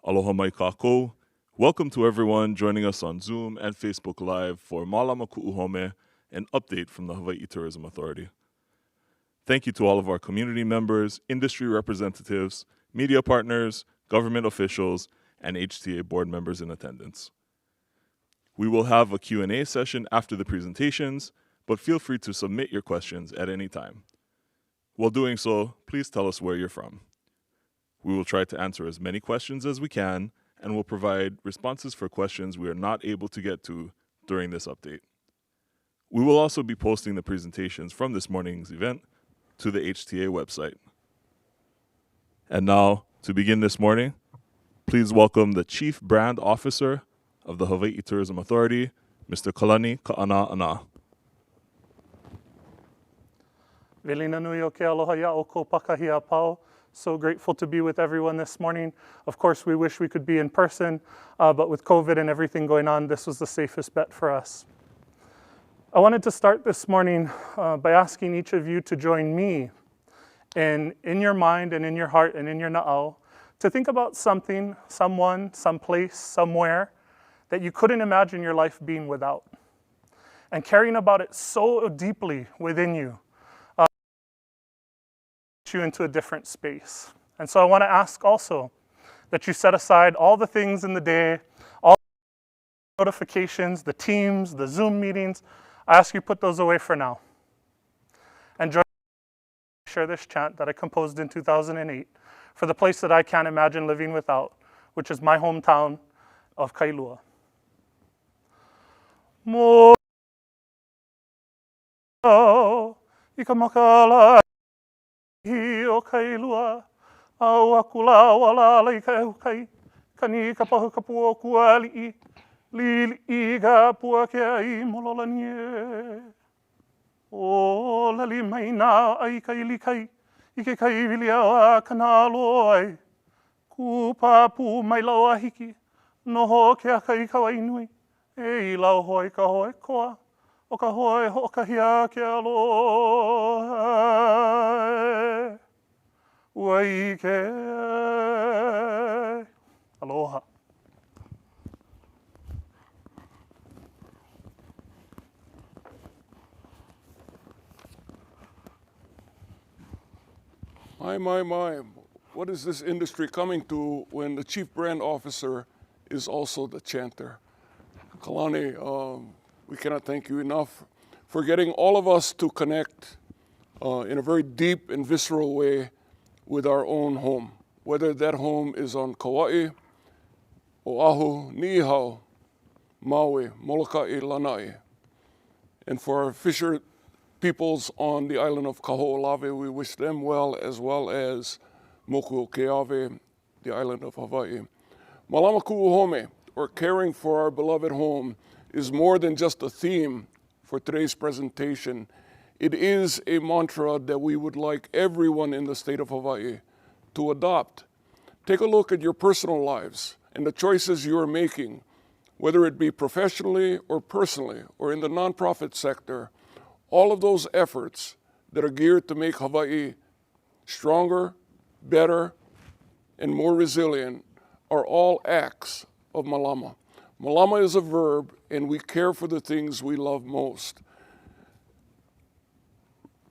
Aloha mai kākou. Welcome to everyone joining us on Zoom and Facebook Live for Mālama Kuʻu Home, an update from the Hawaii Tourism Authority. Thank you to all of our community members, industry representatives, media partners, government officials, and HTA board members in attendance. We will have a Q&A session after the presentations, but feel free to submit your questions at any time. While doing so, please tell us where you're from. We will try to answer as many questions as we can, and will provide responses for questions we are not able to get to during this update. We will also be posting the presentations from this morning's event to the HTA website. And now, to begin this morning, please welcome the Chief Brand Officer of the Hawaii Tourism Authority, Mr. Kalani Ka'ana'ana. Velina nui o ke aloha ia o ko pakahi a pau. So grateful to be with everyone this morning. Of course, we wish we could be in person, but with COVID and everything going on, this was the safest bet for us. I wanted to start this morning by asking each of you to join me in your mind and in your heart and in your na'au to think about something, someone, someplace, somewhere that you couldn't imagine your life being without. And caring about it so deeply within you, you into a different space. And so I want to ask also that you set aside all the things in the day, all the notifications, the Teams, the Zoom meetings. I ask you put those away for now. And join me to share this chant that I composed in 2008 for the place that I can't imagine living without, which is my hometown of Kailua. Mo ikamakala hi o Kailua, au akula wala lai ka ehukai, kani ka pahu ka pua kua li'i, li'i ka pua ke ai mololanie. O lali mai nā ai kai likai, I ke kai wili awa kanalo ai, ku papu mai laua hiki, noho ke a kai kawai nui, e I lau hoi ka hoi koa, o ka hoi ho'okahia ke aloha. Waike. Aloha. My. What is this industry coming to when the chief brand officer is also the chanter? Kalani, we cannot thank you enough for getting all of us to connect in a very deep and visceral way with our own home, whether that home is on Kauai, Oahu, Niihau, Maui, Molokai, Lanai. And for our fisher peoples on the island of Kaho'olawe, we wish them well as Moku o Keawe, the island of Hawaii. Mālama Kuʻu Home, or caring for our beloved home, is more than just a theme for today's presentation. It is a mantra that we would like everyone in the state of Hawaii to adopt. Take a look at your personal lives and the choices you are making, whether it be professionally or personally or in the nonprofit sector. All of those efforts that are geared to make Hawaii stronger, better, and more resilient are all acts of Mālama. Mālama is a verb, and we care for the things we love most,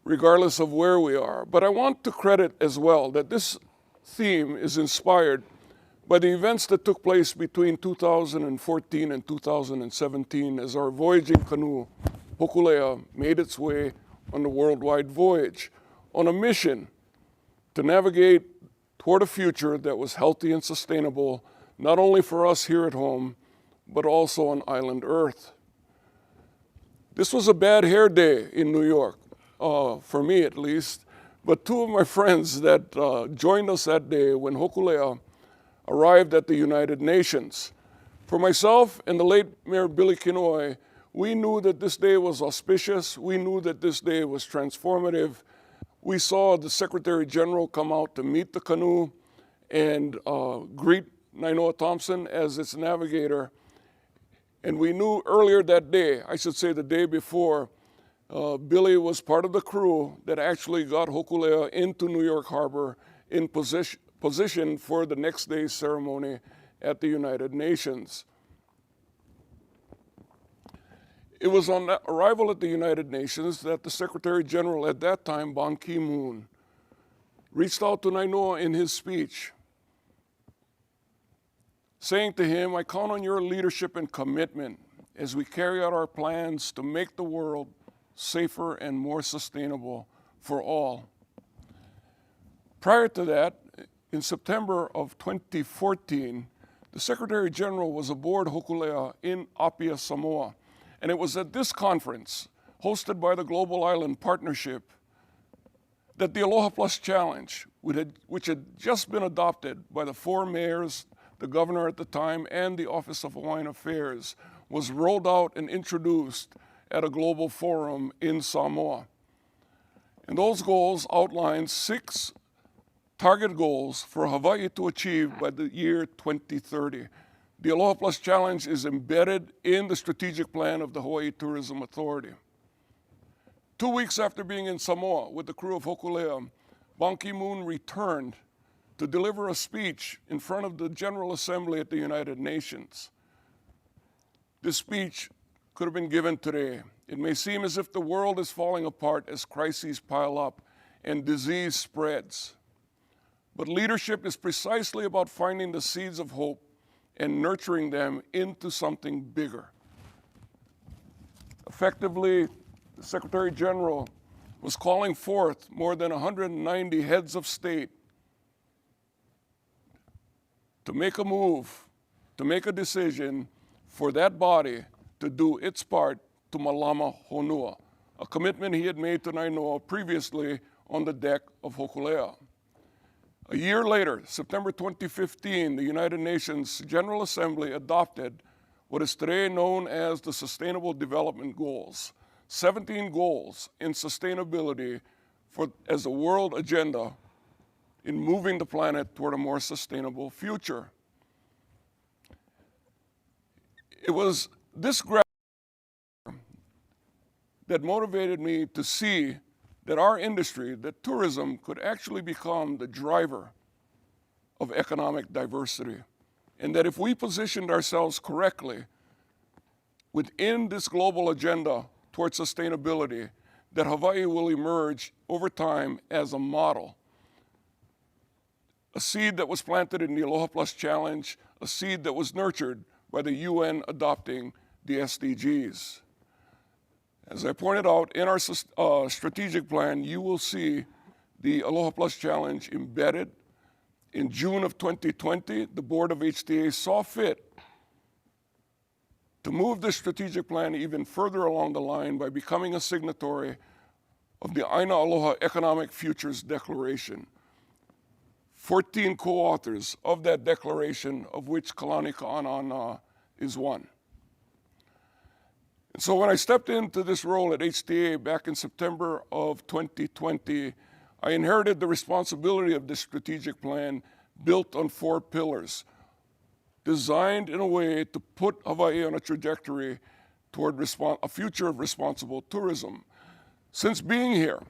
regardless of where we are. But I want to credit as well that this theme is inspired by the events that took place between 2014 and 2017 as our voyaging canoe, Hokulea, made its way on the worldwide voyage on a mission to navigate toward a future that was healthy and sustainable, not only for us here at home, but also on island Earth. This was a bad hair day in New York, for me at least, but two of my friends that joined us that day when Hokulea arrived at the United Nations. For myself and the late Mayor Billy Kinoi, we knew that this day was auspicious. We knew that this day was transformative. We saw the Secretary General come out to meet the canoe and greet Nainoa Thompson as its navigator. And we knew earlier that day, I should say the day before, Billy was part of the crew that actually got Hokulea into New York Harbor in position for the next day's ceremony at the United Nations. It was on arrival at the United Nations that the Secretary General at that time, Ban Ki-moon, reached out to Nainoa in his speech, saying to him, "I count on your leadership and commitment as we carry out our plans to make the world safer and more sustainable for all." Prior to that, in September of 2014, the Secretary General was aboard Hokulea in Apia, Samoa. And it was at this conference, hosted by the Global Island Partnership, that the Aloha Plus Challenge, which had just been adopted by the 4 mayors, the governor at the time, and the Office of Hawaiian Affairs, was rolled out and introduced at a global forum in Samoa. And those goals outlined 6 target goals for Hawaii to achieve by the year 2030. The Aloha Plus Challenge is embedded in the strategic plan of the Hawaii Tourism Authority. 2 weeks after being in Samoa with the crew of Hokulea, Ban Ki-moon returned to deliver a speech in front of the General Assembly at the United Nations. This speech could have been given today. It may seem as if the world is falling apart as crises pile up and disease spreads. But leadership is precisely about finding the seeds of hope and nurturing them into something bigger. Effectively, the Secretary General was calling forth more than 190 heads of state to make a move, to make a decision for that body to do its part to Malama Honua, a commitment he had made to Nainoa previously on the deck of Hokulea. A year later, September 2015, the United Nations General Assembly adopted what is today known as the Sustainable Development Goals, 17 goals in sustainability as a world agenda in moving the planet toward a more sustainable future. It was this gratitude that motivated me to see that our industry, that tourism, could actually become the driver of economic diversity. And that if we positioned ourselves correctly within this global agenda towards sustainability, that Hawaii will emerge over time as a model. A seed that was planted in the Aloha Plus Challenge, a seed that was nurtured by the UN adopting the SDGs. As I pointed out, in our strategic plan, you will see the Aloha Plus Challenge embedded. In June of 2020, the board of HTA saw fit to move the strategic plan even further along the line by becoming a signatory of the Aina Aloha Economic Futures Declaration. 14 co-authors of that declaration, of which Kalani Ka'anana is one. And so when I stepped into this role at HTA back in September of 2020, I inherited the responsibility of this strategic plan built on 4 pillars, designed in a way to put Hawaii on a trajectory toward a future of responsible tourism. Since being here,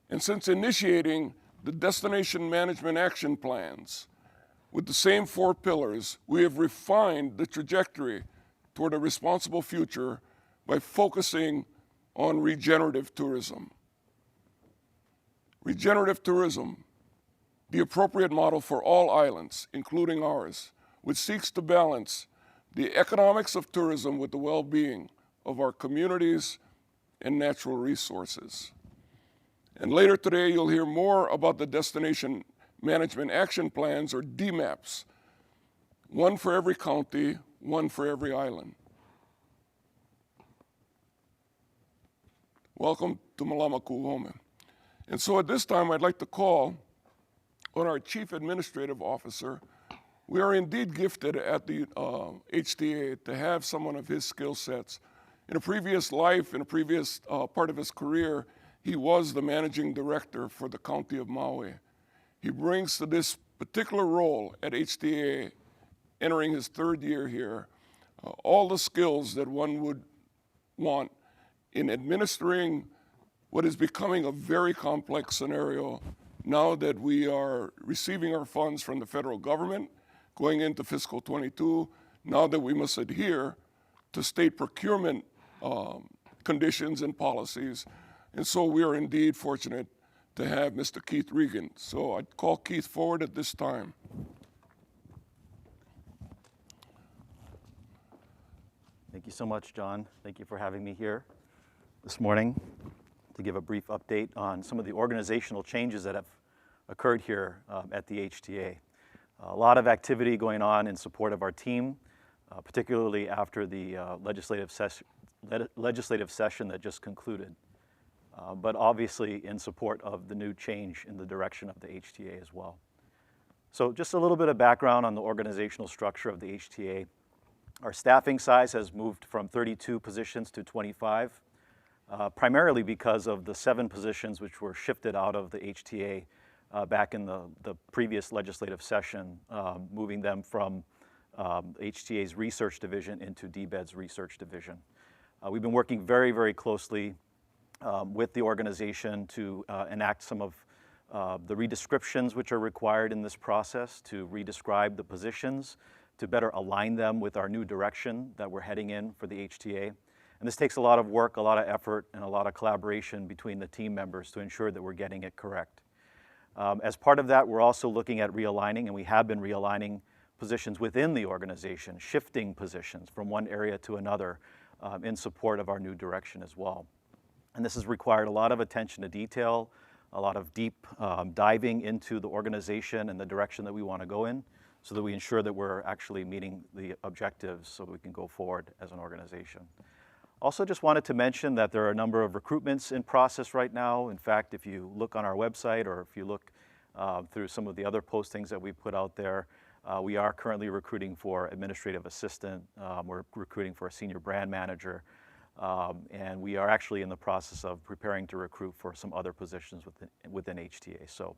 and since initiating the destination management action plans with the same 4 pillars, we have refined the trajectory toward a responsible future by focusing on regenerative tourism. Regenerative tourism, the appropriate model for all islands, including ours, which seeks to balance the economics of tourism with the well-being of our communities and natural resources. And later today, you'll hear more about the Destination Management Action Plans, or DMAPs, one for every county, one for every island. Welcome to Mālama Kuʻu Home. And so at this time, I'd like to call on our Chief Administrative Officer. We are indeed gifted at the HTA to have someone of his skill sets. In a previous life, in a previous part of his career, he was the managing director for the County of Maui. He brings to this particular role at HTA, entering his 3rd year here, all the skills that one would want in administering what is becoming a very complex scenario now that we are receiving our funds from the federal government, going into fiscal 22, now that we must adhere to state procurement conditions and policies. And so we are indeed fortunate to have Mr. Keith Regan. So I'd call Keith forward at this time. Thank you so much, John. Thank you for having me here this morning to give a brief update on some of the organizational changes that have occurred here at the HTA. A lot of activity going on in support of our team, particularly after the legislative session that just concluded, but obviously in support of the new change in the direction of the HTA as well. So just a little bit of background on the organizational structure of the HTA. Our staffing size has moved from 32 positions to 25, primarily because of the 7 positions which were shifted out of the HTA back in the previous legislative session, moving them from HTA's research division into DBED's research division. We've been working very, very closely with the organization to enact some of the redescriptions which are required in this process, to redescribe the positions, to better align them with our new direction that we're heading in for the HTA. And this takes a lot of work, a lot of effort, and a lot of collaboration between the team members to ensure that we're getting it correct. As part of that, we're also looking at realigning, and we have been realigning positions within the organization, shifting positions from one area to another in support of our new direction as well. And this has required a lot of attention to detail, a lot of deep diving into the organization and the direction that we want to go in, so that we ensure that we're actually meeting the objectives so we can go forward as an organization. Also just wanted to mention that there are a number of recruitments in process right now. In fact, if you look on our website or if you look through some of the other postings that we put out there, we are currently recruiting for administrative assistant. We're recruiting for a senior brand manager. And we are actually in the process of preparing to recruit for some other positions within HTA. So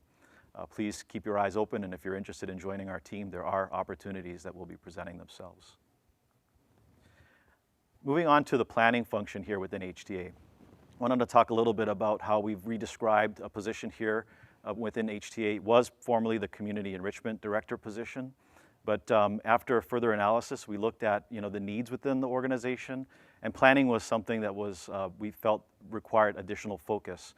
please keep your eyes open, and if you're interested in joining our team, there are opportunities that will be presenting themselves. Moving on to the planning function here within HTA. I wanted to talk a little bit about how we've redescribed a position here within HTA. It was formerly the Community Enrichment Director position, but after further analysis, we looked at the needs within the organization, and planning was something that was we felt required additional focus.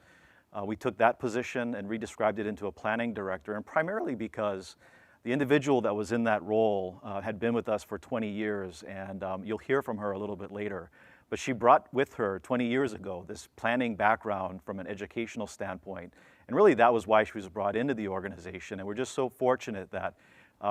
We took that position and redescribed it into a planning director, and primarily because the individual that was in that role had been with us for 20 years, and you'll hear from her a little bit later. But she brought with her 20 years ago this planning background from an educational standpoint, and really that was why she was brought into the organization. And we're just so fortunate that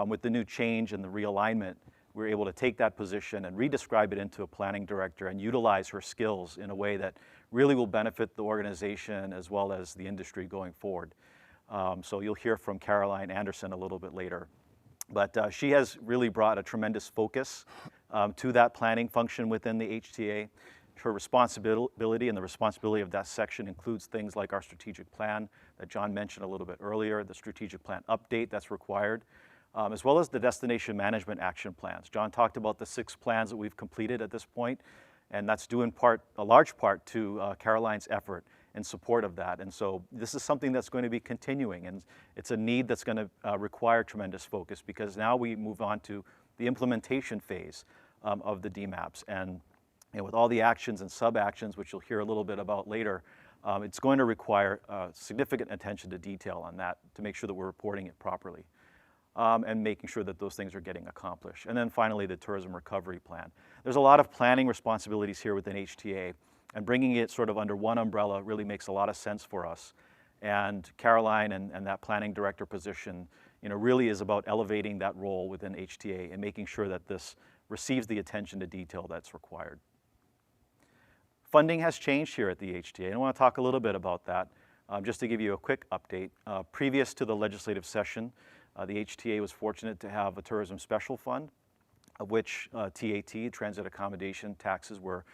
with the new change and the realignment, we were able to take that position and redescribe it into a planning director and utilize her skills in a way that really will benefit the organization as well as the industry going forward. So you'll hear from Caroline Anderson a little bit later. But she has really brought a tremendous focus to that planning function within the HTA. Her responsibility and the responsibility of that section includes things like our strategic plan that John mentioned a little bit earlier, the strategic plan update that's required, as well as the destination management action plans. John talked about the 6 plans that we've completed at this point, and that's due in part, a large part, to Caroline's effort in support of that. And so this is something that's going to be continuing, and it's a need that's going to require tremendous focus, because now we move on to the implementation phase of the DMAPs. And with all the actions and sub-actions, which you'll hear a little bit about later, it's going to require significant attention to detail on that to make sure that we're reporting it properly. And making sure that those things are getting accomplished. And then finally, the tourism recovery plan. There's a lot of planning responsibilities here within HTA, and bringing it sort of under one umbrella really makes a lot of sense for us. And Caroline and that planning director position, really is about elevating that role within HTA and making sure that this receives the attention to detail that's required. Funding has changed here at the HTA, and I want to talk a little bit about that, just to give you a quick update. Previous to the legislative session, the HTA was fortunate to have a tourism special fund, of which TAT, transit accommodation taxes, were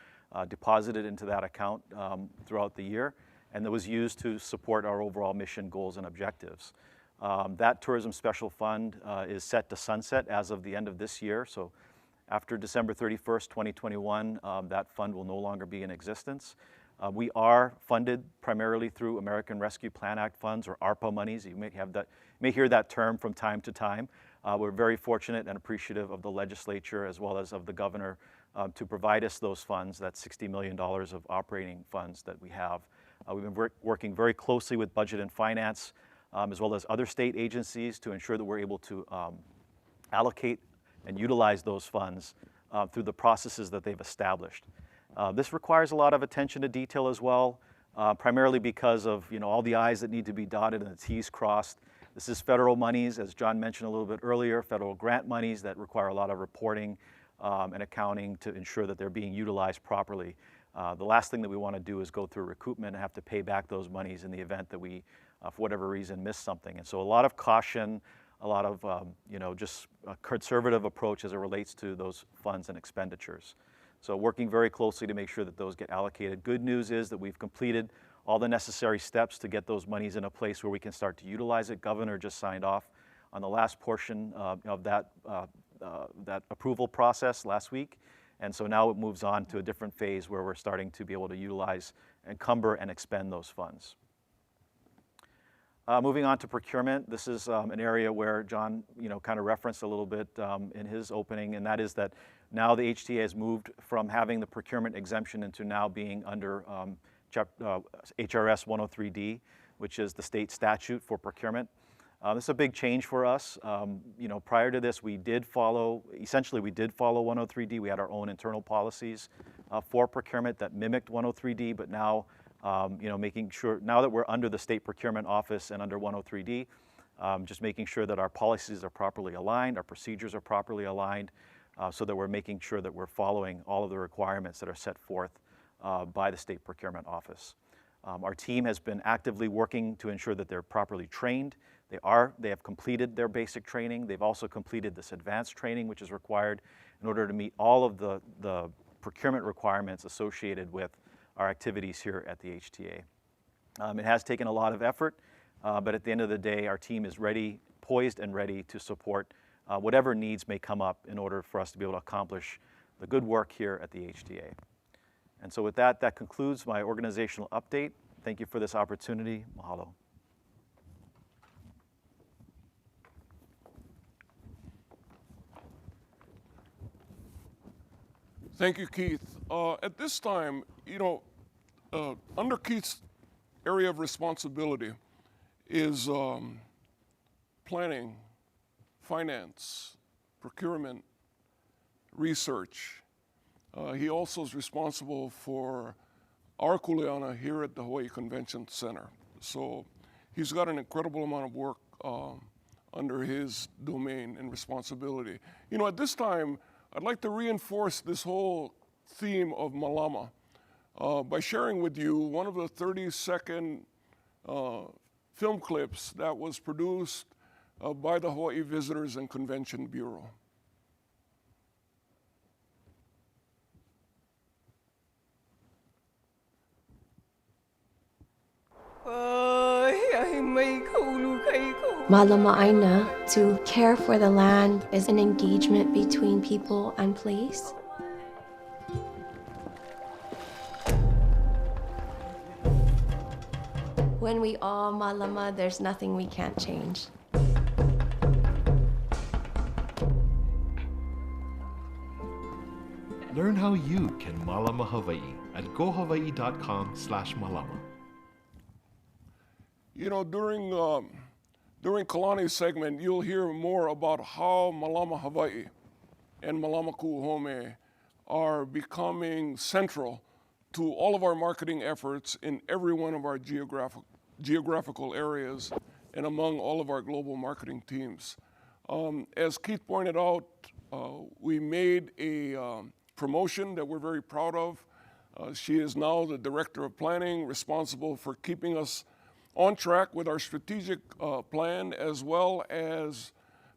deposited into that account throughout the year, and that was used to support our overall mission, goals, and objectives. That tourism special fund is set to sunset as of the end of this year, so after December 31st, 2021, that fund will no longer be in existence. We are funded primarily through American Rescue Plan Act funds, or ARPA monies. You may hear that term from time to time. We're very fortunate and appreciative of the legislature as well as of the governor to provide us those funds, that $60 million of operating funds that we have. We've been working very closely with Budget and Finance as well as other state agencies to ensure that we're able to allocate and utilize those funds through the processes that they've established. This requires a lot of attention to detail as well, primarily because of all the I's that need to be dotted and the T's crossed. This is federal monies, as John mentioned a little bit earlier, federal grant monies that require a lot of reporting and accounting to ensure that they're being utilized properly. The last thing that we want to do is go through recoupment and have to pay back those monies in the event that we, for whatever reason, miss something. And so a lot of caution, a lot of just a conservative approach as it relates to those funds and expenditures. So working very closely to make sure that those get allocated. Good news is that we've completed all the necessary steps to get those monies in a place where we can start to utilize it. Governor just signed off on the last portion of that approval process last week. And so now it moves on to a different phase where we're starting to be able to utilize, encumber, and expend those funds. Moving on to procurement, this is an area where John kind of referenced a little bit in his opening, and that is that now the HTA has moved from having the procurement exemption into now being under HRS 103D, which is the state statute for procurement. This is a big change for us. Prior to this, we did follow 103D. We had our own internal policies for procurement that mimicked 103D, but now, making sure, now that we're under the state procurement office and under 103D, just making sure that our policies are properly aligned, our procedures are properly aligned, so that we're making sure that we're following all of the requirements that are set forth by the state procurement office. Our team has been actively working to ensure that they're properly trained. They have completed their basic training. They've also completed this advanced training, which is required in order to meet all of the procurement requirements associated with our activities here at the HTA. It has taken a lot of effort, but at the end of the day, our team is ready, poised and ready to support whatever needs may come up in order for us to be able to accomplish the good work here at the HTA. And so with that, that concludes my organizational update. Thank you for this opportunity. Mahalo. Thank you, Keith. At this time, under Keith's area of responsibility is planning, finance, procurement, research. He also is responsible for our kuleana here at the Hawaii Convention Center. So he's got an incredible amount of work under his domain and responsibility. At this time, I'd like to reinforce this whole theme of Malama by sharing with you one of the 30-second film clips that was produced by the Hawaii Visitors and Convention Bureau. Mālama Aina, to care for the land, is an engagement between people and place. When we all Mālama, there's nothing we can't change. Learn how you can Malama Hawaii at gohawaii.com/malama. During Kalani's segment, you'll hear more about how Malama Hawaii and Mālama Kuʻu Home are becoming central to all of our marketing efforts in every one of our geographical areas and among all of our global marketing teams. As Keith pointed out, we made a promotion that we're very proud of. She is now the Director of Planning, responsible for keeping us on track with our strategic plan, as well as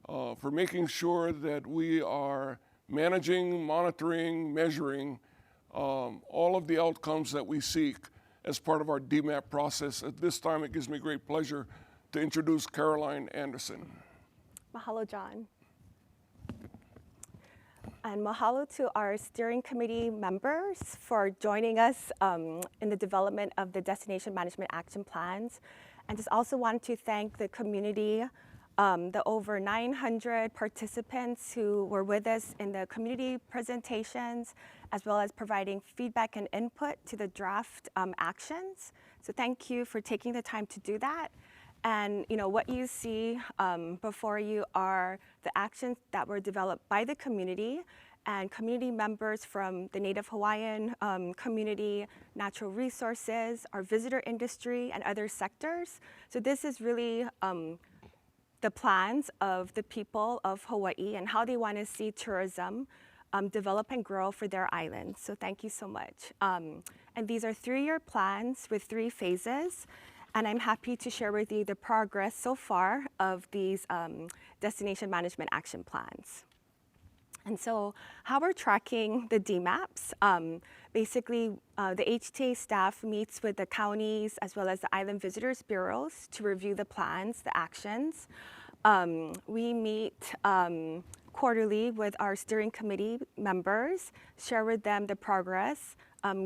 for making sure that we are managing, monitoring, measuring all of the outcomes that we seek as part of our DMAP process. At this time, it gives me great pleasure to introduce Caroline Anderson. Mahalo, John. And mahalo to our steering committee members for joining us in the development of the Destination Management Action Plans. And just also wanted to thank the community the over 900 participants who were with us in the community presentations, as well as providing feedback and input to the draft actions. So thank you for taking the time to do that. And what you see before you are the actions that were developed by the community and community members from the Native Hawaiian community, natural resources, our visitor industry, and other sectors. So this is really the plans of the people of Hawaii and how they want to see tourism develop and grow for their island. So thank you so much. And these are 3-year plans with 3 phases. And I'm happy to share with you the progress so far of these destination management action plans. And so how we're tracking the DMAPs, basically the HTA staff meets with the counties as well as the Island Visitors Bureaus to review the plans, the actions. We meet quarterly with our steering committee members, share with them the progress,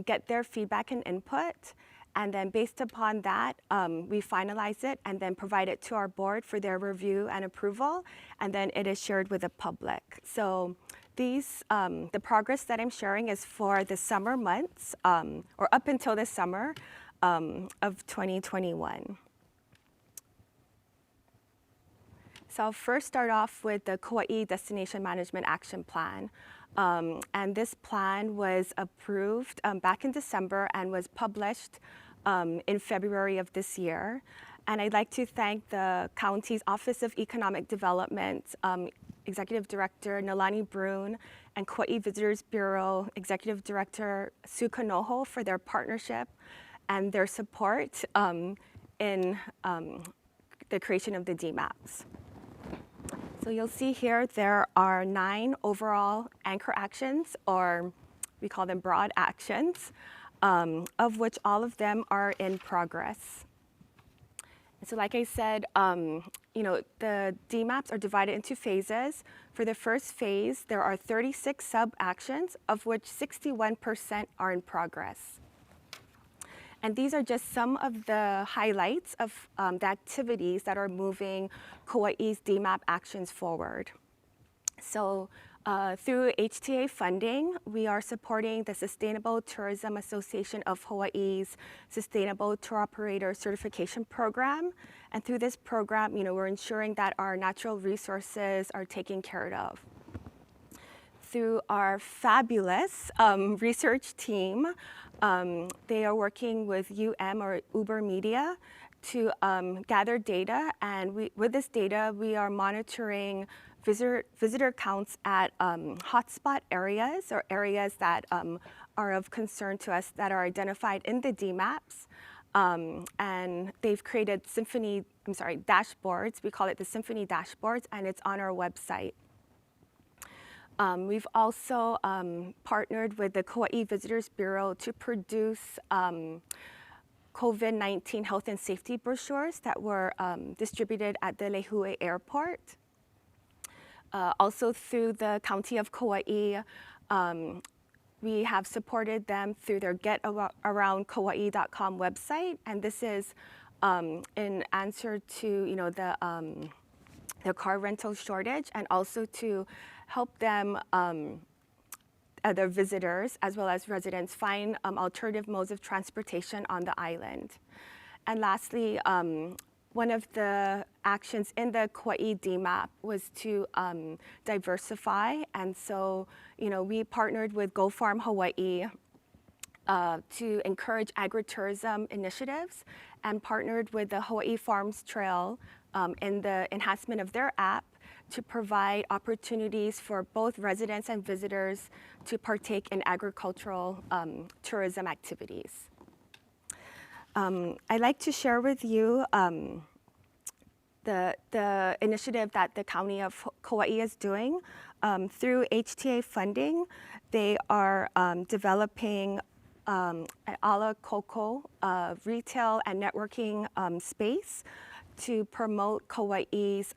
get their feedback and input. And then based upon that, we finalize it and then provide it to our board for their review and approval. And then it is shared with the public. So these, the progress that I'm sharing is for the summer months, or up until the summer of 2021. So I'll first start off with the Kauai Destination Management Action Plan. And this plan was approved back in December and was published in February of this year. And I'd like to thank the county's Office of Economic Development, Executive Director Nalani Brune, and Kauai Visitors Bureau Executive Director Sue Kanoho for their partnership and their support in the creation of the DMAPs. So you'll see here there are 9 overall anchor actions, or we call them broad actions, of which all of them are in progress. And so like I said, the DMAPs are divided into phases. For the first phase, there are 36 sub-actions, of which 61% are in progress. And these are just some of the highlights of the activities that are moving Kauai's DMAP actions forward. So through HTA funding, we are supporting the Sustainable Tourism Association of Hawaii's Sustainable Tour Operator Certification Program. And through this program, we're ensuring that our natural resources are taken care of. Through our fabulous research team, they are working with or Uber Media to gather data, and with this data, we are monitoring visitor counts at hotspot areas, or areas that are of concern to us that are identified in the DMAPs. And they've created dashboards. We call it the Symphony dashboards, and it's on our website. We've also partnered with the Kauai Visitors Bureau to produce COVID-19 health and safety brochures that were distributed at the Lehue Airport. Also through the County of Kauai, we have supported them through their getaroundkauai.com website, and this is in answer to the car rental shortage, and also to help them, their visitors as well as residents, find alternative modes of transportation on the island. And lastly, one of the actions in the Kauai DMAP was to diversify, and so we partnered with Go Farm Hawaii to encourage agritourism initiatives, and partnered with the Hawaii Farms Trail in the enhancement of their app to provide opportunities for both residents and visitors to partake in agricultural tourism activities. I'd like to share with you the initiative that the County of Kauai is doing. Through HTA funding, they are developing an ala koko retail and networking space to promote Kauai's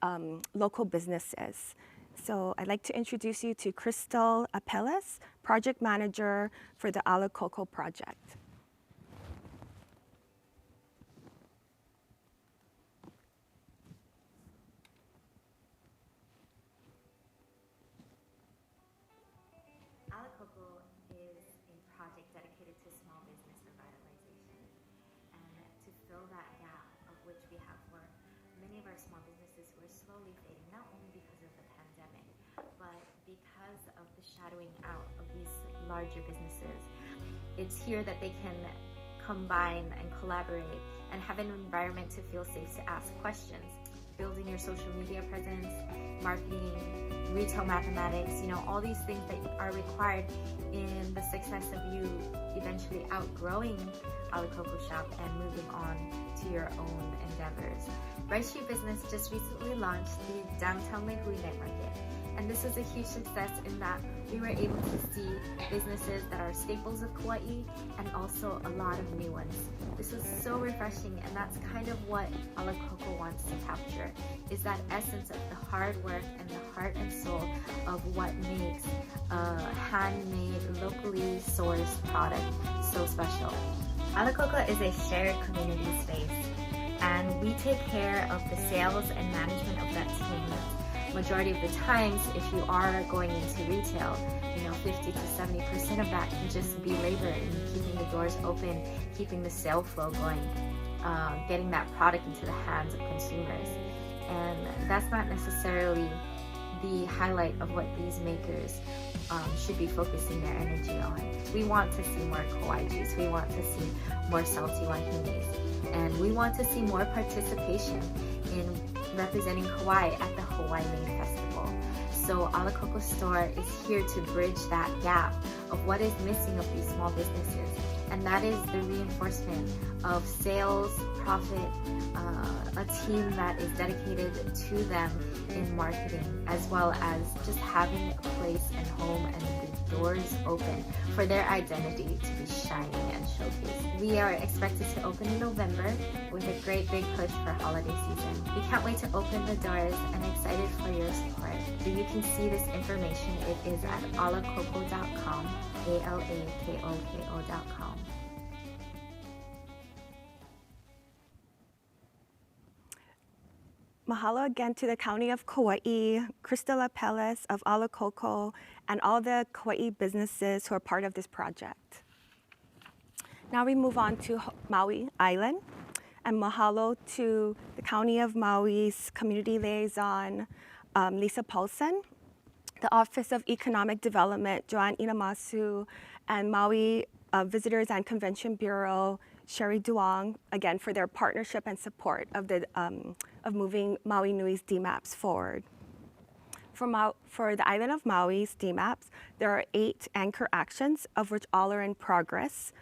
local businesses. So I'd like to introduce you to Crystal Apeles, project manager for the Ala Koko project. Koʻu is a project dedicated to small business revitalization. And to fill that gap of which we have for many of our small businesses who are slowly fading, not only because of the pandemic, but because of the shadowing out of these larger businesses. It's here that they can combine and collaborate and have an environment to feel safe to ask questions. Building your social media presence, marketing, retail mathematics, all these things that are required in the success of you eventually outgrowing Ala Coco Shop and moving on to your own endeavors. Bright Street Business just recently launched the Downtown Lehui Night Market. And this was a huge success in that we were able to see businesses that are staples of Kauai and also a lot of new ones. This was so refreshing, and that's kind of what Ala Coco wants to capture, is that essence of the hard work and the heart and soul of what makes a handmade, locally sourced product so special. Ala Coco is a shared community space, and we take care of the sales and management of that team. Majority of the times, if you are going into retail, 50 to 70% of that can just be labor and keeping the doors open, keeping the sale flow going, getting that product into the hands of consumers. And that's not necessarily the highlight of what these makers should be focusing their energy on. We want to see more Kauai juice, we want to see more salty wahinis, and we want to see more participation in representing Kauai at the Hawaii Main Festival. So Ala Coco Store is here to bridge that gap of what is missing of these small businesses, and that is the reinforcement of sales, profit, a team that is dedicated to them in marketing, as well as just having a place and home and the doors open for their identity to be shining and showcased. We are expected to open in November with a great big push for holiday season. We can't wait to open the doors and excited for your support. You can see this information. It is at alacoco.com, ALAKOKO.com. Mahalo again to the County of Kauai, Cristela Pellis of Ala Coco, and all the Kauai businesses who are part of this project. Now we move on to Maui Island, and mahalo to the County of Maui's Community Liaison, Lisa Paulson, the Office of Economic Development, Joanne Inamasu, and Maui Visitors and Convention Bureau, Sherry Duong, again for their partnership and support of moving Maui Nui's DMAPs forward. For the island of Maui's DMAPs, there are 8 anchor actions, of which all are in progress,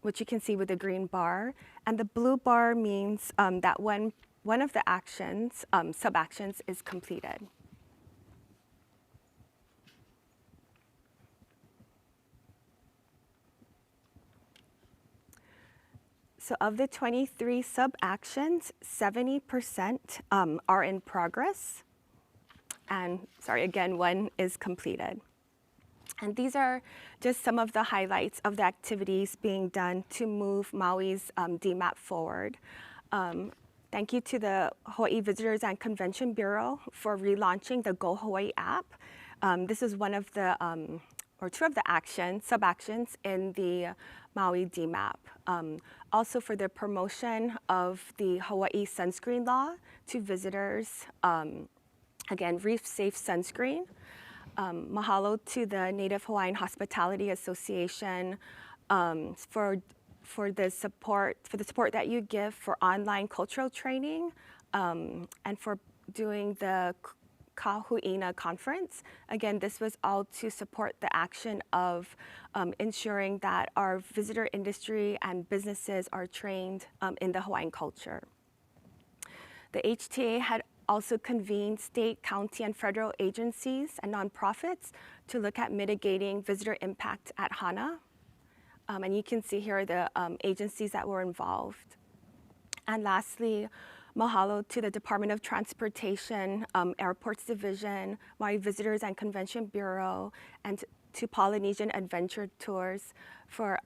which you can see with the green bar. And the blue bar means that when one of the actions, sub-actions, is completed. So of the 23 sub-actions, 70% are in progress. And sorry, again, 1 is completed. And these are just some of the highlights of the activities being done to move Maui's DMAP forward. Thank you to the Hawaii Visitors and Convention Bureau for relaunching the Go Hawaii app. This is one of the, or 2 of the sub-actions in the Maui DMAP. Also for the promotion of the Hawaii sunscreen law to visitors. Again, reef safe sunscreen. Mahalo to the Native Hawaiian Hospitality Association for the support that you give for online cultural training and for doing the Kahuina conference. Again, this was all to support the action of ensuring that our visitor industry and businesses are trained in the Hawaiian culture. The HTA had also convened state, county, and federal agencies and nonprofits to look at mitigating visitor impact at Hana. And you can see here the agencies that were involved. And lastly, mahalo to the Department of Transportation, Airports Division, Maui Visitors and Convention Bureau, and to Polynesian Adventure Tours for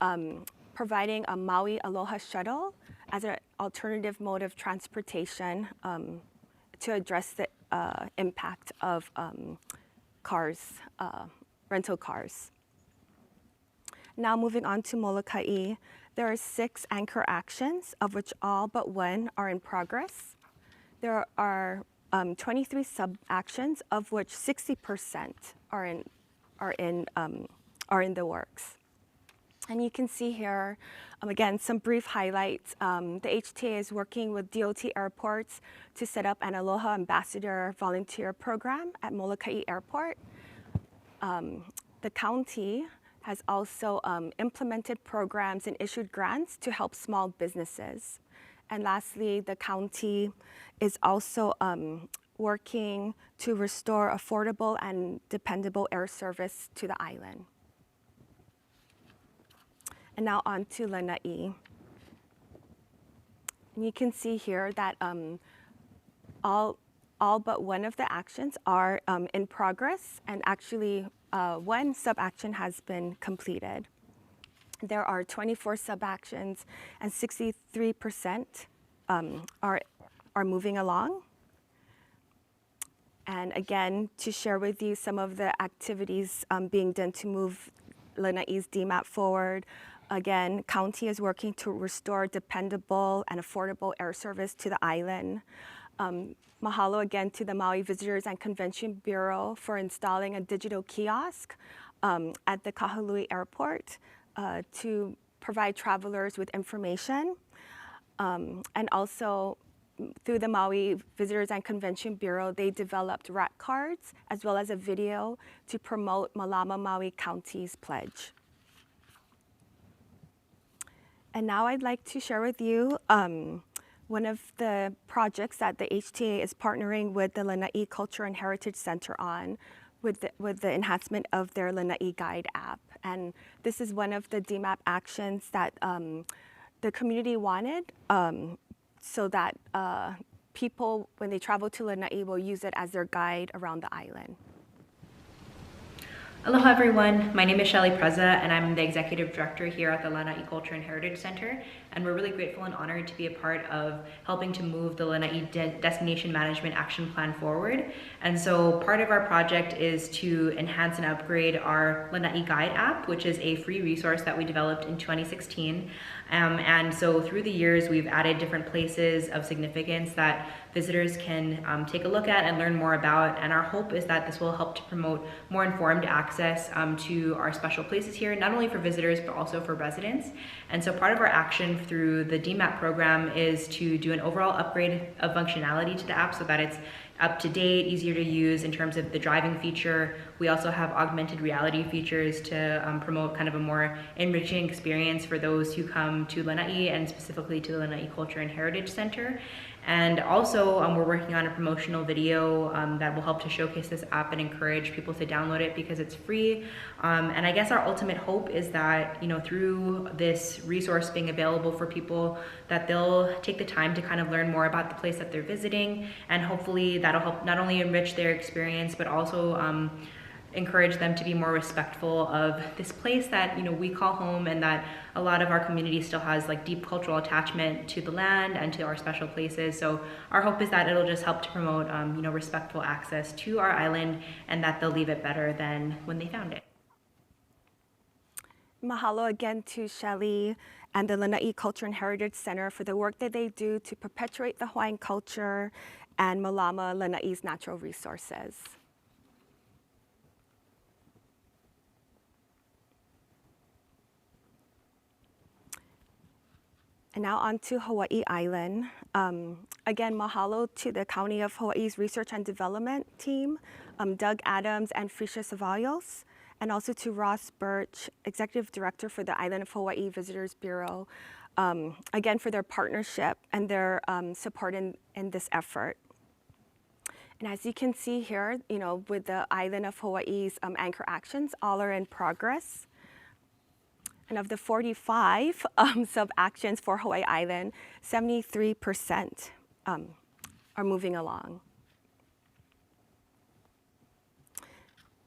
providing a Maui Aloha shuttle as an alternative mode of transportation to address the impact of cars, rental cars. Now moving on to Molokai, there are 6 anchor actions, of which all but 1 are in progress. There are 23 sub-actions, of which 60% are in the works. And you can see here, again, some brief highlights. The HTA is working with DOT airports to set up an Aloha Ambassador volunteer program at Molokai Airport. The county has also implemented programs and issued grants to help small businesses. And lastly, the county is also working to restore affordable and dependable air service to the island. And now on to Lanai. And you can see here that all but 1 of the actions are in progress, and actually 1 sub-action has been completed. There are 24 sub-actions, and 63% are moving along. And again, to share with you some of the activities being done to move Lanai's DMAP forward. Again, county is working to restore dependable and affordable air service to the island. Mahalo again to the Maui Visitors and Convention Bureau for installing a digital kiosk at the Kahului Airport to provide travelers with information. And also through the Maui Visitors and Convention Bureau, they developed rat cards as well as a video to promote Malama Maui County's pledge. And now I'd like to share with you one of the projects that the HTA is partnering with the Lanai Culture and Heritage Center on with the enhancement of their Lanai Guide app. And this is one of the DMAP actions that the community wanted so that people, when they travel to Lanai, will use it as their guide around the island. Aloha everyone, my name is Shelly Preza and I'm the Executive Director here at the Lanai Culture and Heritage Center, and we're really grateful and honored to be a part of helping to move the Lanai Destination Management Action Plan forward. And so part of our project is to enhance and upgrade our Lanai Guide app, which is a free resource that we developed in 2016. And so through the years, we've added different places of significance that visitors can take a look at and learn more about. And our hope is that this will help to promote more informed access to our special places here, not only for visitors, but also for residents. And so part of our action through the DMAP program is to do an overall upgrade of functionality to the app so that it's up to date, easier to use in terms of the driving feature. We also have augmented reality features to promote kind of a more enriching experience for those who come to Lanai and specifically to the Lanai Culture and Heritage Center. And also we're working on a promotional video that will help to showcase this app and encourage people to download it because it's free. And I guess our ultimate hope is that, you know, through this resource being available for people, that they'll take the time to kind of learn more about the place that they're visiting, and hopefully that'll help not only enrich their experience, but also encourage them to be more respectful of this place that, you know, we call home, and that a lot of our community still has like deep cultural attachment to the land and to our special places. So our hope is that it'll just help to promote you know, respectful access to our island, and that they'll leave it better than when they found it. Mahalo again to Shelly and the Lanai Culture and Heritage Center for the work that they do to perpetuate the Hawaiian culture and Malama Lanai's natural resources. And now on to Hawaii Island. Again, mahalo to the County of Hawaii's Research and Development team, Doug Adams and Frisha Cevallos, and also to Ross Birch, Executive Director for the Island of Hawaii Visitors Bureau, again for their partnership and their support in this effort. And as you can see here, you know, with the Island of Hawaii's anchor actions, all are in progress. And of the 45 sub-actions for Hawaii Island, 73% are moving along.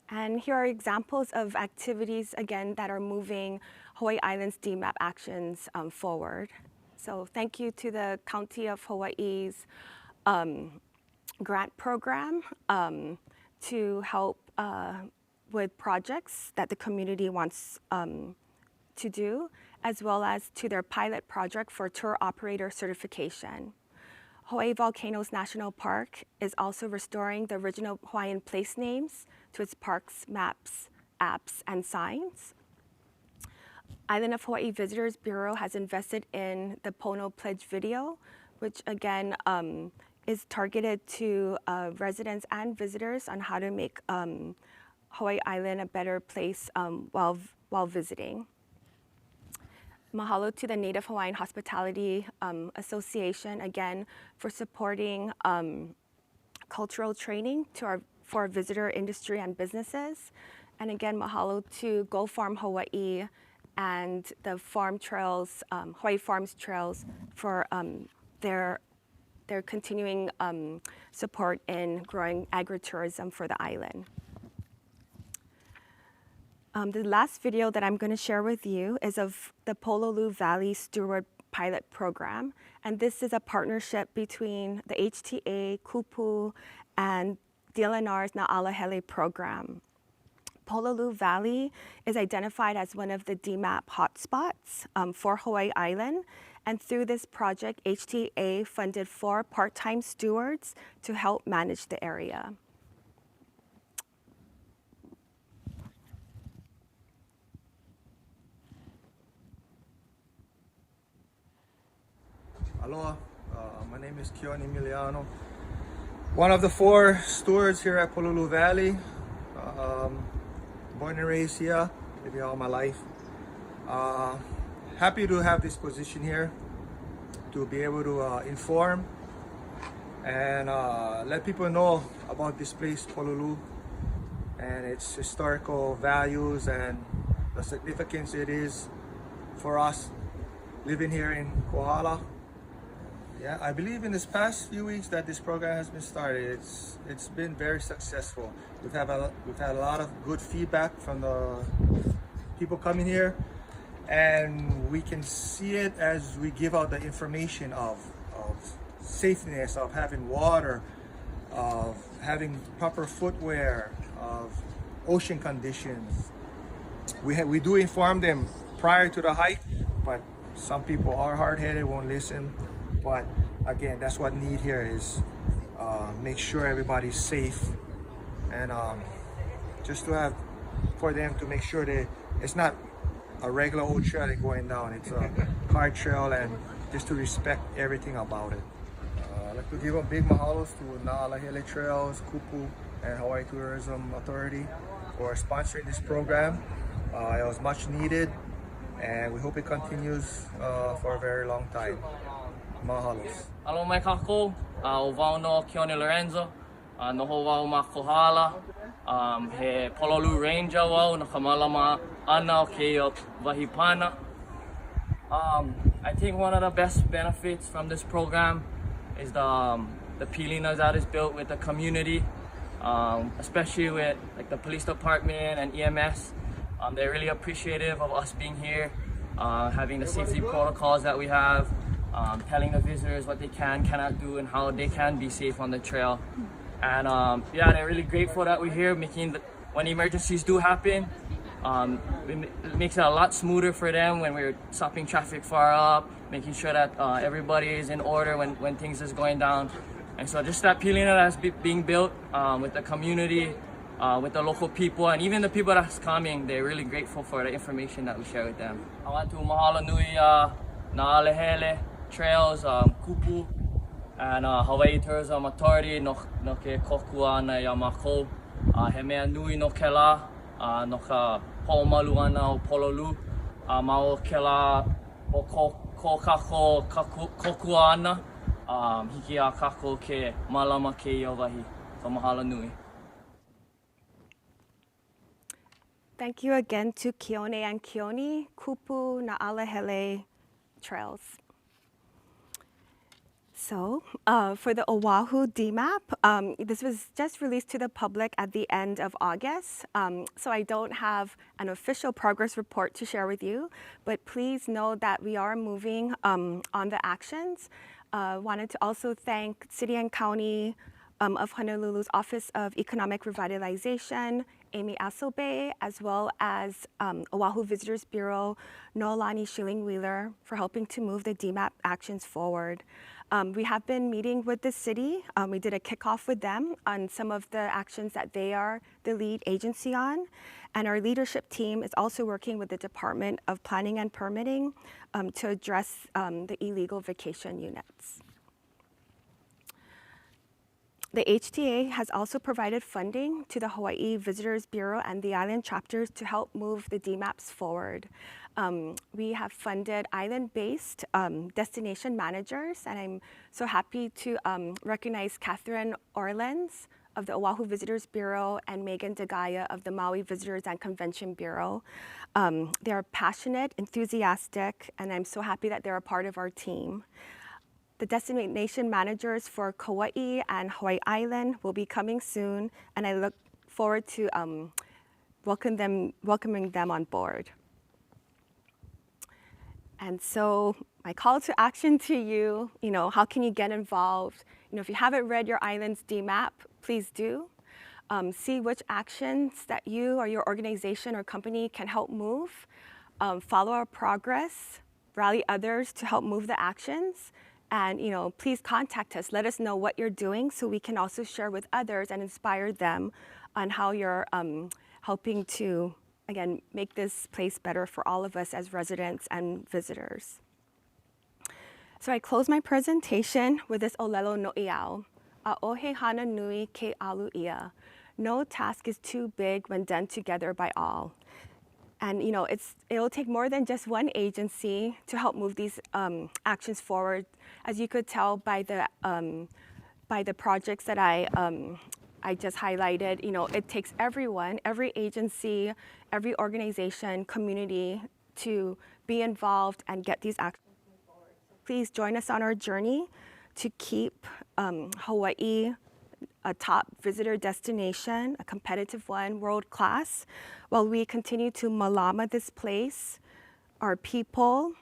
And here are examples of activities, again, that are moving Hawaii Island's DMAP actions forward. So thank you to the County of Hawaii's grant program to help with projects that the community wants to do, as well as to their pilot project for tour operator certification. Hawaii Volcanoes National Park is also restoring the original Hawaiian place names to its parks, maps, apps, and signs. Island of Hawaii Visitors Bureau has invested in the Pono Pledge video, which again is targeted to residents and visitors on how to make Hawaii Island a better place while visiting. Mahalo to the Native Hawaiian Hospitality Association, again, for supporting cultural training for our visitor industry and businesses. And again, mahalo to Go Farm Hawaii and the Farm Trails, Hawaii Farms Trails for their continuing support in growing agritourism for the island. The last video that I'm going to share with you is of the Pololu Valley Steward Pilot Program. And this is a partnership between the HTA, Kupu, and DLNR's Na'alahele program. Pololu Valley is identified as one of the DMAP hotspots for Hawaii Island. And through this project, HTA funded 4 part-time stewards to help manage the area. Aloha, my name is Kion Emiliano, one of the 4 stewards here at Pololu Valley. Born and raised here, lived here all my life. Happy to have this position here to be able to inform and let people know about this place, Pololu, and its historical values and the significance it is for us living here in Kohala. Yeah, I believe in this past few weeks that this program has been started. It's been very successful. We've had a lot of good feedback from the people coming here, and we can see it as we give out the information of safeness, of having water, of having proper footwear, of ocean conditions. We do inform them prior to the hike, but some people are hard-headed, won't listen. But again, that's what need here is make sure everybody's safe, and just to have for them to make sure that it's not a regular old trail they're going down. It's a hard trail, and just to respect everything about it. I'd like to give a big mahalos to Na'alahele Trails, Kupu, and Hawaii Tourism Authority for sponsoring this program. It was much needed, and we hope it continues for a very long time. Mahalos. Alo mai kako, o wau no Kione Lorenzo, noho wau ma Kohala, he Pololu Ranger wau na kamalama ana o ke wahipana. I think one of the best benefits from this program is the pilinas that is built with the community, especially with like the police department and EMS. They're really appreciative of us being here, having the safety protocols that we have. Telling the visitors what they cannot do, and how they can be safe on the trail. And yeah, they're really grateful that we're here, making when emergencies do happen, it makes it a lot smoother for them when we're stopping traffic far up, making sure that everybody is in order when things is going down. And so just that pilina that's being built with the community, with the local people, and even the people that's coming, they're really grateful for the information that we share with them. I want to mahalo nui Na'alahele Trails, Kupu, and Hawaii Tourism Authority no ke kokua ana ia mākou. He mea nui no ke la, no ka ho'omalu ana o Pololu, ma o ke la o ko kako kokua ana, hiki a kako ke malama ke ia wahi. So mahalo nui. Thank you again to Kione and Kioni, Kupu, Na'alahele Trails. So for the Oahu DMAP, this was just released to the public at the end of August. So I don't have an official progress report to share with you, but please know that we are moving on the actions. Wanted to also thank City and County of Honolulu's Office of Economic Revitalization, Amy Asselbay, as well as Oahu Visitors Bureau, Noelani Schilling-Wheeler, for helping to move the DMAP actions forward. We have been meeting with the city. We did a kickoff with them on some of the actions that they are the lead agency on. And our leadership team is also working with the Department of Planning and Permitting to address the illegal vacation units. The HTA has also provided funding to the Hawaii Visitors Bureau and the island chapters to help move the DMAPs forward. We have funded island-based destination managers, and I'm so happy to recognize Catherine Orlens of the Oahu Visitors Bureau and Megan DeGaia of the Maui Visitors and Convention Bureau. They are passionate, enthusiastic, and I'm so happy that they're a part of our team. The destination managers for Kauai and Hawaii Island will be coming soon, and I look forward to welcoming them on board. And so my call to action to you, how can you get involved? If you haven't read your island's DMAP, please do. See which actions that you or your organization or company can help move. Follow our progress, rally others to help move the actions. And please contact us. Let us know what you're doing so we can also share with others and inspire them on how you're helping to, again, make this place better for all of us as residents and visitors. So I close my presentation with this olelo no'iau. A'ohe hana nui ke alu ia. No task is too big when done together by all. And it'll take more than just one agency to help move these actions forward. As you could tell by the projects that I just highlighted, it takes everyone, every agency, every organization, community to be involved and get these actions moving forward. So please join us on our journey to keep Hawaii a top visitor destination, a competitive one, world class, while we continue to malama this place, our people,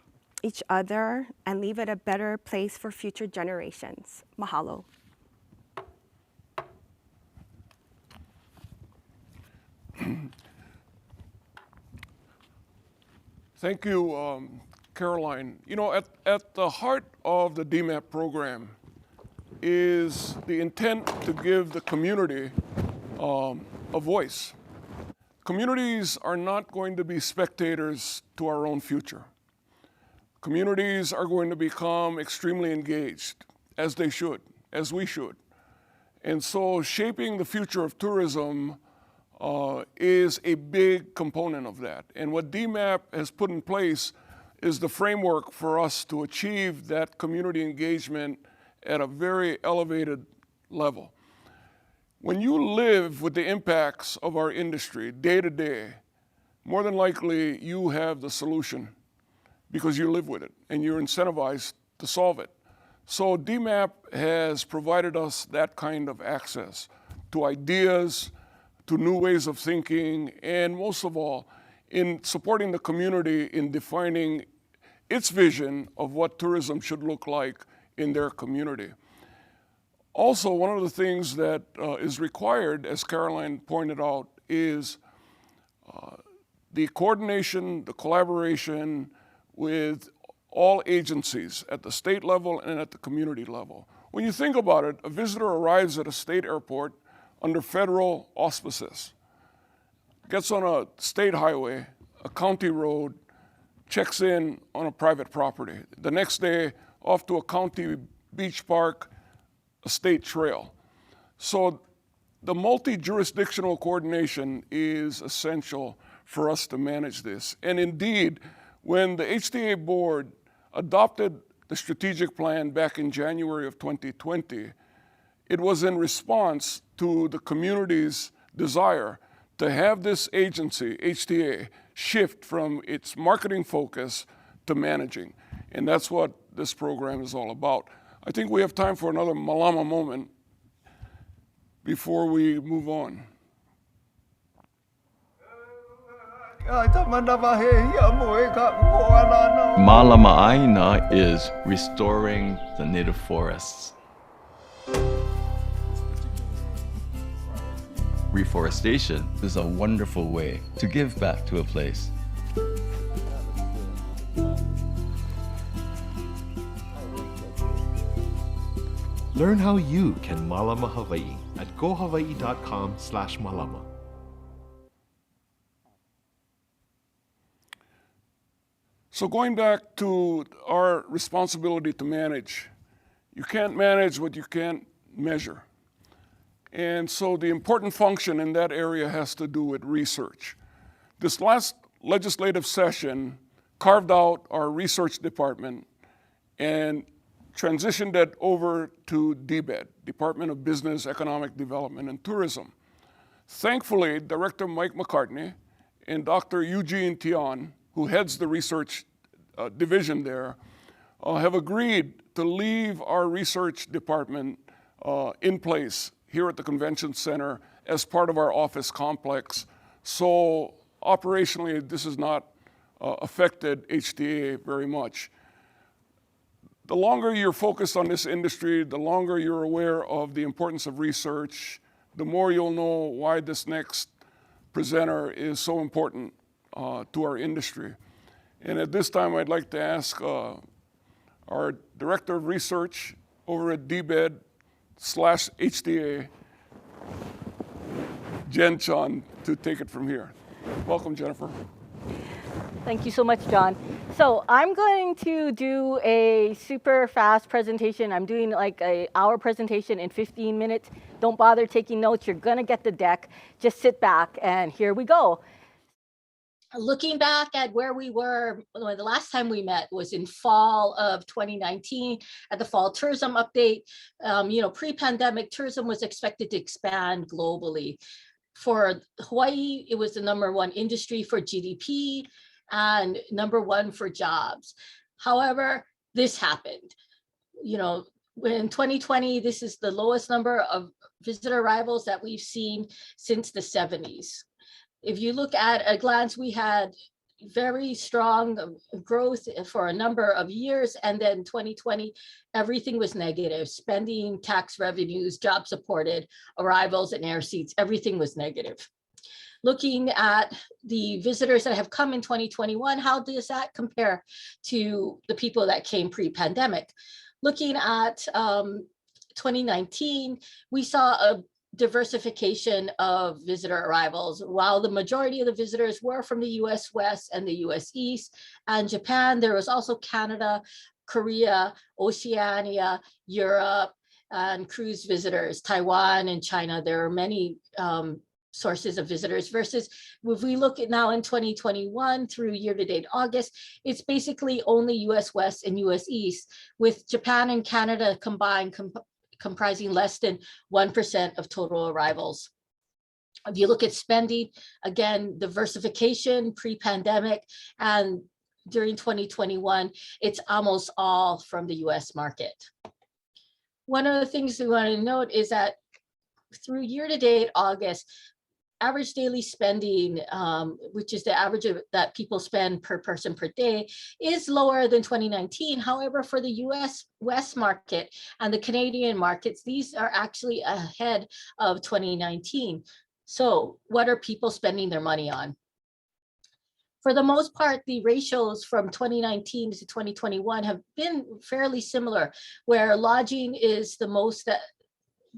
each other, and leave it a better place for future generations. Mahalo. Thank you, Caroline. At the heart of the DMAP program is the intent to give the community a voice. Communities are not going to be spectators to our own future. Communities are going to become extremely engaged, as they should, as we should. And so shaping the future of tourism is a big component of that. And what DMAP has put in place is the framework for us to achieve that community engagement at a very elevated level. When you live with the impacts of our industry day to day, more than likely you have the solution because you live with it and you're incentivized to solve it. So DMAP has provided us that kind of access to ideas, to new ways of thinking, and most of all, in supporting the community in defining its vision of what tourism should look like in their community. Also, one of the things that is required, as Caroline pointed out, is the coordination, the collaboration with all agencies at the state level and at the community level. When you think about it, a visitor arrives at a state airport under federal auspices, gets on a state highway, a county road, checks in on a private property. The next day, off to a county beach park, a state trail. So the multi-jurisdictional coordination is essential for us to manage this. And indeed, when the HTA board adopted the strategic plan back in January of 2020, it was in response to the community's desire to have this agency, HTA, shift from its marketing focus to managing. And that's what this program is all about. I think we have time for another Mālama moment before we move on. Mālama Aina is restoring the native forests. Reforestation is a wonderful way to give back to a place. Learn how you can Mālama Hawaii at gohawaii.com/malama. So going back to our responsibility to manage, you can't manage what you can't measure. And so the important function in that area has to do with research. This last legislative session carved out our research department and transitioned it over to DBED, Department of Business, Economic Development, and Tourism. Thankfully, Director Mike McCartney and Dr. Eugene Tian, who heads the research division there, have agreed to leave our research department in place here at the Convention Center as part of our office complex. So operationally, this has not affected HTA very much. The longer you're focused on this industry, the longer you're aware of the importance of research, the more you'll know why this next presenter is so important to our industry. And at this time, I'd like to ask our Director of Research over at DBED/HTA, Jen Chun, to take it from here. Welcome, Jennifer. Thank you so much, John. So I'm going to do a super fast presentation. I'm doing like an hour presentation in 15 minutes. Don't bother taking notes. You're going to get the deck. Just sit back and here we go. Looking back at where we were, the last time we met was in fall of 2019 at the fall tourism update. Pre-pandemic tourism was expected to expand globally. For Hawaii, it was the #1 industry for GDP and #1 for jobs. However, this happened. In 2020, this is the lowest number of visitor arrivals that we've seen since the 70s. If you look at a glance, we had very strong growth for a number of years, and then 2020, everything was negative. Spending, tax revenues, job supported, arrivals and air seats, everything was negative. Looking at the visitors that have come in 2021, how does that compare to the people that came pre-pandemic? Looking at 2019, we saw a diversification of visitor arrivals. While the majority of the visitors were from the US West and the US East and Japan, there was also Canada, Korea, Oceania, Europe, and cruise visitors, Taiwan and China. There are many sources of visitors versus if we look at now in 2021 through year-to-date August, it's basically only US West and US East, with Japan and Canada combined comprising less than 1% of total arrivals. If you look at spending, again, diversification pre-pandemic, and during 2021, it's almost all from the US market. One of the things we want to note is that through year-to-date August, average daily spending, which is the average of that people spend per person per day, is lower than 2019. However, for the US West market and the Canadian markets, these are actually ahead of 2019. So what are people spending their money on? For the most part, the ratios from 2019 to 2021 have been fairly similar, where lodging is the most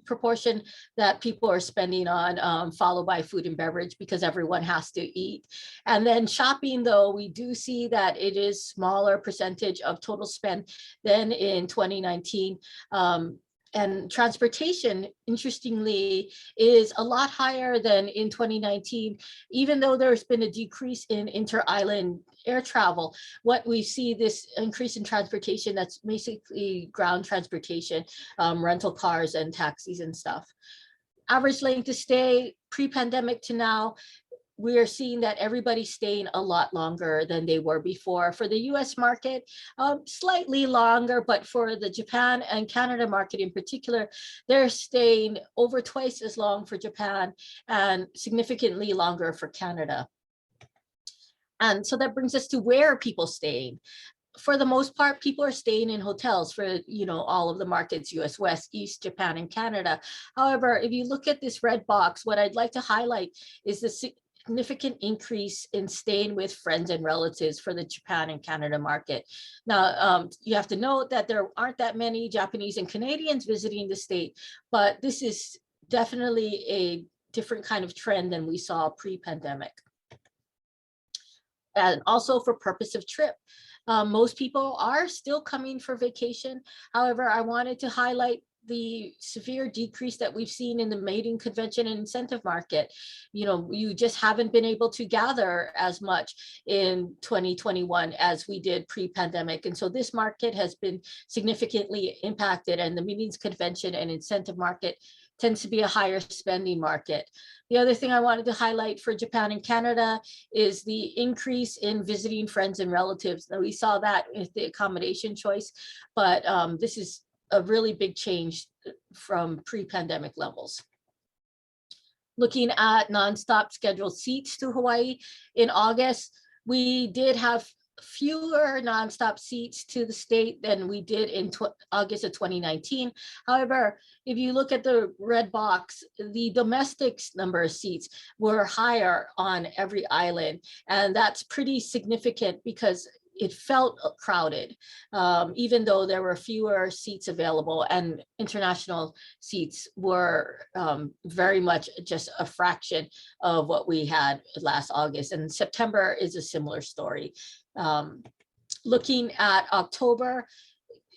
proportion that people are spending on, followed by food and beverage because everyone has to eat. And then shopping, though, we do see that it is smaller percentage of total spend than in 2019. And transportation, interestingly, is a lot higher than in 2019, even though there's been a decrease in inter-island air travel. What we see this increase in transportation, that's basically ground transportation, rental cars and taxis and stuff. Average length of stay pre-pandemic to now, we are seeing that everybody's staying a lot longer than they were before. For the US market, slightly longer, but for the Japan and Canada market in particular, they're staying over twice as long for Japan and significantly longer for Canada. And so that brings us to where are people staying? for the most part, people are staying in hotels for, all of the markets, US West, East, Japan, and Canada. However, if you look at this red box, what I'd like to highlight is the significant increase in staying with friends and relatives for the Japan and Canada market. Now, you have to note that there aren't that many Japanese and Canadians visiting the state, but this is definitely a different kind of trend than we saw pre-pandemic. And also for purpose of trip. Most people are still coming for vacation. However, I wanted to highlight the severe decrease that we've seen in the mating convention and incentive market. You just haven't been able to gather as much in 2021 as we did pre-pandemic. And so this market has been significantly impacted, and the meetings convention and incentive market tends to be a higher spending market. The other thing I wanted to highlight for Japan and Canada is the increase in visiting friends and relatives. Now, we saw that with the accommodation choice, but this is a really big change from pre-pandemic levels. Looking at nonstop scheduled seats to Hawaii in August, we did have fewer nonstop seats to the state than we did in August of 2019. However, if you look at the red box, the domestic number of seats were higher on every island. And that's pretty significant because it felt crowded, even though there were fewer seats available, and international seats were very much just a fraction of what we had last August. And September is a similar story. Looking at October,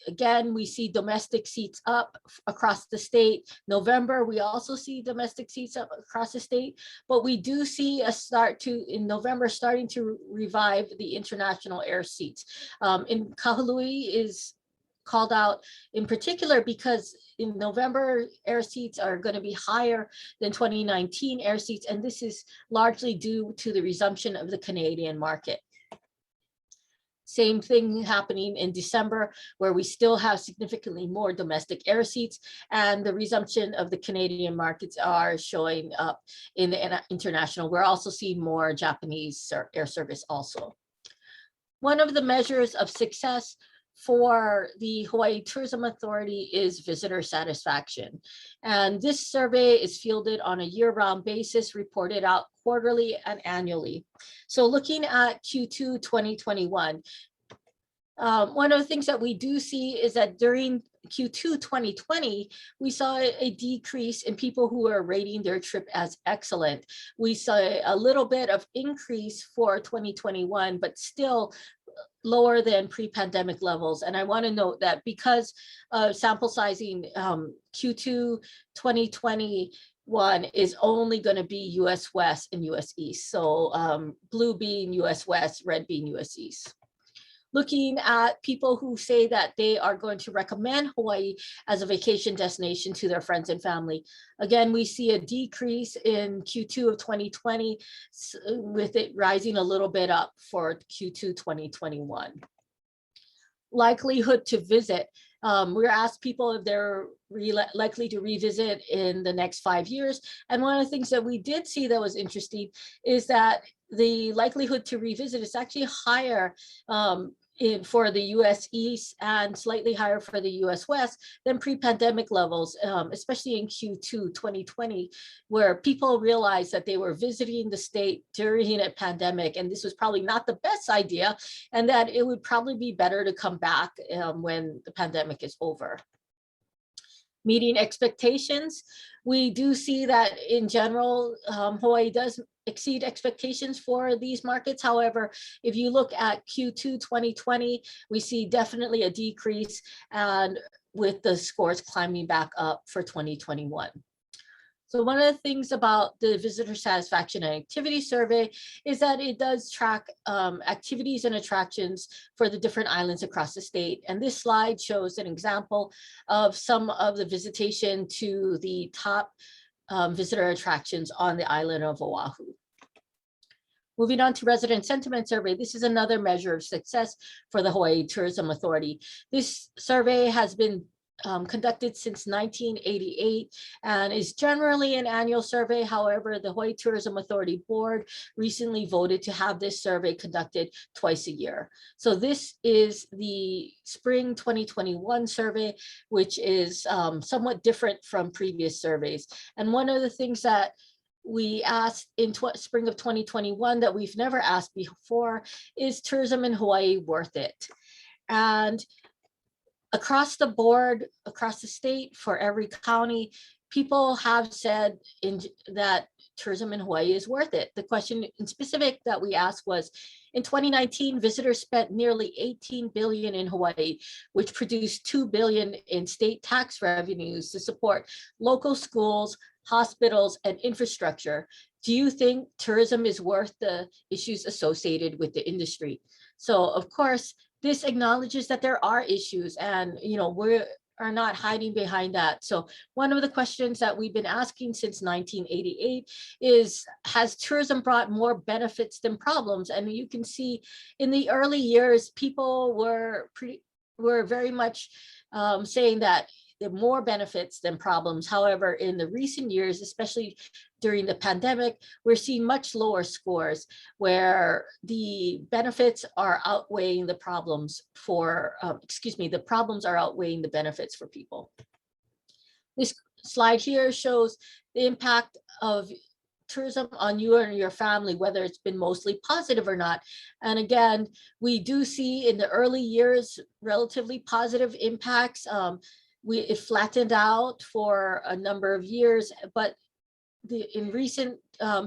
again, we see domestic seats up across the state. November, we also see domestic seats up across the state, but we do see in November, starting to revive the international air seats. In Kahului is called out in particular because in November, air seats are going to be higher than 2019 air seats, and this is largely due to the resumption of the Canadian market. Same thing happening in December, where we still have significantly more domestic air seats, and the resumption of the Canadian markets are showing up in the international. We're also seeing more Japanese air service also. One of the measures of success for the Hawaii Tourism Authority is visitor satisfaction. And this survey is fielded on a year-round basis, reported out quarterly and annually. So looking at Q2 2021, one of the things that we do see is that during Q2 2020, we saw a decrease in people who are rating their trip as excellent. We saw a little bit of increase for 2021, but still lower than pre-pandemic levels. And I want to note that because sample sizing Q2 2021 is only going to be US West and US East. So blue being US West, red being US East. Looking at people who say that they are going to recommend Hawaii as a vacation destination to their friends and family. Again, we see a decrease in Q2 of 2020, with it rising a little bit up for Q2 2021. Likelihood to visit. We're asked people if they're likely to revisit in the next 5 years. And one of the things that we did see that was interesting is that the likelihood to revisit is actually higher for the US East and slightly higher for the US West than pre-pandemic levels, especially in Q2 2020, where people realized that they were visiting the state during a pandemic, and this was probably not the best idea, and that it would probably be better to come back when the pandemic is over. Meeting expectations. We do see that in general, Hawaii does exceed expectations for these markets. However, if you look at Q2 2020, we see definitely a decrease, and with the scores climbing back up for 2021. So one of the things about the visitor satisfaction and activity survey is that it does track activities and attractions for the different islands across the state. And this slide shows an example of some of the visitation to the top visitor attractions on the island of Oahu. Moving on to resident sentiment survey, this is another measure of success for the Hawaii Tourism Authority. This survey has been conducted since 1988 and is generally an annual survey. However, the Hawaii Tourism Authority Board recently voted to have this survey conducted twice a year. So this is the spring 2021 survey, which is somewhat different from previous surveys. And one of the things that we asked in spring of 2021 that we've never asked before is tourism in Hawaii worth it? And across the board, across the state, for every county, people have said that tourism in Hawaii is worth it. The question in specific that we asked was, in 2019, visitors spent nearly 18 billion in Hawaii, which produced 2 billion in state tax revenues to support local schools, hospitals, and infrastructure. Do you think tourism is worth the issues associated with the industry? So of course, this acknowledges that there are issues, and we are not hiding behind that. So one of the questions that we've been asking since 1988 is, has tourism brought more benefits than problems? And you can see in the early years, people were very much saying that there are more benefits than problems. However, in the recent years, especially during the pandemic, we're seeing much lower scores where the benefits are outweighing the problems for, the problems are outweighing the benefits for people. This slide here shows the impact of tourism on you and your family, whether it's been mostly positive or not. And again, we do see in the early years relatively positive impacts. It flattened out for a number of years, but in recent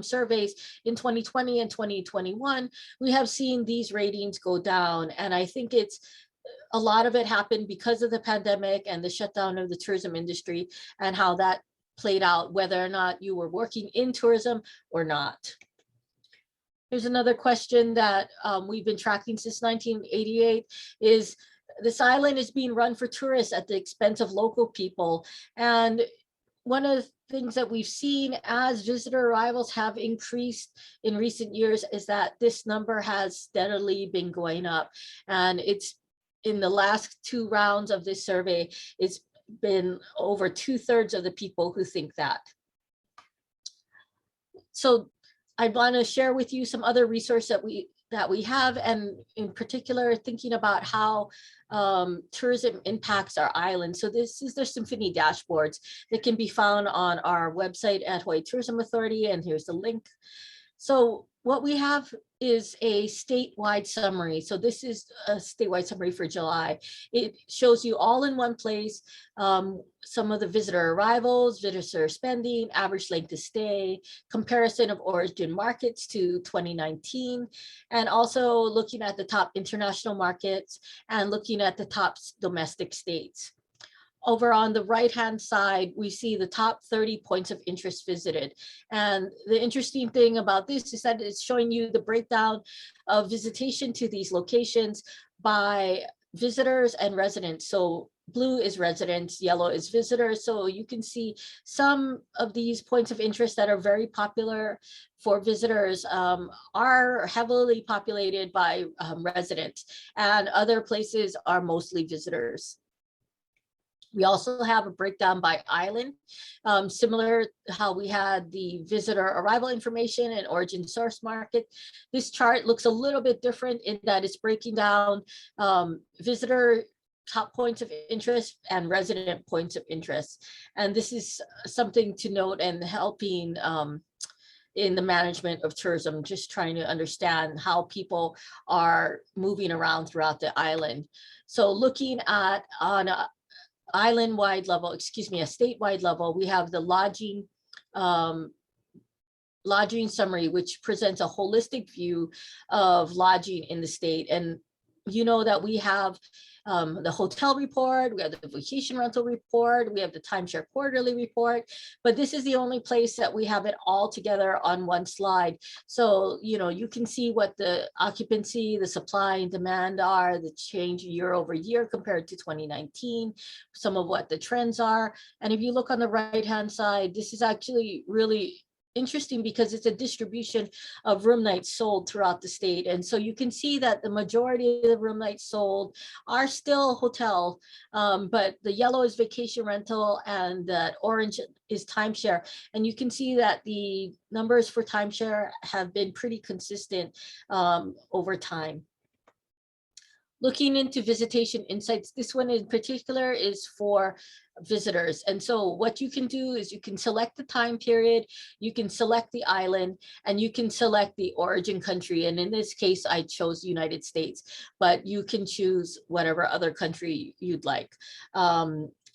surveys in 2020 and 2021, we have seen these ratings go down. And I think a lot of it happened because of the pandemic and the shutdown of the tourism industry and how that played out, whether or not you were working in tourism or not. Here's another question that we've been tracking since 1988 is, this island is being run for tourists at the expense of local people. And one of the things that we've seen as visitor arrivals have increased in recent years is that this number has steadily been going up. And it's in the last 2 rounds of this survey, it's been over 2/3 of the people who think that. So I want to share with you some other resources that we have, and in particular, thinking about how tourism impacts our island. So this is the Symphony dashboards that can be found on our website at Hawaii Tourism Authority, and here's the link. So what we have is a statewide summary. So this is a statewide summary for July. It shows you all in one place, some of the visitor arrivals, visitor spending, average length of stay, comparison of origin markets to 2019, and also looking at the top international markets and looking at the top domestic states. Over on the right-hand side, we see the top 30 points of interest visited. And the interesting thing about this is that it's showing you the breakdown of visitation to these locations by visitors and residents. So blue is residents, yellow is visitors. So you can see some of these points of interest that are very popular for visitors are heavily populated by residents, and other places are mostly visitors. We also have a breakdown by island, similar to how we had the visitor arrival information and origin source market. This chart looks a little bit different in that it's breaking down visitor top points of interest and resident points of interest. And this is something to note and helping in the management of tourism, just trying to understand how people are moving around throughout the island. So looking at on a island-wide level, a statewide level, we have the lodging summary, which presents a holistic view of lodging in the state. And you know that we have the hotel report, we have the vacation rental report, we have the timeshare quarterly report, but this is the only place that we have it all together on one slide. So, you can see what the occupancy, the supply and demand are, the change year over year compared to 2019, some of what the trends are. And if you look on the right-hand side, this is actually really interesting because it's a distribution of room nights sold throughout the state. And so you can see that the majority of the room nights sold are still hotel, but the yellow is vacation rental and that orange is timeshare. And you can see that the numbers for timeshare have been pretty consistent over time. Looking into visitation insights, this one in particular is for visitors. And so what you can do is you can select the time period, you can select the island, and you can select the origin country. And in this case, I chose United States, but you can choose whatever other country you'd like.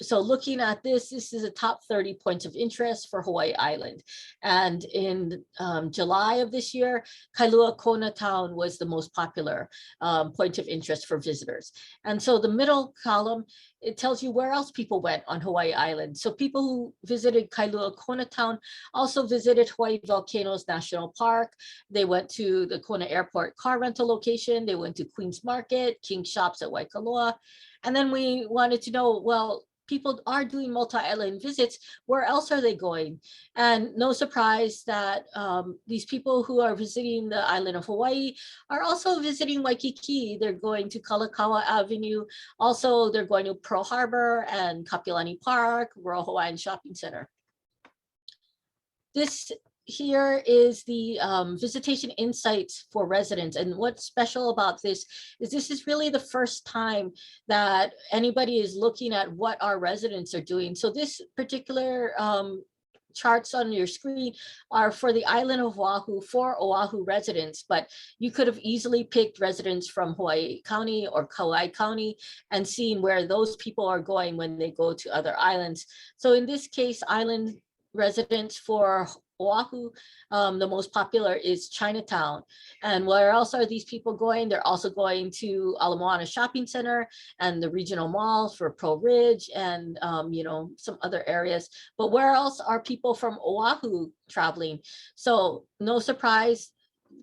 So looking at this is a top 30 points of interest for Hawaii Island. And in July of this year, Kailua Kona Town was the most popular point of interest for visitors. And so the middle column, it tells you where else people went on Hawaii Island. So people who visited Kailua Kona Town also visited Hawaii Volcanoes National Park. They went to the Kona Airport car rental location. They went to Queens Market, King Shops at Waikoloa. And then we wanted to know, well, people are doing multi-island visits, where else are they going? And no surprise that these people who are visiting the island of Hawaii are also visiting Waikiki. They're going to Kalakaua Avenue. Also, they're going to Pearl Harbor and Kapiolani Park, Royal Hawaiian Shopping Center. This here is the visitation insights for residents. And what's special about this is really the first time that anybody is looking at what our residents are doing. So this particular charts on your screen are for the island of Oahu for Oahu residents, but you could have easily picked residents from Hawaii County or Kauai County and seen where those people are going when they go to other islands. So in this case, island residents for Oahu, the most popular is Chinatown. And where else are these people going? They're also going to Ala Moana Shopping Center and the regional malls for Pearl Ridge and you know, some other areas. But where else are people from Oahu traveling? So no surprise,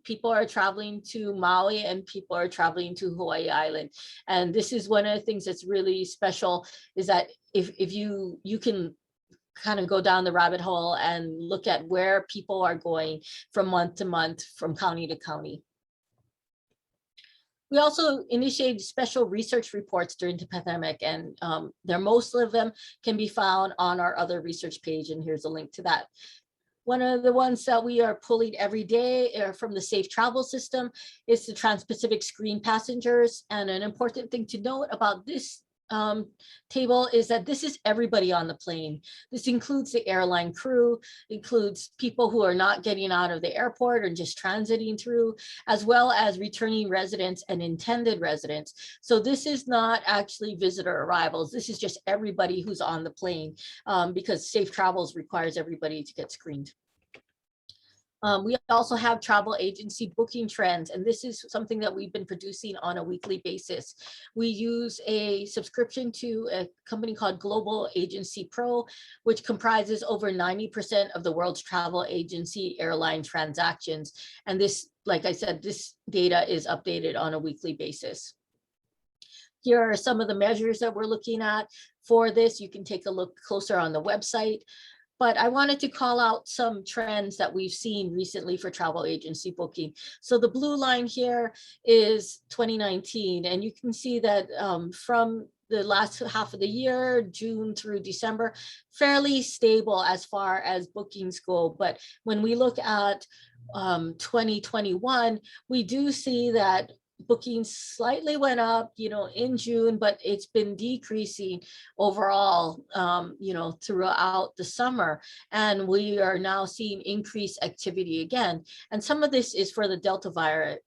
people are traveling to Maui and people are traveling to Hawaii Island. And this is one of the things that's really special, is that if you can kind of go down the rabbit hole and look at where people are going from month to month, from county to county. We also initiated special research reports during the pandemic, and most of them can be found on our other research page, and here's a link to that. One of the ones that we are pulling every day from the Safe Travel System is the Trans-Pacific Screen Passengers. And an important thing to note about this table is that this is everybody on the plane. This includes the airline crew, includes people who are not getting out of the airport or just transiting through, as well as returning residents and intended residents. So this is not actually visitor arrivals. This is just everybody who's on the plane, because Safe Travels requires everybody to get screened. We also have travel agency booking trends, and this is something that we've been producing on a weekly basis. We use a subscription to a company called Global Agency Pro, which comprises over 90% of the world's travel agency airline transactions. And this, like I said, this data is updated on a weekly basis. Here are some of the measures that we're looking at for this. You can take a look closer on the website. But I wanted to call out some trends that we've seen recently for travel agency booking. So the blue line here is 2019, and you can see that from the last half of the year, June through December, fairly stable as far as bookings go. But when we look at 2021, we do see that bookings slightly went up, you know, in June, but it's been decreasing overall, you know, throughout the summer. And we are now seeing increased activity again. And some of this is for the Delta variant,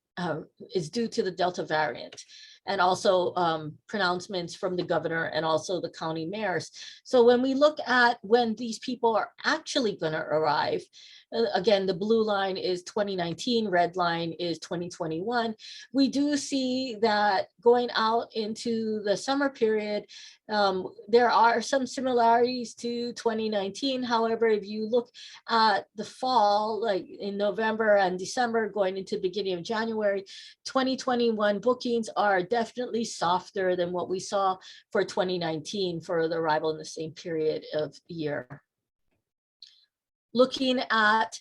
is due to the Delta variant, and also pronouncements from the governor and also the county mayors. So when we look at when these people are actually going to arrive, again, the blue line is 2019, red line is 2021. We do see that going out into the summer period, there are some similarities to 2019. However, if you look at the fall, like in November and December, going into the beginning of January, 2021 bookings are definitely softer than what we saw for 2019 for the arrival in the same period of year. Looking at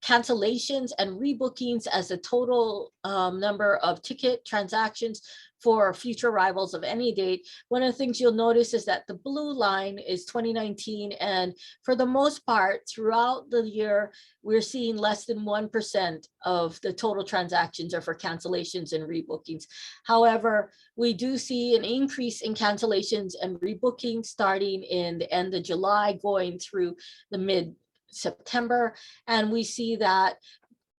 cancellations and rebookings as the total number of ticket transactions for future arrivals of any date. One of the things you'll notice is that the blue line is 2019, and for the most part throughout the year we're seeing less than 1% of the total transactions are for cancellations and rebookings. However, we do see an increase in cancellations and rebookings starting in the end of July going through the mid-September, and we see that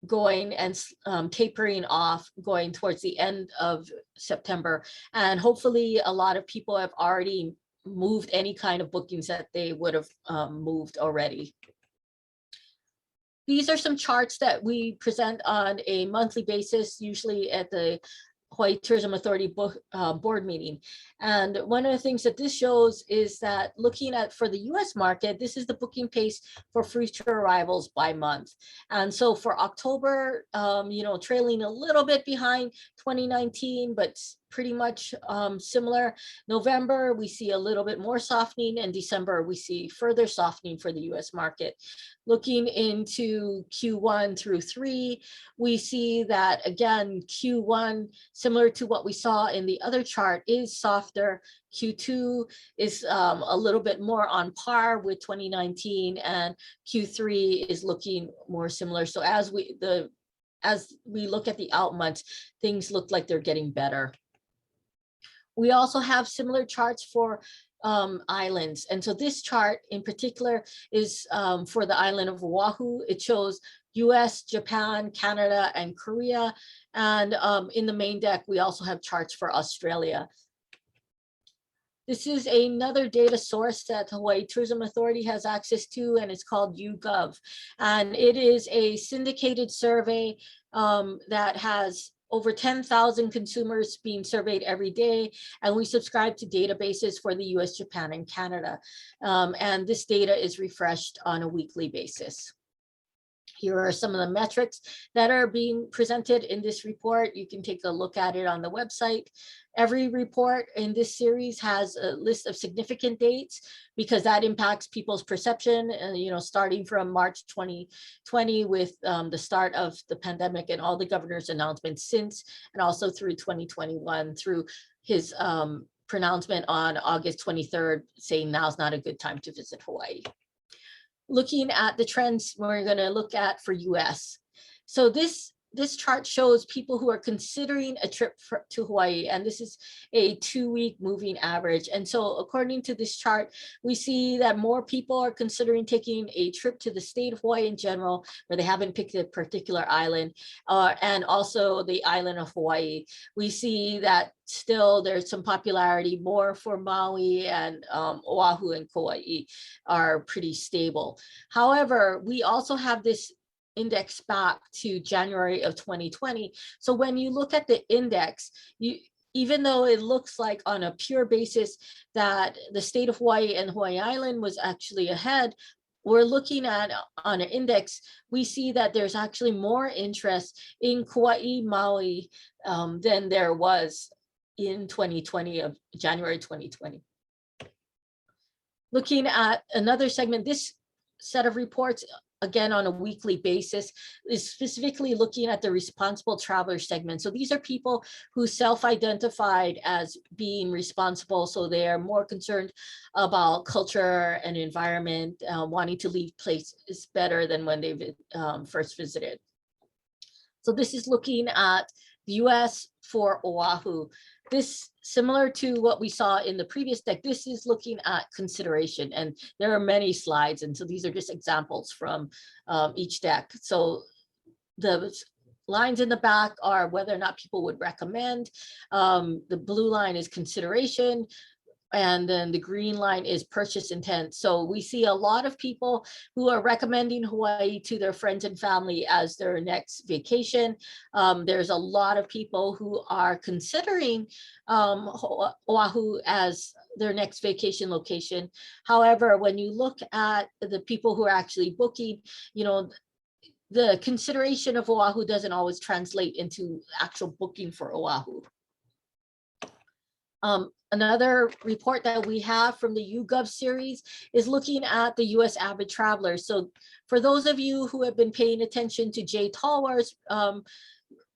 going and tapering off going towards the end of September. And hopefully a lot of people have already moved any kind of bookings that they would have moved already. These are some charts that we present on a monthly basis, usually at the Hawaii Tourism Authority board meeting. And one of the things that this shows is that looking at for the US market, this is the booking pace for future arrivals by month. And so for October, trailing a little bit behind 2019, but pretty much similar. November, we see a little bit more softening, and December, we see further softening for the US market. Looking into Q1 through 3, we see that again, Q1, similar to what we saw in the other chart, is softer. Q2 is a little bit more on par with 2019, and Q3 is looking more similar. So as we look at the out months, things look like they're getting better. We also have similar charts for islands. And so this chart in particular is for the island of Oahu. It shows US, Japan, Canada, and Korea. And in the main deck, we also have charts for Australia. This is another data source that the Hawaii Tourism Authority has access to, and it's called YouGov. And it is a syndicated survey that has over 10,000 consumers being surveyed every day, and we subscribe to databases for the US, Japan, and Canada. And this data is refreshed on a weekly basis. Here are some of the metrics that are being presented in this report. You can take a look at it on the website. Every report in this series has a list of significant dates because that impacts people's perception, starting from March 2020 with the start of the pandemic and all the governor's announcements since, and also through 2021 through his pronouncement on August 23rd saying now's not a good time to visit Hawaii. Looking at the trends we're going to look at for US. So this chart shows people who are considering a trip to Hawaii, and this is a 2-week moving average. And so according to this chart, we see that more people are considering taking a trip to the state of Hawaii in general, where they haven't picked a particular island, and also the island of Hawaii. We see that still there's some popularity more for Maui, and Oahu and Kauai are pretty stable. However, we also have this index back to January of 2020. So when you look at the index, even though it looks like on a pure basis that the state of Hawaii and Hawaii Island was actually ahead, we're looking at on an index, we see that there's actually more interest in Kauai, Maui than there was in 2020 of January 2020. Looking at another segment, this set of reports, again on a weekly basis, is specifically looking at the responsible traveler segment. So these are people who self-identified as being responsible, so they are more concerned about culture and environment, wanting to leave places better than when they first visited. So this is looking at the US for Oahu. This, similar to what we saw in the previous deck, this is looking at consideration, and there are many slides, and so these are just examples from each deck. So the lines in the back are whether or not people would recommend. The blue line is consideration, and then the green line is purchase intent. So we see a lot of people who are recommending Hawaii to their friends and family as their next vacation. There's a lot of people who are considering Oahu as their next vacation location. However, when you look at the people who are actually booking, the consideration of Oahu doesn't always translate into actual booking for Oahu. Another report that we have from the YouGov series is looking at the US avid travelers. So for those of you who have been paying attention to Jay Talwar's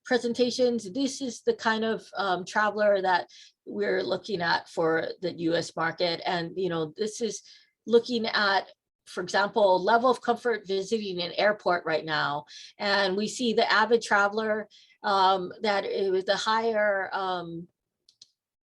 presentations, this is the kind of traveler that we're looking at for the US market. And this is looking at, for example, level of comfort visiting an airport right now. And we see the avid traveler that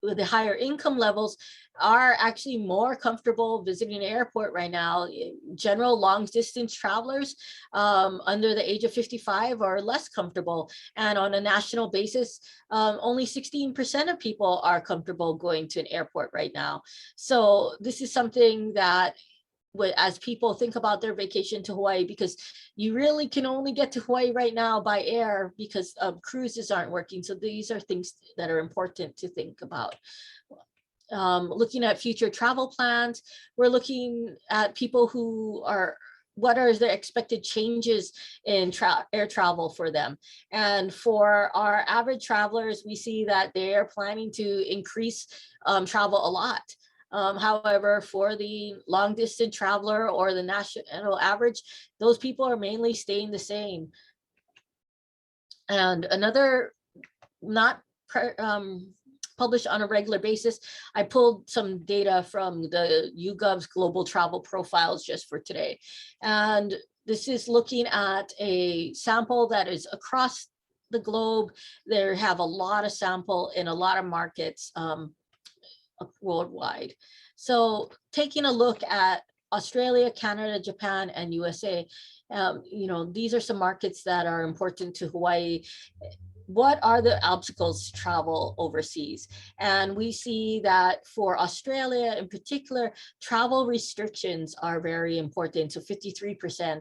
with the higher income levels are actually more comfortable visiting an airport right now. General long distance travelers under the age of 55 are less comfortable. And on a national basis, only 16% of people are comfortable going to an airport right now. So this is something that as people think about their vacation to Hawaii, because you really can only get to Hawaii right now by air because cruises aren't working. So these are things that are important to think about. Looking at future travel plans, we're looking at people who what are the expected changes in air travel for them. And for our average travelers, we see that they are planning to increase travel a lot. However, for the long distance traveler or the national average, those people are mainly staying the same. And another, not published on a regular basis, I pulled some data from the YouGov's global travel profiles just for today. And this is looking at a sample that is across the globe. They have a lot of sample in a lot of markets worldwide. So taking a look at Australia, Canada, Japan, and USA, these are some markets that are important to Hawaii. What are the obstacles to travel overseas? And we see that for Australia in particular, travel restrictions are very important. So 53%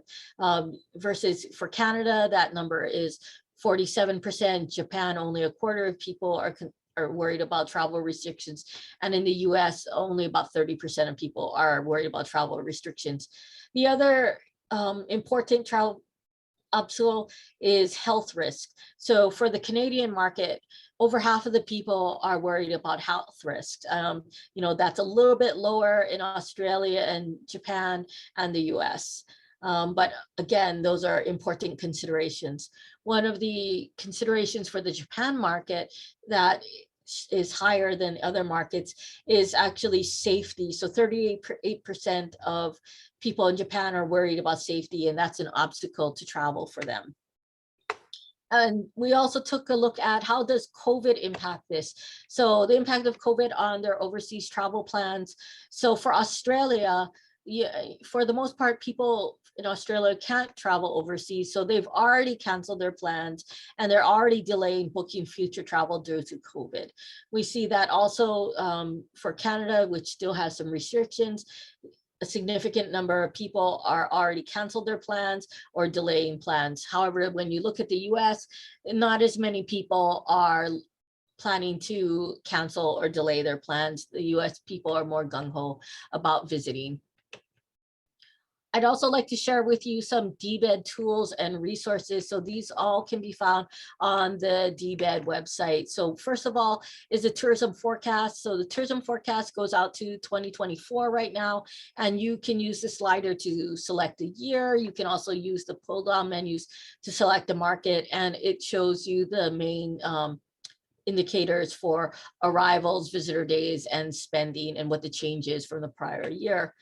versus for Canada, that number is 47%. Japan, only a quarter of people are worried about travel restrictions. And in the US, only about 30% of people are worried about travel restrictions. The other important travel obstacle is health risk. So for the Canadian market, over half of the people are worried about health risks. That's a little bit lower in Australia and Japan and the US. But again, those are important considerations. One of the considerations for the Japan market that is higher than other markets is actually safety. So 38% of people in Japan are worried about safety, and that's an obstacle to travel for them. And we also took a look at how does COVID impact this? So the impact of COVID on their overseas travel plans. So for Australia, for the most part, people in Australia can't travel overseas. So they've already canceled their plans and they're already delaying booking future travel due to COVID. We see that also for Canada, which still has some restrictions. A significant number of people are already canceled their plans or delaying plans. However, when you look at the US, not as many people are planning to cancel or delay their plans. The US people are more gung-ho about visiting. I'd also like to share with you some DBED tools and resources. So these all can be found on the DBED website. So first of all is the tourism forecast. So the tourism forecast goes out to 2024 right now, and you can use the slider to select the year. You can also use the pull down menus to select the market, and it shows you the main indicators for arrivals, visitor days, and spending, and what the change is from the prior year.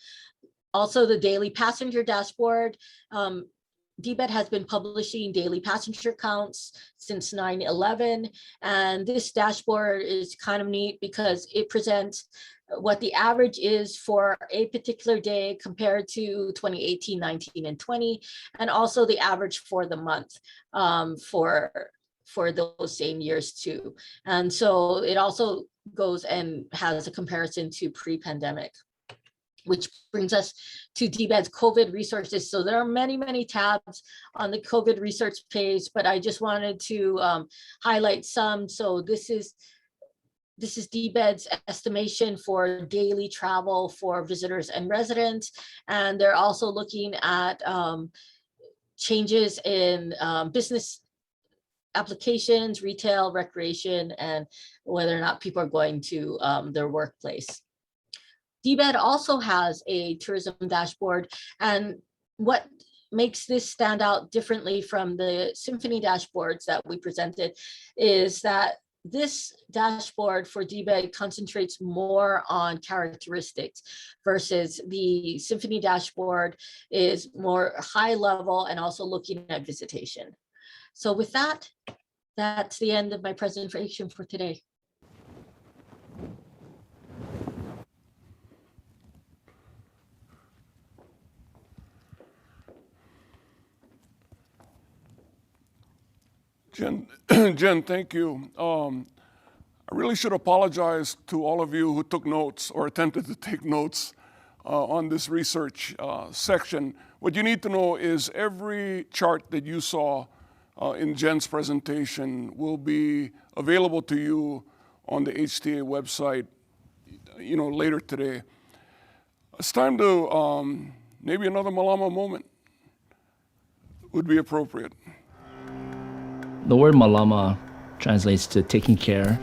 Also, the daily passenger dashboard. DBED has been publishing daily passenger counts since 9/11. And this dashboard is kind of neat because it presents what the average is for a particular day compared to 2018, 19, and 20, and also the average for the month for those same years too. And so it also goes and has a comparison to pre-pandemic, which brings us to DBED's COVID resources. So there are many, many tabs on the COVID research page, but I just wanted to highlight some. So this is DBED's estimation for daily travel for visitors and residents. And they're also looking at changes in business applications, retail, recreation, and whether or not people are going to their workplace. DBED also has a tourism dashboard, and what makes this stand out differently from the Symphony dashboards that we presented is that this dashboard for DBED concentrates more on characteristics versus the Symphony dashboard is more high level and also looking at visitation. So with that, that's the end of my presentation for today. Jen, thank you. I really should apologize to all of you who took notes or attempted to take notes on this research section. What you need to know is every chart that you saw in Jen's presentation will be available to you on the HTA website, later today. It's time to maybe another Mālama moment would be appropriate. The word Mālama translates to taking care.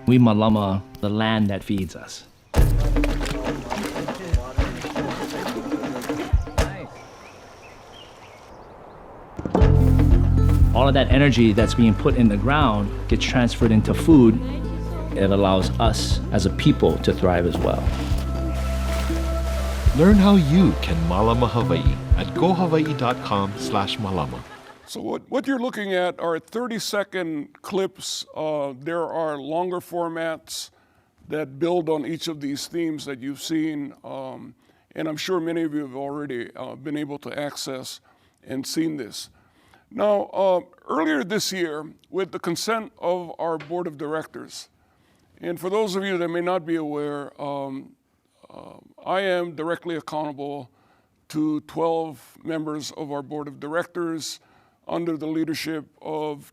We Mālama the land that feeds us. All of that energy that's being put in the ground gets transferred into food. It allows us as a people to thrive as well. Learn how you can Malama Hawaii at gohawaii.com/Malama. So what you're looking at are 30-second clips. There are longer formats that build on each of these themes that you've seen. And I'm sure many of you have already been able to access and seen this. Now, earlier this year, with the consent of our board of directors, and for those of you that may not be aware, I am directly accountable to 12 members of our board of directors under the leadership of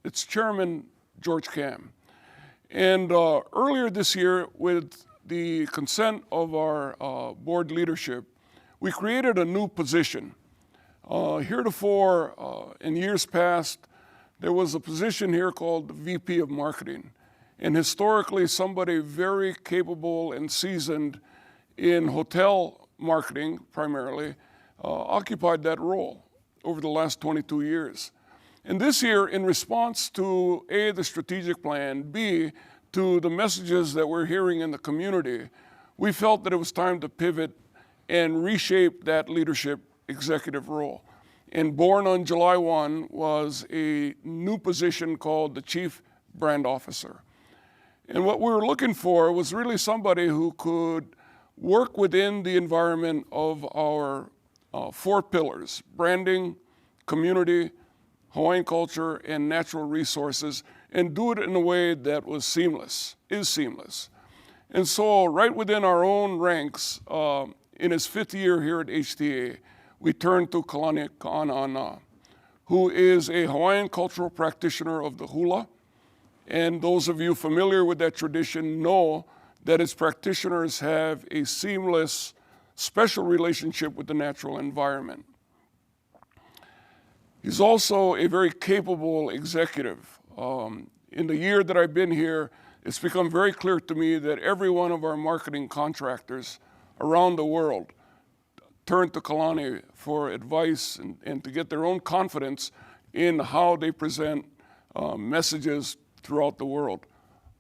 its chairman, George Kam. And earlier this year, with the consent of our board leadership, we created a new position. Heretofore, in years past, there was a position here called the VP of Marketing. And historically, somebody very capable and seasoned in hotel marketing, primarily, occupied that role over the last 22 years. And this year, in response to A, the strategic plan, B, to the messages that we're hearing in the community, we felt that it was time to pivot and reshape that leadership executive role. And born on July 1 was a new position called the Chief Brand Officer. And what we were looking for was really somebody who could work within the environment of our 4 pillars: branding, community, Hawaiian culture, and natural resources, and do it in a way that was seamless, is seamless. And so right within our own ranks, in his 5th year here at HTA, we turned to Kalani Ka'ana'ana, who is a Hawaiian cultural practitioner of the hula. And those of you familiar with that tradition know that its practitioners have a seamless, special relationship with the natural environment. He's also a very capable executive. In the year that I've been here, it's become very clear to me that every one of our marketing contractors around the world turn to Kalani for advice and to get their own confidence in how they present messages throughout the world,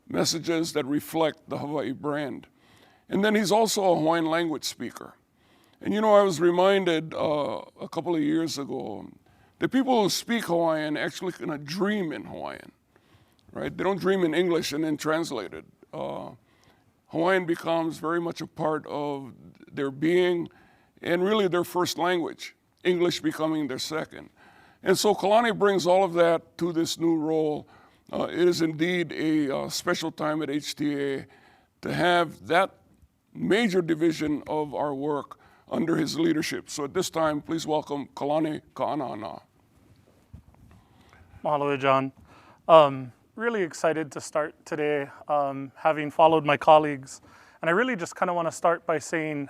messages that reflect the Hawaii brand. And then he's also a Hawaiian language speaker. And I was reminded a couple of years ago that people who speak Hawaiian actually kind of dream in Hawaiian, right? They don't dream in English and then translate it. Hawaiian becomes very much a part of their being and really their first language, English becoming their second. And so Kalani brings all of that to this new role. It is indeed a special time at HTA to have that major division of our work under his leadership. So at this time, please welcome Kalani Ka'ana'ana. Mahalo, John. Really excited to start today, having followed my colleagues. And I really just kind of want to start by saying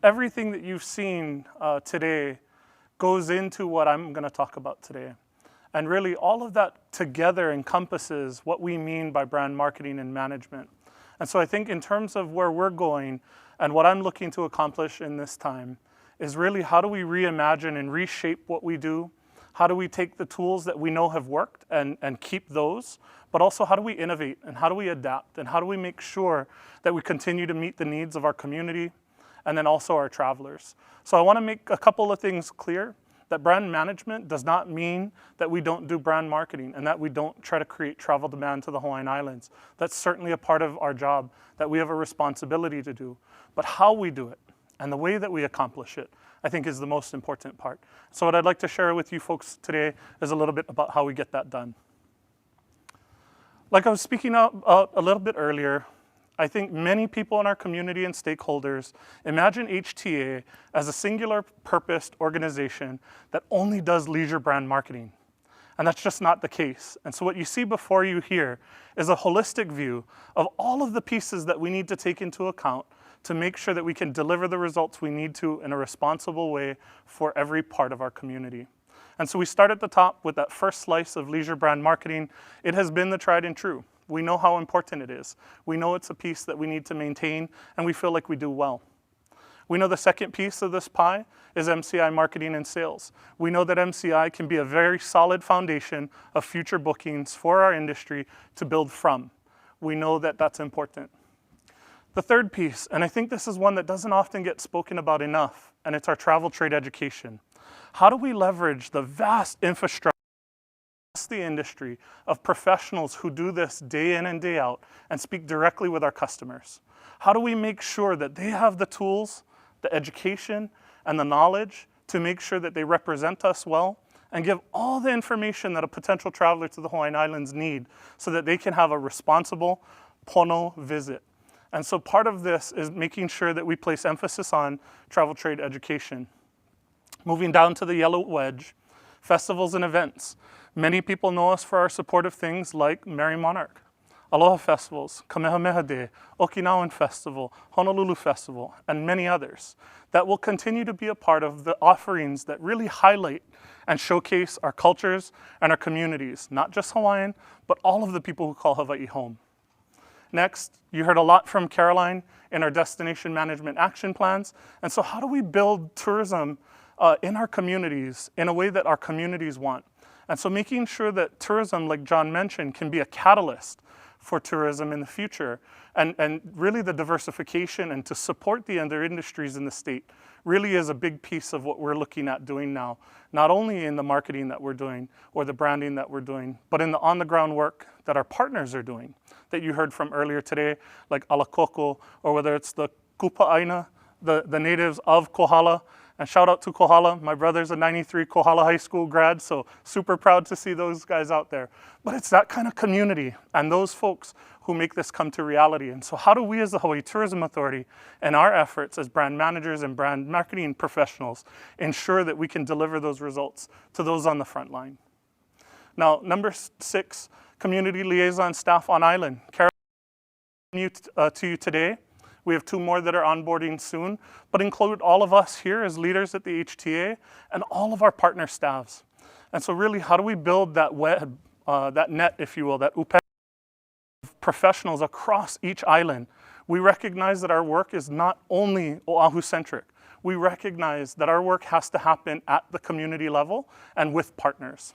everything that you've seen today goes into what I'm going to talk about today. And really all of that together encompasses what we mean by brand marketing and management. And so I think in terms of where we're going and what I'm looking to accomplish in this time is really how do we reimagine and reshape what we do? How do we take the tools that we know have worked and keep those? But also how do we innovate and how do we adapt and how do we make sure that we continue to meet the needs of our community and then also our travelers? So I want to make a couple of things clear. That brand management does not mean that we don't do brand marketing and that we don't try to create travel demand to the Hawaiian Islands. That's certainly a part of our job that we have a responsibility to do. But how we do it and the way that we accomplish it, I think is the most important part. So what I'd like to share with you folks today is a little bit about how we get that done. Like I was speaking about a little bit earlier, I think many people in our community and stakeholders imagine HTA as a singular purposed organization that only does leisure brand marketing. And that's just not the case. And so what you see before you here is a holistic view of all of the pieces that we need to take into account to make sure that we can deliver the results we need to in a responsible way for every part of our community. And so we start at the top with that first slice of leisure brand marketing. It has been the tried and true. We know how important it is. We know it's a piece that we need to maintain, and we feel like we do well. We know the second piece of this pie is MCI marketing and sales. We know that MCI can be a very solid foundation of future bookings for our industry to build from. We know that that's important. The third piece, and I think this is one that doesn't often get spoken about enough, and it's our travel trade education. How do we leverage the vast infrastructure the industry of professionals who do this day in and day out and speak directly with our customers? How do we make sure that they have the tools, the education, and the knowledge to make sure that they represent us well and give all the information that a potential traveler to the Hawaiian Islands need so that they can have a responsible pono visit? And so part of this is making sure that we place emphasis on travel trade education. Moving down to the yellow wedge, festivals and events. Many people know us for our support of things like Merry Monarch, Aloha Festivals, Kamehameha Day, Okinawan Festival, Honolulu Festival, and many others that will continue to be a part of the offerings that really highlight and showcase our cultures and our communities, not just Hawaiian, but all of the people who call Hawaii home. Next, you heard a lot from Caroline in our destination management action plans. And so how do we build tourism in our communities in a way that our communities want? And so making sure that tourism, like John mentioned, can be a catalyst for tourism in the future and really the diversification and to support the other industries in the state really is a big piece of what we're looking at doing now, not only in the marketing that we're doing or the branding that we're doing, but in the on-the-ground work that our partners are doing that you heard from earlier today, like Alakoko, or whether it's the Kupa Aina, the natives of Kohala. And shout out to Kohala. My brother's a 93 Kohala High School grad, so super proud to see those guys out there. But it's that kind of community and those folks who make this come to reality. And so how do we as the Hawaii Tourism Authority and our efforts as brand managers and brand marketing professionals ensure that we can deliver those results to those on the front line? Now, number 6, community liaison staff on island. Carol, to you today. We have 2 more that are onboarding soon, but include all of us here as leaders at the HTA and all of our partner staffs. And so really, how do we build that web, that net, if you will, that upe of professionals across each island? We recognize that our work is not only Oahu-centric. We recognize that our work has to happen at the community level and with partners.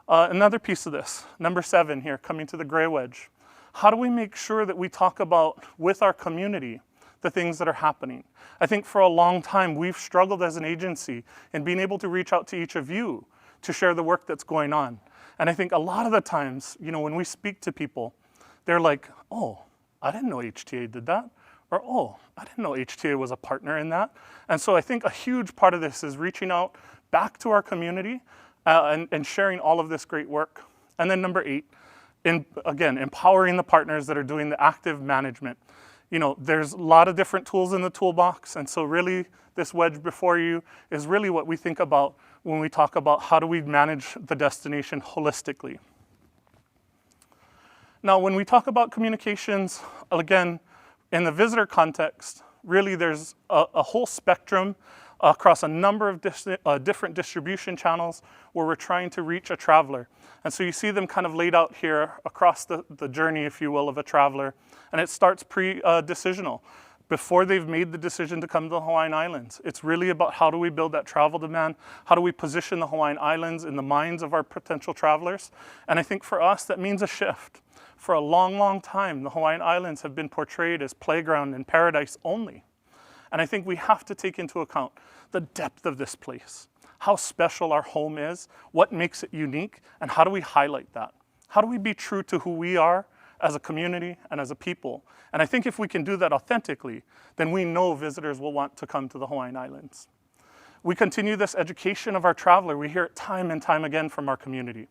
Another piece of this, number 7 here, coming to the gray wedge. How do we make sure that we talk about, with our community, the things that are happening? I think for a long time, we've struggled as an agency in being able to reach out to each of you to share the work that's going on. And I think a lot of the times, you know, when we speak to people, they're like, oh, I didn't know HTA did that. Or, oh, I didn't know HTA was a partner in that. And so I think a huge part of this is reaching out back to our community and sharing all of this great work. And then number 8, again, empowering the partners that are doing the active management. You know, there's a lot of different tools in the toolbox, and so really this wedge before you is really what we think about when we talk about how do we manage the destination holistically. Now, when we talk about communications, again, in the visitor context, really there's a whole spectrum across a number of different distribution channels where we're trying to reach a traveler. And so you see them kind of laid out here across the journey, if you will, of a traveler. And it starts pre-decisional. Before they've made the decision to come to the Hawaiian Islands. It's really about how do we build that travel demand? How do we position the Hawaiian Islands in the minds of our potential travelers? And I think for us, that means a shift. For a long, long time, the Hawaiian Islands have been portrayed as playground and paradise only. And I think we have to take into account the depth of this place, how special our home is, what makes it unique, and how do we highlight that? How do we be true to who we are as a community and as a people? And I think if we can do that authentically, then we know visitors will want to come to the Hawaiian Islands. We continue this education of our traveler. We hear it time and time again from our community.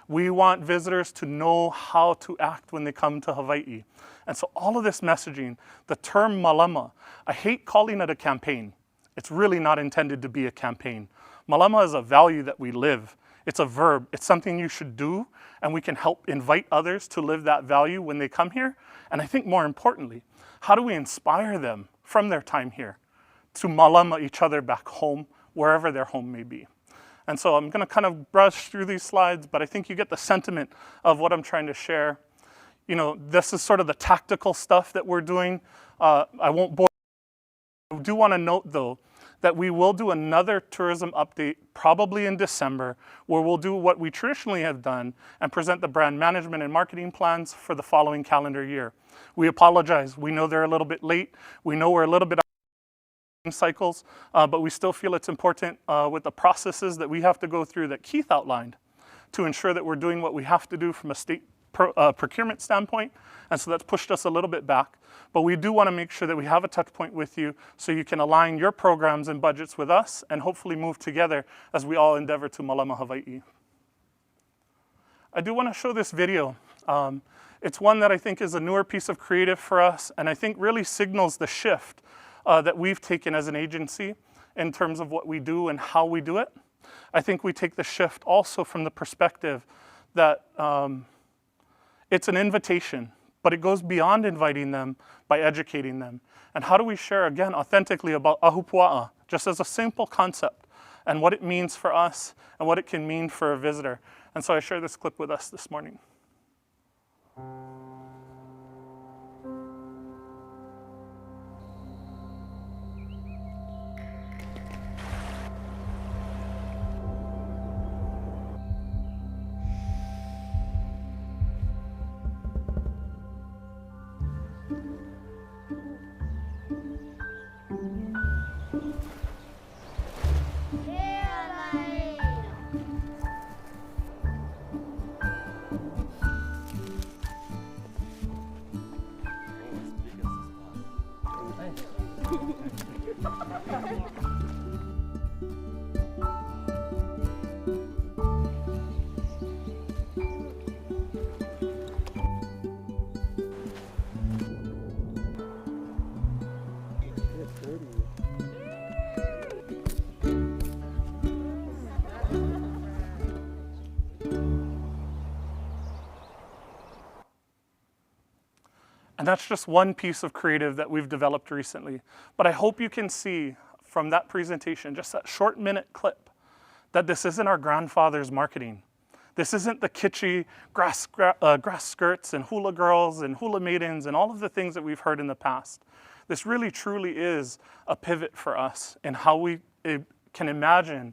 We want visitors to know how to act when they come to Hawaii. And so all of this messaging, the term malama, I hate calling it a campaign. It's really not intended to be a campaign. Malama is a value that we live. It's a verb. It's something you should do, and we can help invite others to live that value when they come here. And I think more importantly, how do we inspire them from their time here to malama each other back home, wherever their home may be? And so I'm gonna kind of brush through these slides, but I think you get the sentiment of what I'm trying to share. You know, this is sort of the tactical stuff that we're doing. I won't bore you. I do wanna note though, that we will do another tourism update probably in December, where we'll do what we traditionally have done and present the brand management and marketing plans for the following calendar year. We apologize. We know they're a little bit late. We know we're a little bit out of cycles, but we still feel it's important with the processes that we have to go through that Keith outlined to ensure that we're doing what we have to do from a state procurement standpoint. And so that's pushed us a little bit back. But we do want to make sure that we have a touch point with you so you can align your programs and budgets with us and hopefully move together as we all endeavor to Malama Hawaii. I do want to show this video. It's one that I think is a newer piece of creative for us, and I think really signals the shift that we've taken as an agency in terms of what we do and how we do it. I think we take the shift also from the perspective that it's an invitation, but it goes beyond inviting them by educating them. And how do we share, again, authentically about ahupua'a, just as a simple concept, and what it means for us and what it can mean for a visitor. And so I share this clip with us this morning. And that's just one piece of creative that we've developed recently. But I hope you can see from that presentation, just that short minute clip, that this isn't our grandfather's marketing. This isn't the kitschy grass skirts and hula girls and hula maidens and all of the things that we've heard in the past. This really truly is a pivot for us in how we can imagine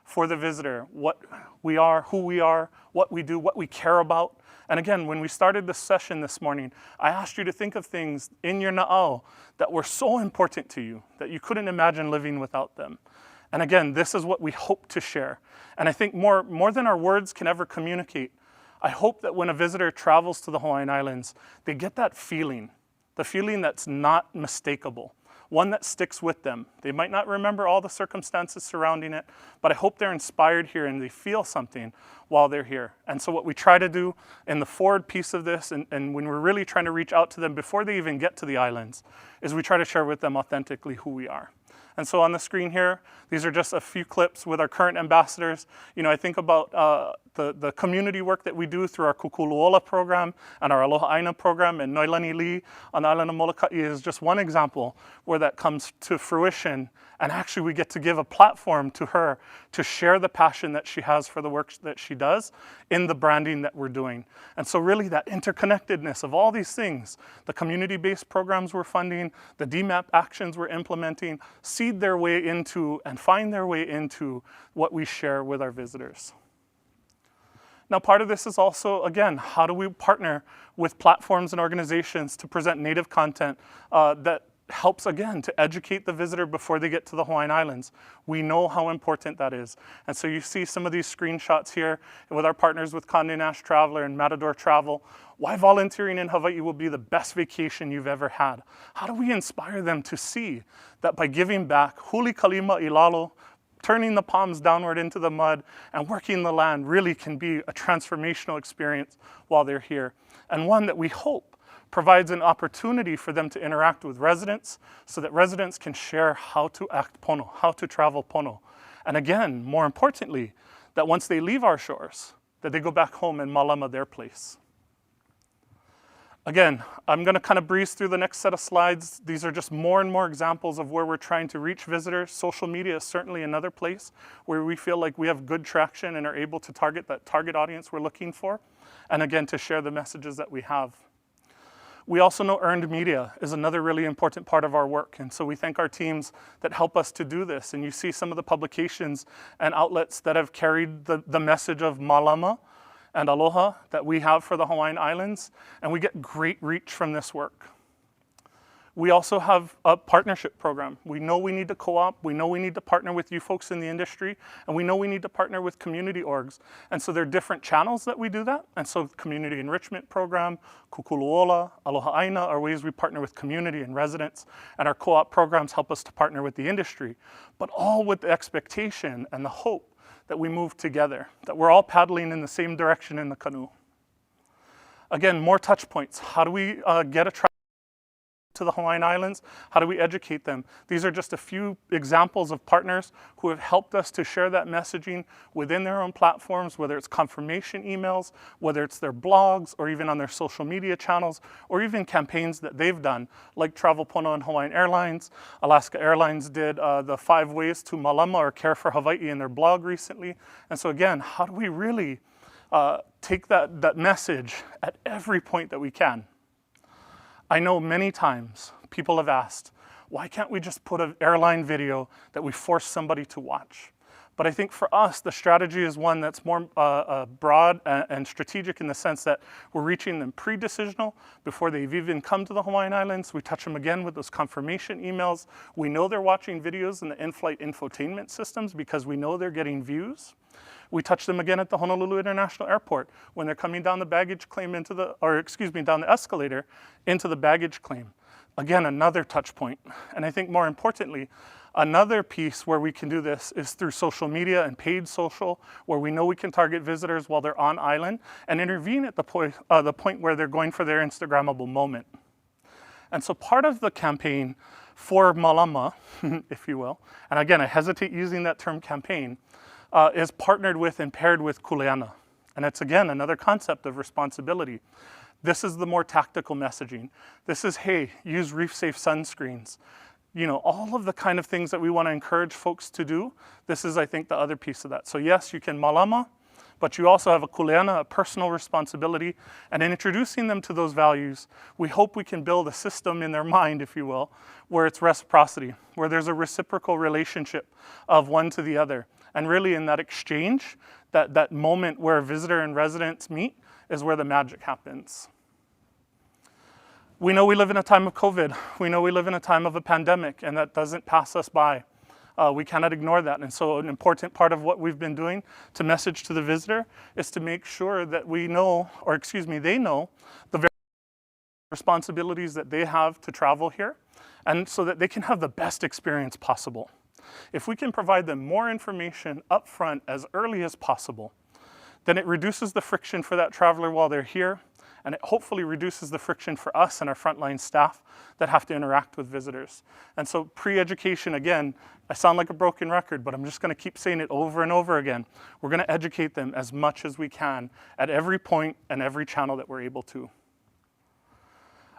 for the visitor what we are, who we are, what we do, what we care about. And again, when we started this session this morning, I asked you to think of things in your na'au that were so important to you that you couldn't imagine living without them. And again, this is what we hope to share. And I think more than our words can ever communicate, I hope that when a visitor travels to the Hawaiian Islands, they get that feeling, the feeling that's not mistakable, one that sticks with them. They might not remember all the circumstances surrounding it, but I hope they're inspired here and they feel something while they're here. And so what we try to do in the forward piece of this, and when we're really trying to reach out to them before they even get to the islands, is we try to share with them authentically who we are. And so on the screen here, these are just a few clips with our current ambassadors. You know, I think about the community work that we do through our Kukuluola program and our Aloha Aina program and Noilani Li on the island of Molokai is just one example where that comes to fruition. And actually we get to give a platform to her to share the passion that she has for the work that she does in the branding that we're doing. And so really that interconnectedness of all these things, the community-based programs we're funding, the DMAP actions we're implementing, seed their way into and find their way into what we share with our visitors. Now, part of this is also, again, how do we partner with platforms and organizations to present native content that helps, again, to educate the visitor before they get to the Hawaiian Islands. We know how important that is. And so you see some of these screenshots here with our partners with Condé Nast Traveler and Matador Travel. Why volunteering in Hawaii will be the best vacation you've ever had. How do we inspire them to see that by giving back, huli kalima ilalo, turning the palms downward into the mud and working the land really can be a transformational experience while they're here. And one that we hope provides an opportunity for them to interact with residents so that residents can share how to act pono, how to travel pono. And again, more importantly, that once they leave our shores, that they go back home and malama their place. Again, I'm gonna kind of breeze through the next set of slides. These are just more and more examples of where we're trying to reach visitors. Social media is certainly another place where we feel like we have good traction and are able to target that target audience we're looking for. And again, to share the messages that we have. We also know earned media is another really important part of our work. And so we thank our teams that help us to do this. And you see some of the publications and outlets that have carried the message of Malama and Aloha that we have for the Hawaiian Islands. And we get great reach from this work. We also have a partnership program. We know we need to co-op, we know we need to partner with you folks in the industry, and we know we need to partner with community orgs. And so there are different channels that we do that. And so community enrichment program, Kukuluola, Aloha Aina are ways we partner with community and residents, and our co-op programs help us to partner with the industry, but all with the expectation and the hope that we move together, that we're all paddling in the same direction in the canoe. Again, more touch points. How do we get a to the Hawaiian Islands? How do we educate them? These are just a few examples of partners who have helped us to share that messaging within their own platforms, whether it's confirmation emails, whether it's their blogs, or even on their social media channels, or even campaigns that they've done, like Travel Pono and Hawaiian Airlines. Alaska Airlines did the 5 ways to Malama or Care for Hawaii in their blog recently. And so again, how do we really take that message at every point that we can? I know many times people have asked, why can't we just put an airline video that we force somebody to watch? But I think for us, the strategy is one that's more broad and strategic in the sense that we're reaching them pre-decisional before they've even come to the Hawaiian Islands. We touch them again with those confirmation emails. We know they're watching videos in the in-flight infotainment systems because we know they're getting views. We touch them again at the Honolulu International Airport when they're coming down the baggage claim down the escalator into the baggage claim. Again, another touch point. And I think more importantly, another piece where we can do this is through social media and paid social, where we know we can target visitors while they're on island and intervene at the point where they're going for their Instagrammable moment. And so part of the campaign for Malama, if you will, and again, I hesitate using that term campaign, is partnered with and paired with Kuleana. And it's again, another concept of responsibility. This is the more tactical messaging. This is, hey, use reef-safe sunscreens. You know, all of the kind of things that we want to encourage folks to do. This is, I think, the other piece of that. So yes, you can malama, but you also have a kuleana, a personal responsibility. And in introducing them to those values, we hope we can build a system in their mind, if you will, where it's reciprocity, where there's a reciprocal relationship of one to the other. And really in that exchange, that moment where visitor and residents meet is where the magic happens. We know we live in a time of COVID. We know we live in a time of a pandemic, and that doesn't pass us by. We cannot ignore that. And so an important part of what we've been doing to message to the visitor is to make sure that we know, or excuse me, they know the very responsibilities that they have to travel here, and so that they can have the best experience possible. If we can provide them more information up front as early as possible, then it reduces the friction for that traveler while they're here, and it hopefully reduces the friction for us and our frontline staff that have to interact with visitors. And so pre-education, again, I sound like a broken record, but I'm just going to keep saying it over and over again. We're going to educate them as much as we can at every point and every channel that we're able to.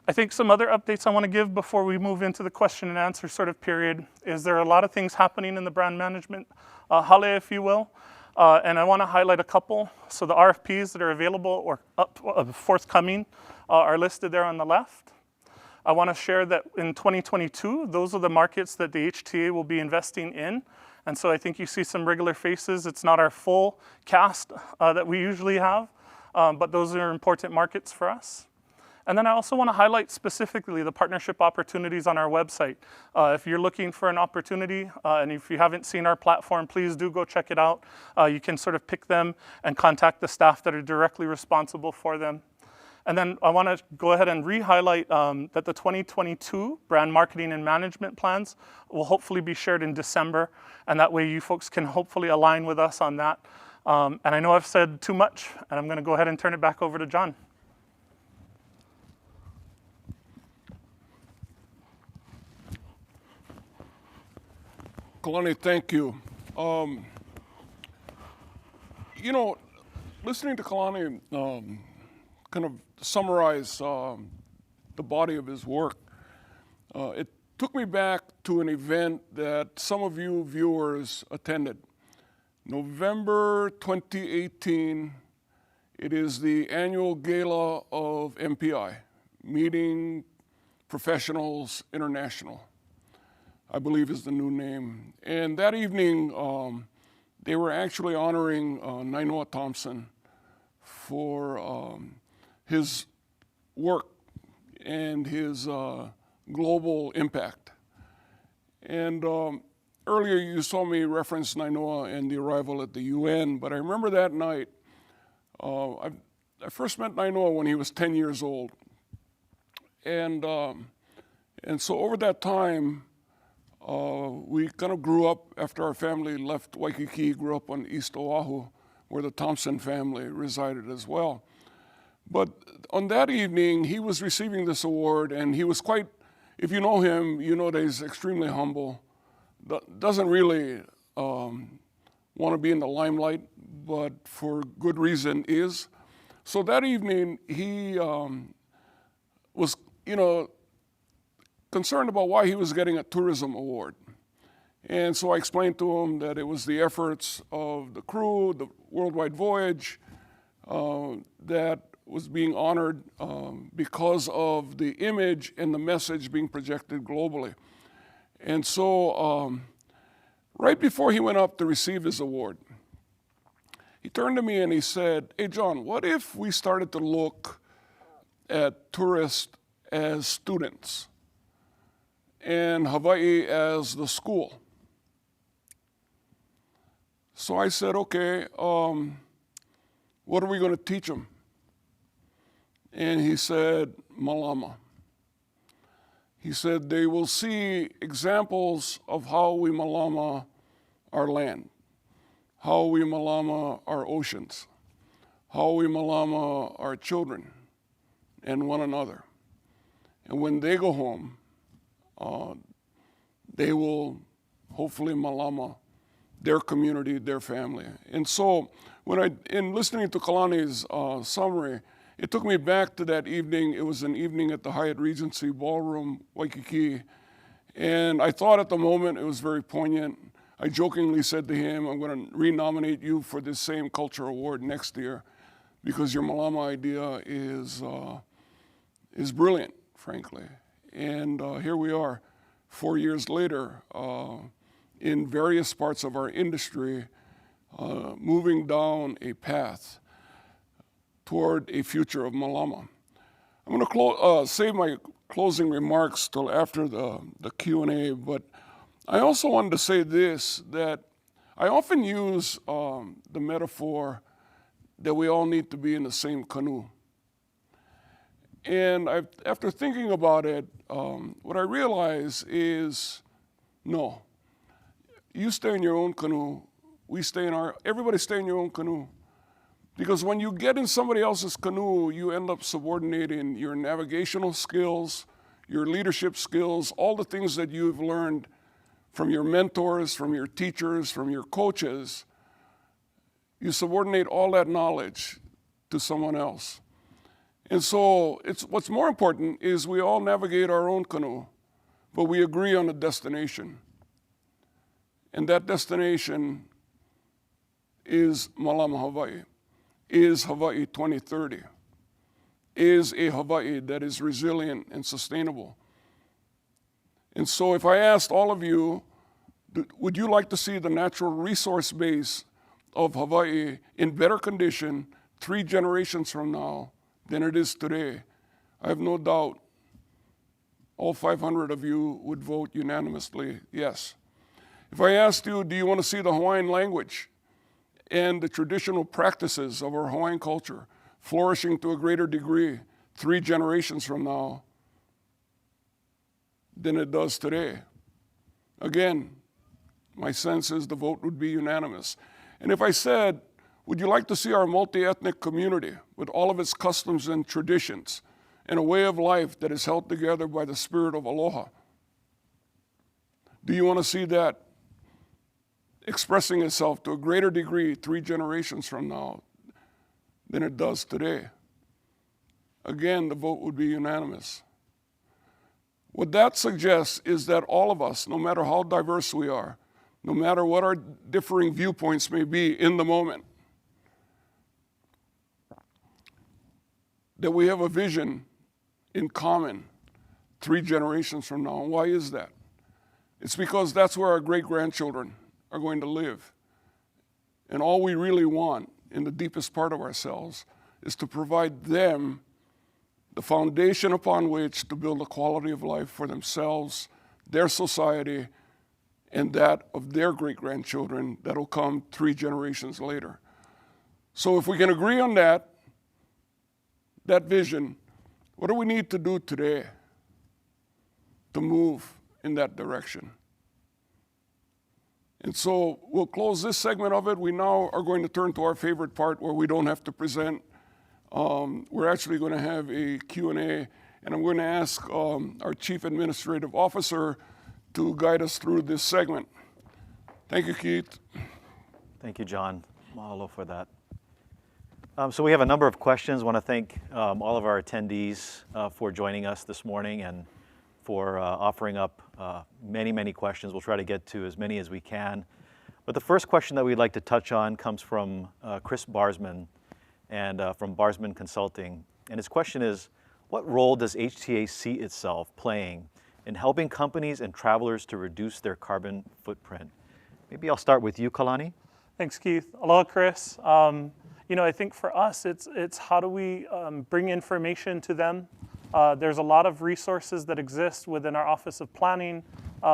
I think some other updates I want to give before we move into the question and answer sort of period is there are a lot of things happening in the brand management hale, if you will, and I want to highlight a couple. So the RFPs that are available or forthcoming are listed there on the left. I want to share that in 2022, those are the markets that the HTA will be investing in. And so I think you see some regular faces. It's not our full cast that we usually have, but those are important markets for us. And then I also want to highlight specifically the partnership opportunities on our website. If you're looking for an opportunity, and if you haven't seen our platform, please do go check it out. You can sort of pick them and contact the staff that are directly responsible for them. And then I want to go ahead and re-highlight that the 2022 brand marketing and management plans will hopefully be shared in December, and that way you folks can hopefully align with us on that. And I know I've said too much, and I'm going to go ahead and turn it back over to John. Kalani, thank you. You know, listening to Kalani kind of summarize the body of his work, it took me back to an event that some of you viewers attended. November 2018, it is the annual gala of MPI, Meeting Professionals International, I believe is the new name. And that evening, they were actually honoring Nainoa Thompson for his work and his global impact. And earlier you saw me reference Nainoa and the arrival at the UN, but I remember that night, I first met Nainoa when he was 10 years old. And so over that time, we kind of grew up, after our family left Waikiki, grew up on East Oahu, where the Thompson family resided as well. But on that evening, he was receiving this award, and he was quite, if you know him, you know that he's extremely humble, doesn't really want to be in the limelight, but for good reason is. So that evening, he was, you know, concerned about why he was getting a tourism award. And so I explained to him that it was the efforts of the crew, the worldwide voyage, that was being honored because of the image and the message being projected globally. And so right before he went up to receive his award, he turned to me and he said, "Hey, John, what if we started to look at tourists as students and Hawaii as the school?" So I said, okay, what are we going to teach them? And he said, Malama. He said, they will see examples of how we Malama our land, how we Malama our oceans, how we Malama our children and one another. And when they go home, they will hopefully Malama their community, their family. And so in listening to Kalani's summary, it took me back to that evening. It was an evening at the Hyatt Regency Ballroom, Waikiki. And I thought at the moment it was very poignant. I jokingly said to him, I'm going to re-nominate you for this same culture award next year because your Malama idea is brilliant, frankly. And here we are, 4 years later, in various parts of our industry, moving down a path toward a future of Malama. I'm going to save my closing remarks till after the Q&A, but I also wanted to say this, that I often use the metaphor that we all need to be in the same canoe. And after thinking about it, what I realize is, no. You stay in your own canoe, everybody stay in your own canoe. Because when you get in somebody else's canoe, you end up subordinating your navigational skills, your leadership skills, all the things that you've learned from your mentors, from your teachers, from your coaches, you subordinate all that knowledge to someone else. And so what's more important is we all navigate our own canoe, but we agree on a destination. And that destination is Malama Hawaii, is Hawaii 2030, is a Hawaii that is resilient and sustainable. And so if I asked all of you, would you like to see the natural resource base of Hawaii in better condition 3 generations from now than it is today? I have no doubt all 500 of you would vote unanimously yes. If I asked you, do you want to see the Hawaiian language and the traditional practices of our Hawaiian culture flourishing to a greater degree 3 generations from now than it does today? Again, my sense is the vote would be unanimous. And if I said, would you like to see our multi-ethnic community with all of its customs and traditions and a way of life that is held together by the spirit of aloha? Do you want to see that expressing itself to a greater degree 3 generations from now than it does today? Again, the vote would be unanimous. What that suggests is that all of us, no matter how diverse we are, no matter what our differing viewpoints may be in the moment, that we have a vision in common 3 generations from now. And why is that? It's because that's where our great-grandchildren are going to live. And all we really want in the deepest part of ourselves is to provide them the foundation upon which to build a quality of life for themselves, their society, and that of their great-grandchildren that'll come 3 generations later. So if we can agree on that vision, what do we need to do today to move in that direction? And so we'll close this segment of it. We now are going to turn to our favorite part where we don't have to present. We're actually going to have a Q&A, and I'm going to ask our Chief Administrative Officer to guide us through this segment. Thank you, Keith. Thank you, John. Mahalo for that. So we have a number of questions. I want to thank all of our attendees for joining us this morning and for offering up many, many questions. We'll try to get to as many as we can. But the first question that we'd like to touch on comes from Chris Barsman and from Barsman Consulting. And his question is, what role does HTA see itself playing in helping companies and travelers to reduce their carbon footprint? Maybe I'll start with you, Kalani. Thanks, Keith. Aloha, Chris. I think for us, it's how do we bring information to them. There's a lot of resources that exist within our Office of Planning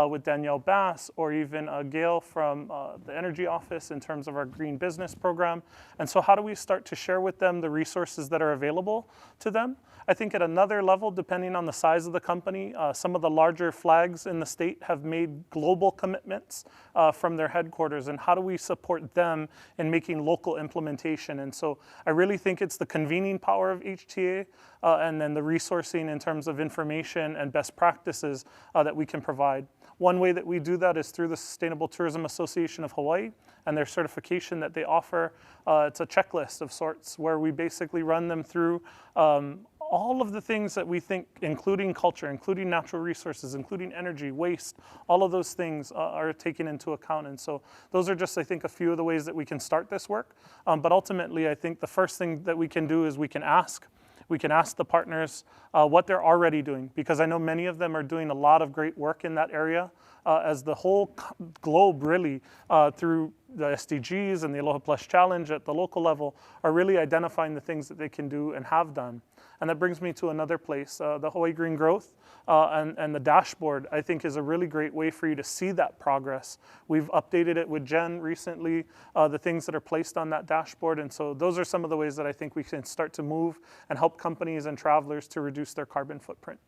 with Danielle Bass, or even Gail from the Energy Office in terms of our Green Business Program. And so how do we start to share with them the resources that are available to them? I think at another level, depending on the size of the company, some of the larger flags in the state have made global commitments from their headquarters, and how do we support them in making local implementation? And so I really think it's the convening power of HTA and then the resourcing in terms of information and best practices that we can provide. One way that we do that is through the Sustainable Tourism Association of Hawaii and their certification that they offer. It's a checklist of sorts where we basically run them through all of the things that we think, including culture, including natural resources, including energy, waste, all of those things are taken into account. And so those are just, I think, a few of the ways that we can start this work. But ultimately, I think the first thing that we can do is we can ask. We can ask the partners what they're already doing, because I know many of them are doing a lot of great work in that area as the whole globe really through the SDGs and the Aloha Plus Challenge at the local level are really identifying the things that they can do and have done. And that brings me to another place, the Hawaii Green Growth and the dashboard, I think, is a really great way for you to see that progress. We've updated it with Jen recently, the things that are placed on that dashboard. And so those are some of the ways that I think we can start to move and help companies and travelers to reduce their carbon footprint.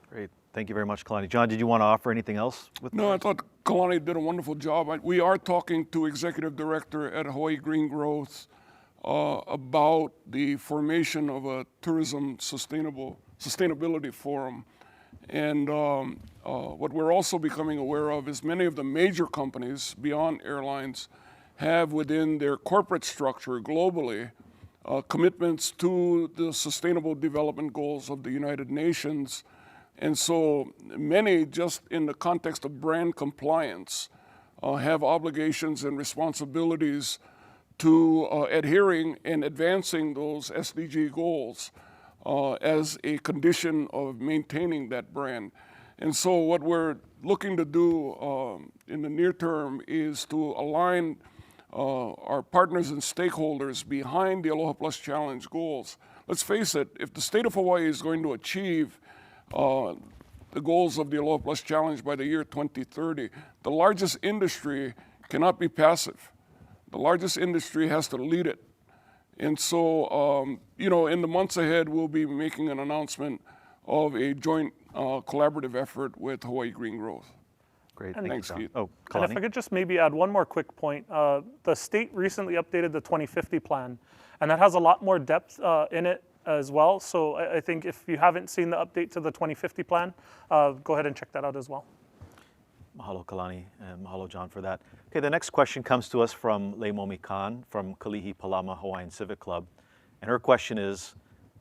Great. Thank you very much, Kalani. John, did you want to offer anything else? No, I thought Kalani did a wonderful job. We are talking to Executive Director at Hawaii Green Growth about the formation of a tourism sustainability forum. And what we're also becoming aware of is many of the major companies beyond airlines have within their corporate structure globally commitments to the Sustainable Development Goals of the United Nations. And so many, just in the context of brand compliance, have obligations and responsibilities to adhering and advancing those SDG goals as a condition of maintaining that brand. And so what we're looking to do in the near term is to align our partners and stakeholders behind the Aloha Plus Challenge goals. Let's face it, if the state of Hawaii is going to achieve the goals of the Aloha Plus Challenge by the year 2030, the largest industry cannot be passive. The largest industry has to lead it. And so, you know, in the months ahead, we'll be making an announcement of a joint collaborative effort with Hawaii Green Growth. Great, thanks, Keith. Oh, and if I could just maybe add one more quick point. The state recently updated the 2050 plan, and that has a lot more depth in it as well. So I think if you haven't seen the update to the 2050 plan, go ahead and check that out as well. Mahalo Kalani and mahalo John for that. Okay, the next question comes to us from Leimomi Khan from Kalihi Palama Hawaiian Civic Club. And her question is,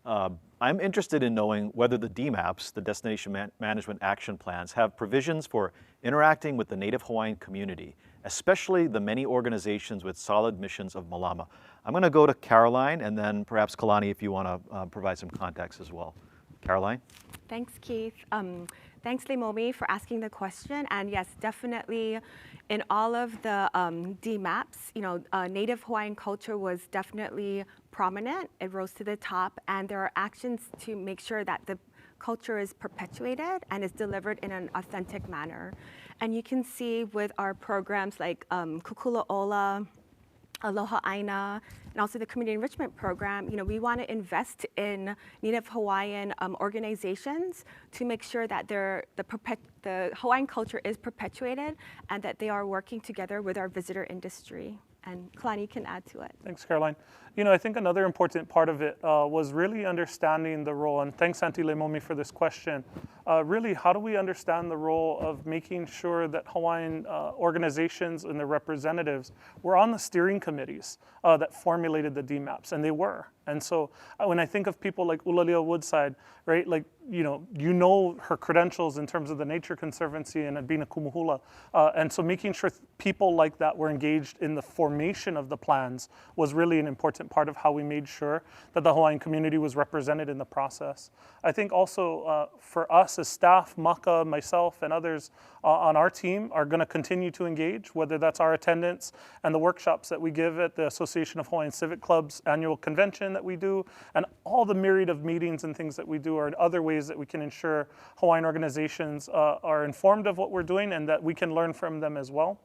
I'm interested in knowing whether the DMAPs, the Destination Management Action Plans, have provisions for interacting with the Native Hawaiian community, especially the many organizations with solid missions of Malama. I'm going to go to Caroline and then perhaps Kalani if you want to provide some context as well. Caroline? Thanks, Keith. Thanks, Leimomi, for asking the question. And yes, definitely in all of the DMAPs, you know, Native Hawaiian culture was definitely prominent. It rose to the top, and there are actions to make sure that the culture is perpetuated and is delivered in an authentic manner. And you can see with our programs like Kukula Ola, Aloha Aina, and also the Community Enrichment Program, you know, we want to invest in Native Hawaiian organizations to make sure that the Hawaiian culture is perpetuated and that they are working together with our visitor industry. And Kalani can add to it. Thanks, Caroline. You know, I think another important part of it was really understanding the role, and thanks, Auntie Leimomi, for this question. Really, how do we understand the role of making sure that Hawaiian organizations and their representatives were on the steering committees that formulated the DMAPs, and they were. And so when I think of people like Ulalea Woodside, right, like, you know her credentials in terms of the Nature Conservancy and being a kumuhula. And so making sure people like that were engaged in the formation of the plans was really an important part of how we made sure that the Hawaiian community was represented in the process. I think also for us as staff, Maka, myself, and others on our team are going to continue to engage, whether that's our attendance and the workshops that we give at the Association of Hawaiian Civic Clubs annual convention that we do, and all the myriad of meetings and things that we do are other ways that we can ensure Hawaiian organizations are informed of what we're doing and that we can learn from them as well.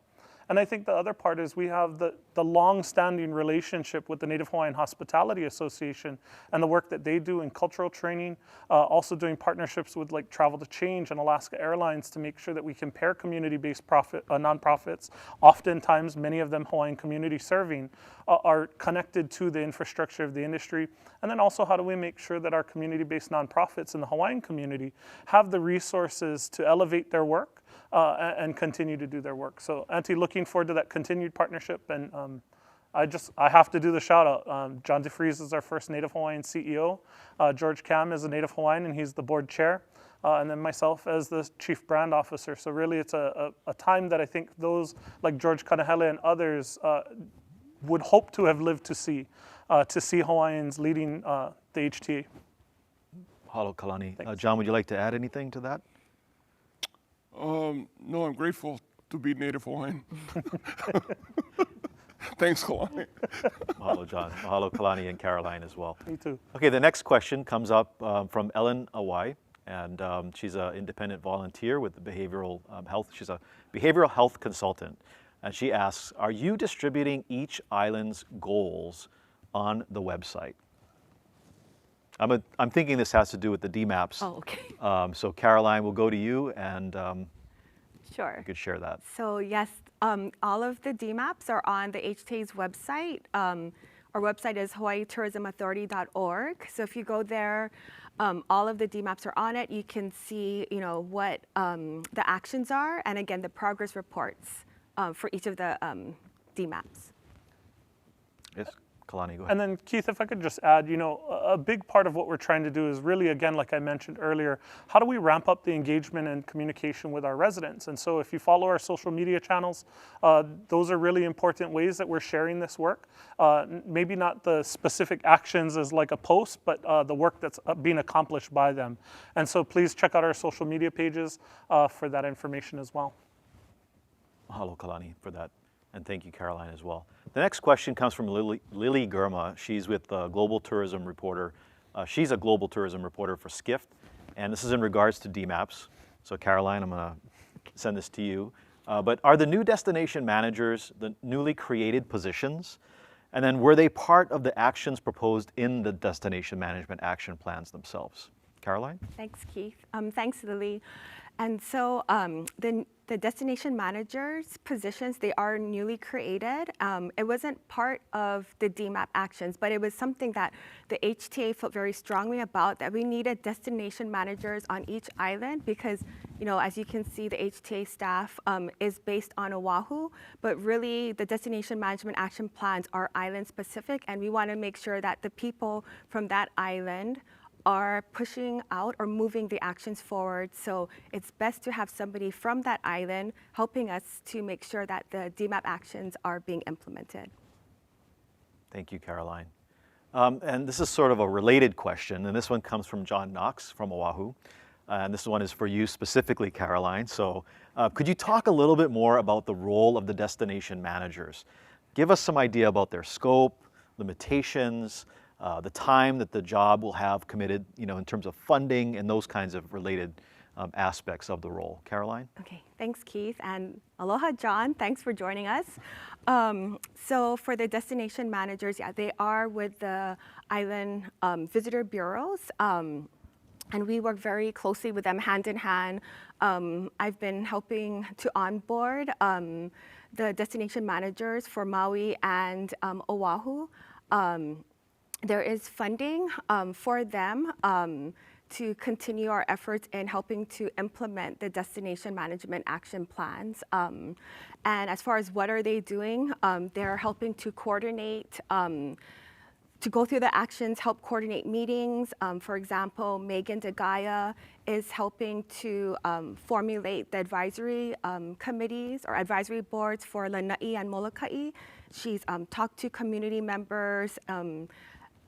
And I think the other part is we have the long-standing relationship with the Native Hawaiian Hospitality Association and the work that they do in cultural training, also doing partnerships with like Travel to Change and Alaska Airlines to make sure that we can pair community-based nonprofits. Oftentimes, many of them Hawaiian community serving, are connected to the infrastructure of the industry. And then also, how do we make sure that our community-based nonprofits in the Hawaiian community have the resources to elevate their work and continue to do their work. So Auntie, looking forward to that continued partnership. And I have to do the shout out. John DeFries is our first Native Hawaiian CEO. George Cam is a Native Hawaiian and he's the board chair. And then myself as the chief brand officer. So really it's a time that I think those like George Kanahele and others would hope to have lived to see Hawaiians leading the HTA. Mahalo Kalani. John, would you like to add anything to that? No, I'm grateful to be Native Hawaiian. Thanks, Kalani. Mahalo, John. Mahalo, Kalani, and Caroline as well. Me too. Okay, the next question comes up from Ellen Awai, and she's an independent volunteer with the behavioral health. She's a behavioral health consultant, and she asks, are you distributing each island's goals on the website? I'm thinking this has to do with the DMAPs. Oh, okay. So Caroline, we'll go to you, and sure. You could share that. So yes, all of the DMAPs are on the HTA's website. our website is hawaiitourismauthority.org. So if you go there, all of the DMAPs are on it. You can see, what the actions are, and again, the progress reports for each of the DMAPs. Yes, Kalani, go ahead. And then Keith, if I could just add, a big part of what we're trying to do is really, again, like I mentioned earlier, how do we ramp up the engagement and communication with our residents? And so if you follow our social media channels, those are really important ways that we're sharing this work. Maybe not the specific actions as like a post, but the work that's being accomplished by them. And so please check out our social media pages for that information as well. Mahalo, Kalani, for that. And thank you, Caroline, as well. The next question comes from Lily Gurma. She's with Global Tourism Reporter. She's a Global Tourism Reporter for Skift, and this is in regards to DMAPs. So Caroline, I'm gonna send this to you. But are the new destination managers the newly created positions? And then were they part of the actions proposed in the destination management action plans themselves? Caroline? Thanks, Keith. Thanks, Lily. And so the destination managers positions, they are newly created. It wasn't part of the DMAP actions, but it was something that the HTA felt very strongly about, that we needed destination managers on each island because, as you can see, the HTA staff is based on Oahu, but really the destination management action plans are island specific, and we want to make sure that the people from that island are pushing out or moving the actions forward. So it's best to have somebody from that island helping us to make sure that the DMAP actions are being implemented. Thank you, Caroline. And this is sort of a related question, and this one comes from John Knox from Oahu. And this one is for you specifically, Caroline. So could you talk a little bit more about the role of the destination managers? Give us some idea about their scope, limitations, the time that the job will have committed, in terms of funding and those kinds of related aspects of the role. Caroline? Okay, thanks, Keith, and aloha, John. Thanks for joining us. So for the destination managers, they are with the island visitor bureaus, and we work very closely with them hand in hand. I've been helping to onboard the destination managers for Maui and Oahu. There is funding for them to continue our efforts in helping to implement the destination management action plans. And as far as what are they doing, they're helping to coordinate, to go through the actions, help coordinate meetings. For example, Megan DeGaia is helping to formulate the advisory committees or advisory boards for Lanai and Molokai. She's talked to community members,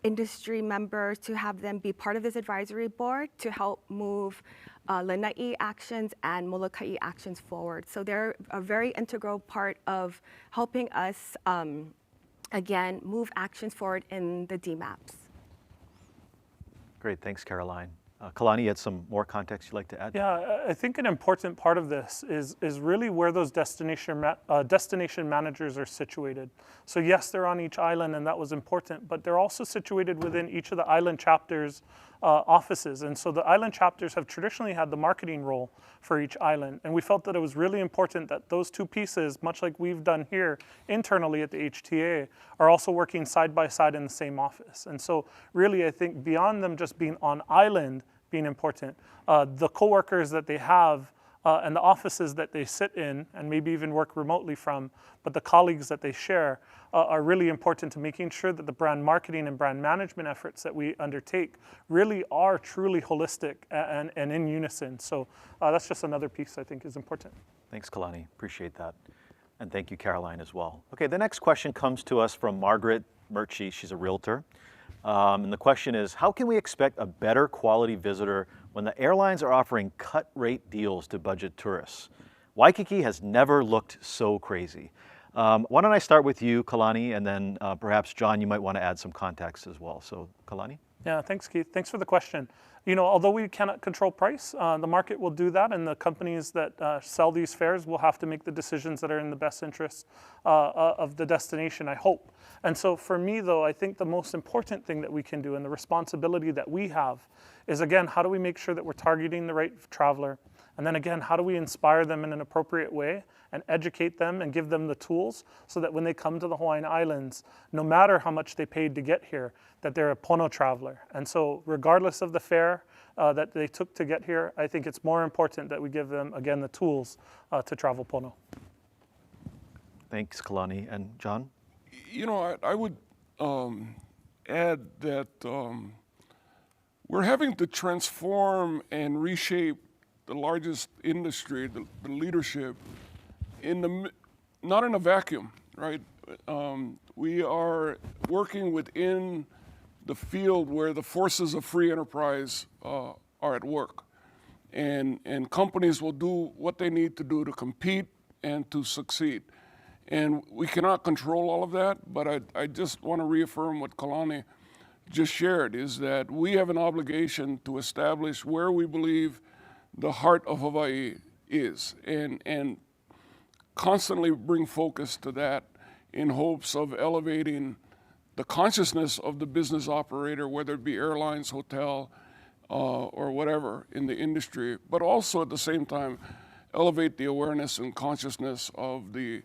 industry members to have them be part of this advisory board to help move Lanai actions and Molokai actions forward. So they're a very integral part of helping us, again, move actions forward in the DMAPs. Great, thanks, Caroline. Kalani, you had some more context you'd like to add? Yeah, I think an important part of this is really where those destination managers are situated. So yes, they're on each island, and that was important, but they're also situated within each of the island chapters' offices. And so the island chapters have traditionally had the marketing role for each island. And we felt that it was really important that those two pieces, much like we've done here internally at the HTA, are also working side by side in the same office. And so really, I think beyond them just being on island being important, the coworkers that they have and the offices that they sit in and maybe even work remotely from, but the colleagues that they share are really important to making sure that the brand marketing and brand management efforts that we undertake really are truly holistic and in unison. So that's just another piece I think is important. Thanks, Kalani. Appreciate that. And thank you, Caroline, as well. Okay, the next question comes to us from Margaret Murchie. She's a realtor. And the question is, how can we expect a better quality visitor when the airlines are offering cut rate deals to budget tourists? Waikiki has never looked so crazy. Why don't I start with you, Kalani, and then perhaps John, you might want to add some context as well. So, Kalani? Yeah, thanks, Keith. Thanks for the question. Although we cannot control price, the market will do that, and the companies that sell these fares will have to make the decisions that are in the best interest of the destination, I hope. And so for me, though, I think the most important thing that we can do and the responsibility that we have is, again, how do we make sure that we're targeting the right traveler And then again, how do we inspire them in an appropriate way and educate them and give them the tools so that when they come to the Hawaiian Islands, no matter how much they paid to get here, that they're a pono traveler. And so regardless of the fare that they took to get here, I think it's more important that we give them, again, the tools to travel pono. Thanks, Kalani. And John? You know, I would add that we're having to transform and reshape the largest industry, the leadership, not in a vacuum, right? We are working within the field where the forces of free enterprise are at work. And companies will do what they need to do to compete and to succeed. And we cannot control all of that, but I just want to reaffirm what Kalani just shared, is that we have an obligation to establish where we believe the heart of Hawaii is, and constantly bring focus to that in hopes of elevating the consciousness of the business operator, whether it be airlines, hotel, or whatever in the industry, but also at the same time elevate the awareness and consciousness of the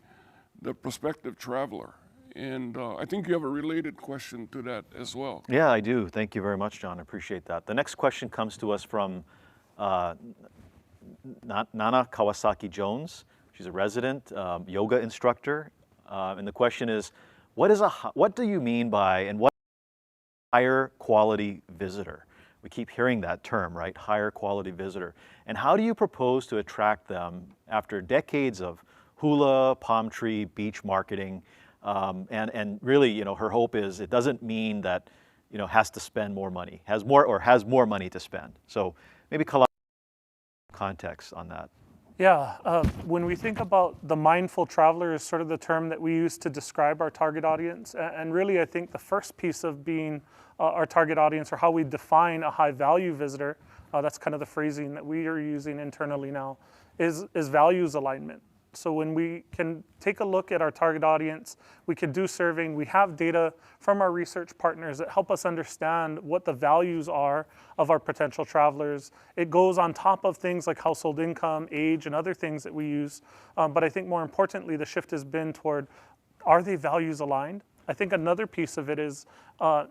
prospective traveler. And I think you have a related question to that as well. Yeah, I do. Thank you very much, John. I appreciate that. The next question comes to us from Nana Kawasaki Jones. She's a resident yoga instructor. And the question is, what do you mean by, and what is a higher quality visitor? We keep hearing that term, right? Higher quality visitor. And how do you propose to attract them after decades of hula, palm tree, beach marketing? And really, you know, her hope is it doesn't mean that, you know, has to spend more money, has more money to spend. So maybe context on that. Yeah, when we think about the mindful traveler is sort of the term that we use to describe our target audience. And really, I think the first piece of being our target audience, or how we define a high value visitor, that's kind of the phrasing that we are using internally now, is values alignment. So when we can take a look at our target audience, we can do surveying, we have data from our research partners that help us understand what the values are of our potential travelers. It goes on top of things like household income, age, and other things that we use. But I think more importantly, the shift has been toward, are they values aligned? I think another piece of it is,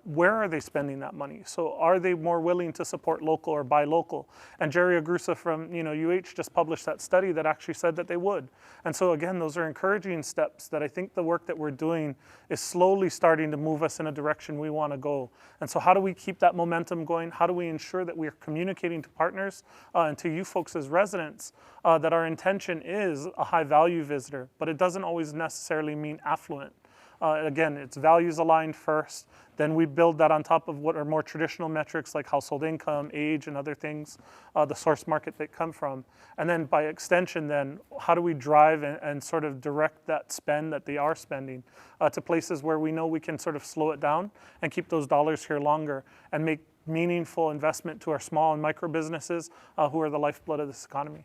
where are they spending that money? So are they more willing to support local or buy local? And Jerry Agrusa from UH just published that study that actually said that they would. And so again, those are encouraging steps that I think the work that we're doing is slowly starting to move us in a direction we want to go. And so how do we keep that momentum going? How do we ensure that we are communicating to partners and to you folks as residents that our intention is a high value visitor, but it doesn't always necessarily mean affluent. Again, it's values aligned first, then we build that on top of what are more traditional metrics like household income, age, and other things, the source market they come from. And then by extension then, how do we drive and sort of direct that spend that they are spending to places where we know we can sort of slow it down and keep those dollars here longer and make meaningful investment to our small and micro businesses who are the lifeblood of this economy.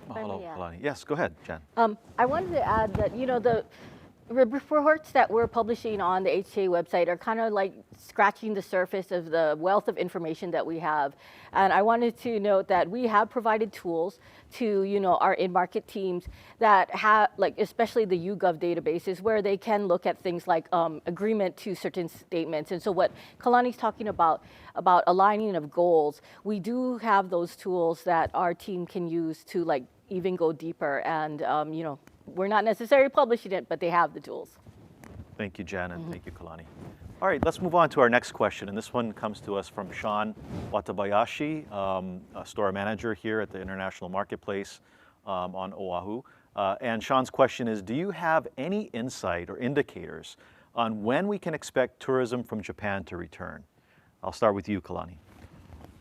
Mahalo, Kalani. Yes, go ahead, Jen. I wanted to add that, the reports that we're publishing on the HTA website are kind of like scratching the surface of the wealth of information that we have. And I wanted to note that we have provided tools to, our in-market teams that have, like, especially the YouGov databases, where they can look at things like agreement to certain statements. And so what Kalani's talking about aligning of goals, we do have those tools that our team can use to, like, even go deeper. And, we're not necessarily publishing it, but they have the tools. Thank you, Jen, and thank you, Kalani. All right, let's move on to our next question, and this one comes to us from Sean Watabayashi, a store manager here at the International Marketplace on Oahu. And Sean's question is, do you have any insight or indicators on when we can expect tourism from Japan to return? I'll start with you, Kalani.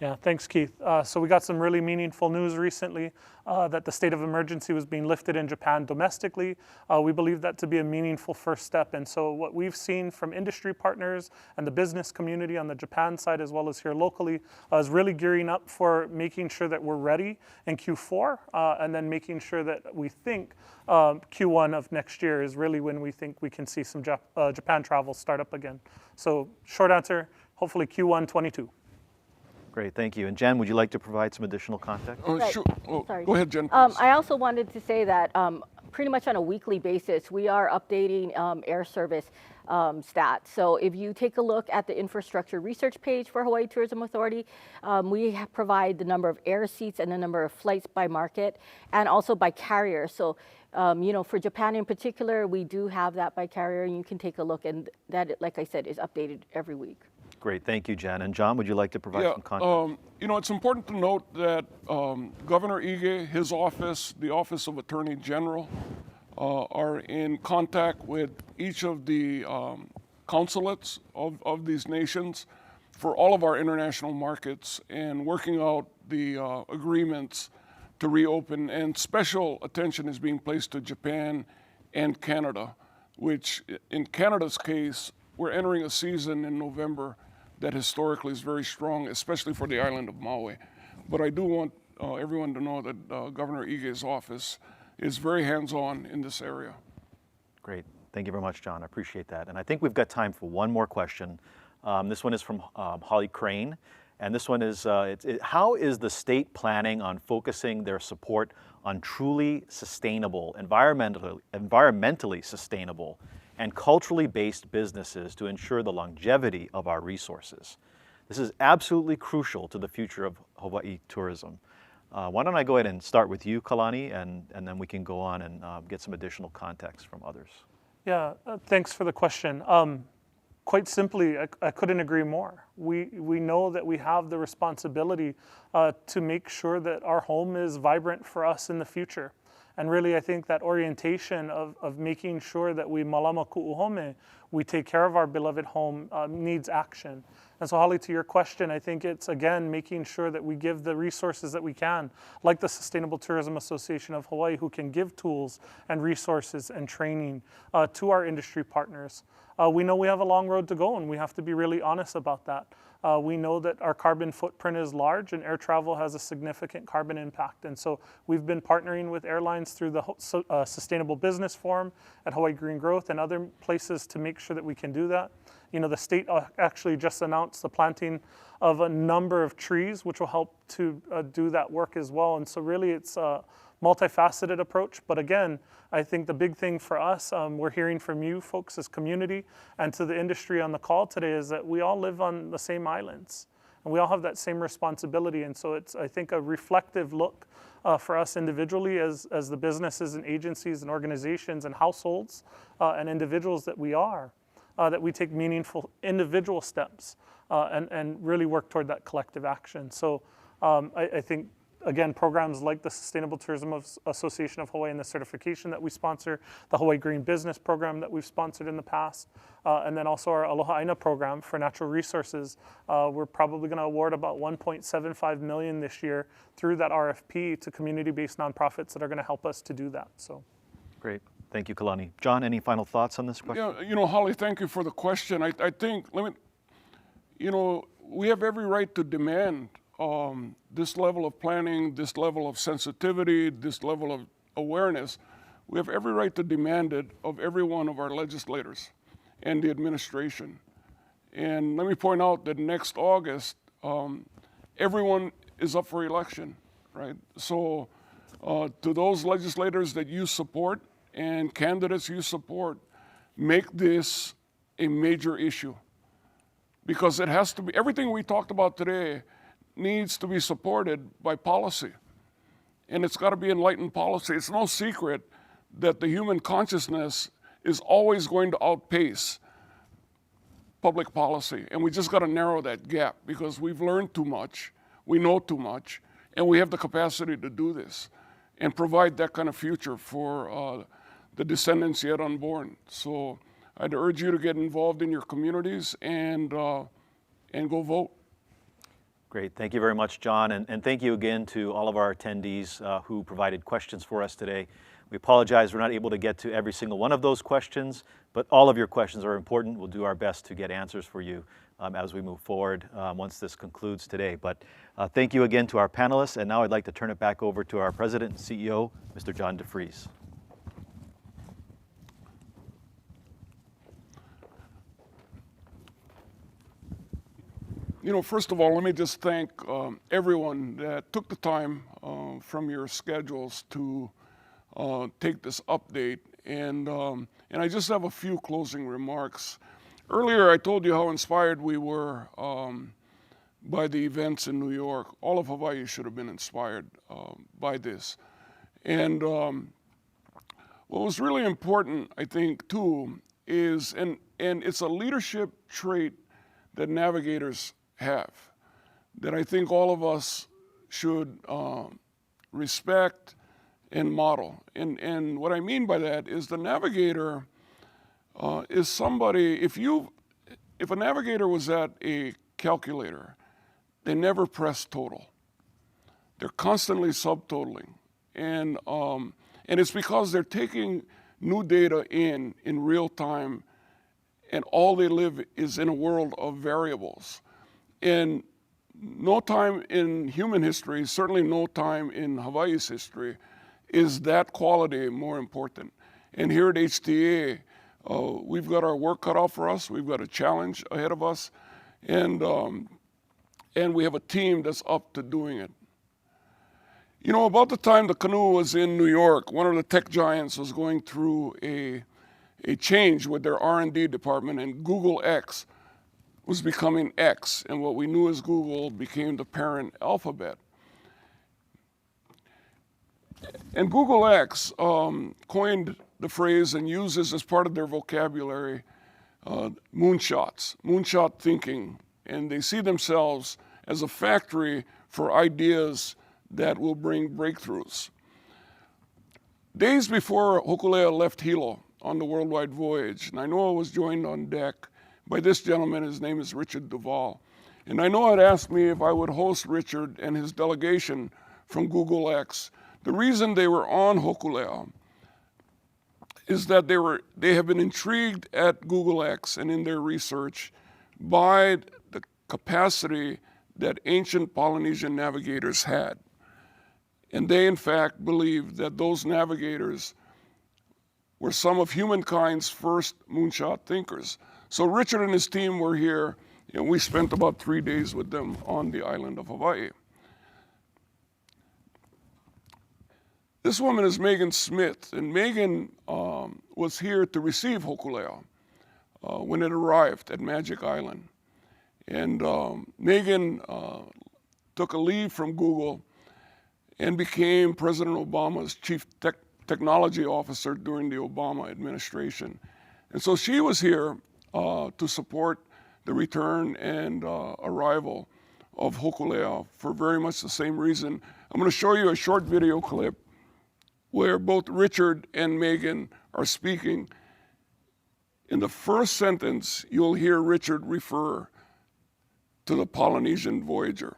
Yeah, thanks, Keith. So we got some really meaningful news recently that the state of emergency was being lifted in Japan domestically. We believe that to be a meaningful first step. And so what we've seen from industry partners and the business community on the Japan side, as well as here locally, is really gearing up for making sure that we're ready in Q4 and then making sure that we think Q1 of next year is really when we think we can see some Japan travel start up again. So short answer, hopefully Q1 22. Great, thank you. And Jen, would you like to provide some additional context? Right. Sure. Oh, Sorry. Go ahead, Jen. I also wanted to say that pretty much on a weekly basis, we are updating air service stats. So if you take a look at the infrastructure research page for Hawaii Tourism Authority, we provide the number of air seats and the number of flights by market and also by carrier. So, you know, for Japan in particular, we do have that by carrier, and you can take a look, and that, like I said, is updated every week. Great, thank you, Jen. And John, would you like to provide some context? You know, it's important to note that Governor Ige, his office, the Office of Attorney General, are in contact with each of the consulates of these nations for all of our international markets and working out the agreements to reopen. And special attention is being placed to Japan and Canada, which in Canada's case, we're entering a season in November that historically is very strong, especially for the island of Maui. But I do want everyone to know that Governor Ige's office is very hands-on in this area. Great, thank you very much, John. I appreciate that. And I think we've got time for one more question. This one is from Holly Crane. And this one is, how is the state planning on focusing their support on truly sustainable, environmentally sustainable, and culturally based businesses to ensure the longevity of our resources? This is absolutely crucial to the future of Hawaii tourism. Why don't I go ahead and start with you, Kalani, and then we can go on and get some additional context from others. Yeah, thanks for the question. Quite simply, I couldn't agree more. We know that we have the responsibility to make sure that our home is vibrant for us in the future. And really, I think that orientation of making sure that we Mālama Kuʻu Home, we take care of our beloved home, needs action. And so, Holly, to your question, I think it's, again, making sure that we give the resources that we can, like the Sustainable Tourism Association of Hawaii, who can give tools and resources and training to our industry partners. We know we have a long road to go, and we have to be really honest about that. We know that our carbon footprint is large, and air travel has a significant carbon impact. And so we've been partnering with airlines through the Sustainable Business Forum at Hawaii Green Growth and other places to make sure that we can do that. You know, the state actually just announced the planting of a number of trees, which will help to do that work as well. And so really it's a multifaceted approach. But again, I think the big thing for us, we're hearing from you folks as community and to the industry on the call today, is that we all live on the same islands and we all have that same responsibility. And so it's, I think, a reflective look for us individually as the businesses and agencies and organizations and households and individuals that we are, that we take meaningful individual steps and really work toward that collective action. So I think, again, programs like the Sustainable Tourism Association of Hawaii and the certification that we sponsor, the Hawaii Green Business Program that we've sponsored in the past, and then also our Aloha Aina program for natural resources. We're probably going to award about $1.75 million this year through that RFP to community-based nonprofits that are going to help us to do that. So, great. Thank you, Kalani. John, any final thoughts on this question? Yeah, you know, Holly, thank you for the question. I think, you know, we have every right to demand this level of planning, this level of sensitivity, this level of awareness. We have every right to demand it of every one of our legislators and the administration. And let me point out that next August, everyone is up for election, right? So to those legislators that you support and candidates you support, make this a major issue. Because it has to be, everything we talked about today needs to be supported by policy. And it's got to be enlightened policy. It's no secret that the human consciousness is always going to outpace public policy. And we just got to narrow that gap because we've learned too much, we know too much, and we have the capacity to do this and provide that kind of future for the descendants yet unborn. So I'd urge you to get involved in your communities and go vote. Great, thank you very much, John, and thank you again to all of our attendees who provided questions for us today. We apologize we're not able to get to every single one of those questions, but all of your questions are important. We'll do our best to get answers for you as we move forward once this concludes today. But thank you again to our panelists, and now I'd like to turn it back over to our President and CEO, Mr. John DeFries. First of all, let me just thank everyone that took the time from your schedules to take this update. And I just have a few closing remarks. Earlier, I told you how inspired we were by the events in New York. All of Hawaii should have been inspired by this. And what was really important, I think, too, is, and it's a leadership trait that navigators have, that I think all of us should respect and model. And what I mean by that is the navigator is somebody, if a navigator was at a calculator, they never press total. They're constantly subtotaling. And it's because they're taking new data in real time, and all they live is in a world of variables. And no time in human history, certainly no time in Hawaii's history, is that quality more important. And here at HTA, we've got our work cut out for us. We've got a challenge ahead of us. And we have a team that's up to doing it. About the time the canoe was in New York, one of the tech giants was going through a change with their R&D department, and Google X was becoming X, and what we knew as Google became the parent Alphabet. And Google X coined the phrase and uses as part of their vocabulary moonshots, moonshot thinking, and they see themselves as a factory for ideas that will bring breakthroughs. Days before Hokulea left Hilo on the worldwide voyage, Nainoa was joined on deck by this gentleman. His name is Richard Duval. And Nainoa had asked me if I would host Richard and his delegation from Google X. The reason they were on Hokulea is that they have been intrigued at Google X and in their research by the capacity that ancient Polynesian navigators had. And they, in fact, believed that those navigators were some of humankind's first moonshot thinkers. So Richard and his team were here, and we spent about 3 days with them on the island of Hawaii. This woman is Megan Smith, and Megan was here to receive Hokulea when it arrived at Magic Island. And Megan took a leave from Google and became President Obama's chief technology officer during the Obama administration. And so she was here to support the return and arrival of Hokulea for very much the same reason. I'm going to show you a short video clip where both Richard and Megan are speaking. In the first sentence, you'll hear Richard refer to the Polynesian voyager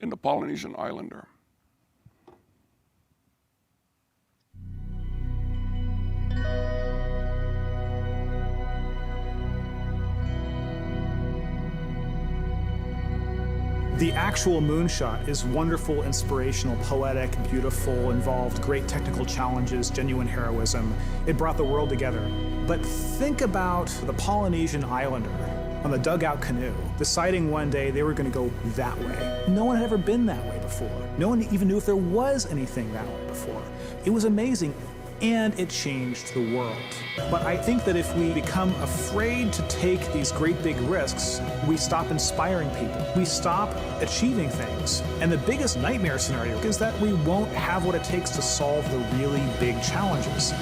and the Polynesian islander. The actual moonshot is wonderful, inspirational, poetic, beautiful, involved great technical challenges, genuine heroism. It brought the world together. But think about the Polynesian islander on the dugout canoe, deciding one day they were going to go that way. No one had ever been that way before. No one even knew if there was anything that way before. It was amazing. And it changed the world. But I think that if we become afraid to take these great big risks, we stop inspiring people. We stop achieving things. And the biggest nightmare scenario is that we won't have what it takes to solve the really big challenges.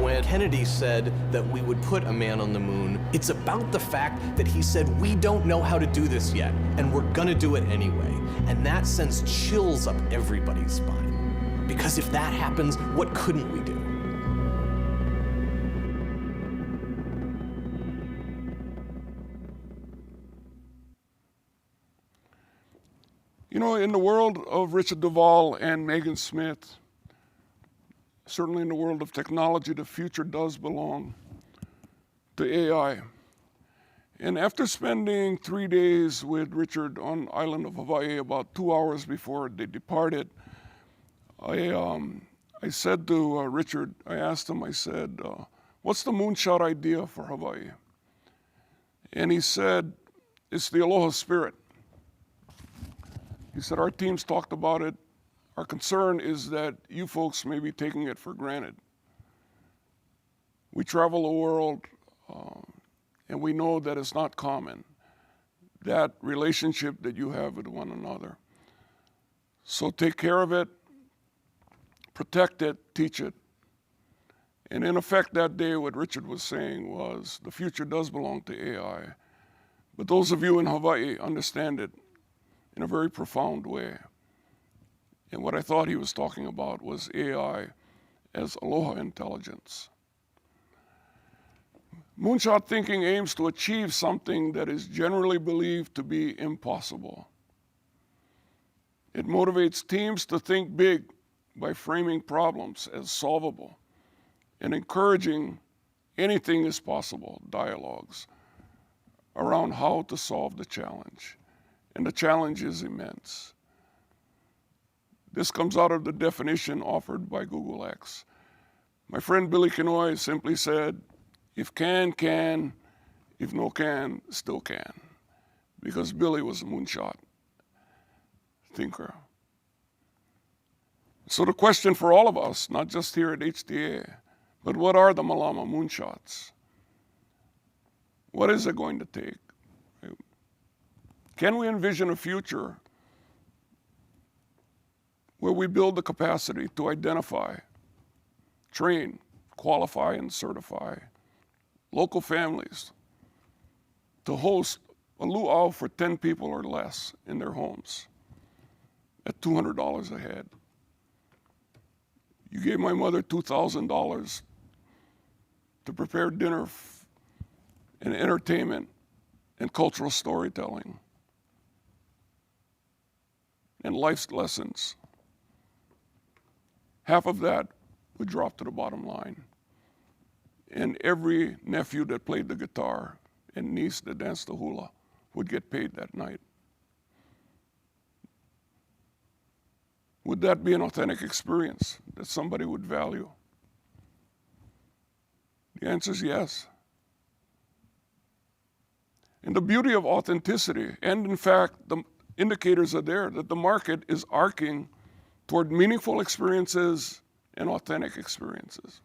When Kennedy said that we would put a man on the moon, it's about the fact that he said, we don't know how to do this yet, and we're gonna do it anyway. And that sends chills up everybody's spine. Because if that happens, what couldn't we do? In the world of Richard Duval and Megan Smith, certainly in the world of technology, the future does belong to AI. And after spending 3 days with Richard on the island of Hawaii, about 2 hours before they departed, I said to Richard, I asked him, I said, what's the moonshot idea for Hawaii? And he said, it's the aloha spirit. He said, our teams talked about it. Our concern is that you folks may be taking it for granted. We travel the world, and we know that it's not common, that relationship that you have with one another. So take care of it, protect it, teach it. And in effect that day, what Richard was saying was, the future does belong to AI. But those of you in Hawaii understand it in a very profound way. And what I thought he was talking about was AI as aloha intelligence. Moonshot thinking aims to achieve something that is generally believed to be impossible. It motivates teams to think big by framing problems as solvable and encouraging anything is possible dialogues around how to solve the challenge. And the challenge is immense. This comes out of the definition offered by Google X. My friend Billy Kinoy simply said, if can, if no can, still can. Because Billy was a moonshot thinker. So the question for all of us, not just here at HTA, but what are the Mālama moonshots? What is it going to take? Can we envision a future where we build the capacity to identify, train, qualify, and certify local families to host a luau for 10 people or less in their homes at $200 a head? You gave my mother $2,000 to prepare dinner and entertainment and cultural storytelling and life's lessons. Half of that would drop to the bottom line. And every nephew that played the guitar and niece that danced the hula would get paid that night. Would that be an authentic experience that somebody would value? The answer is yes. And the beauty of authenticity, and in fact, the indicators are there that the market is arcing toward meaningful experiences and authentic experiences.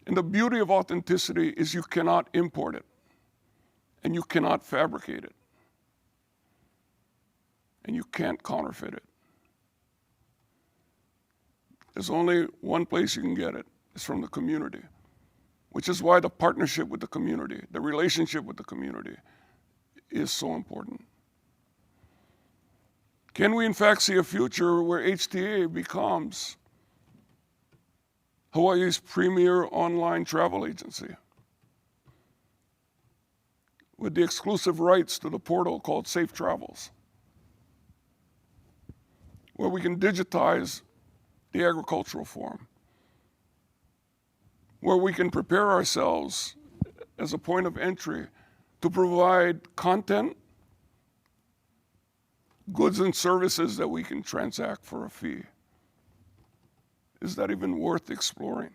And the beauty of authenticity is you cannot import it, and you cannot fabricate it, and you can't counterfeit it. There's only one place you can get it. It's from the community, which is why the partnership with the community, the relationship with the community is so important. Can we in fact see a future where HTA becomes Hawaii's premier online travel agency with the exclusive rights to the portal called Safe Travels, where we can digitize the agricultural form, where we can prepare ourselves as a point of entry to provide content, goods and services that we can transact for a fee? Is that even worth exploring?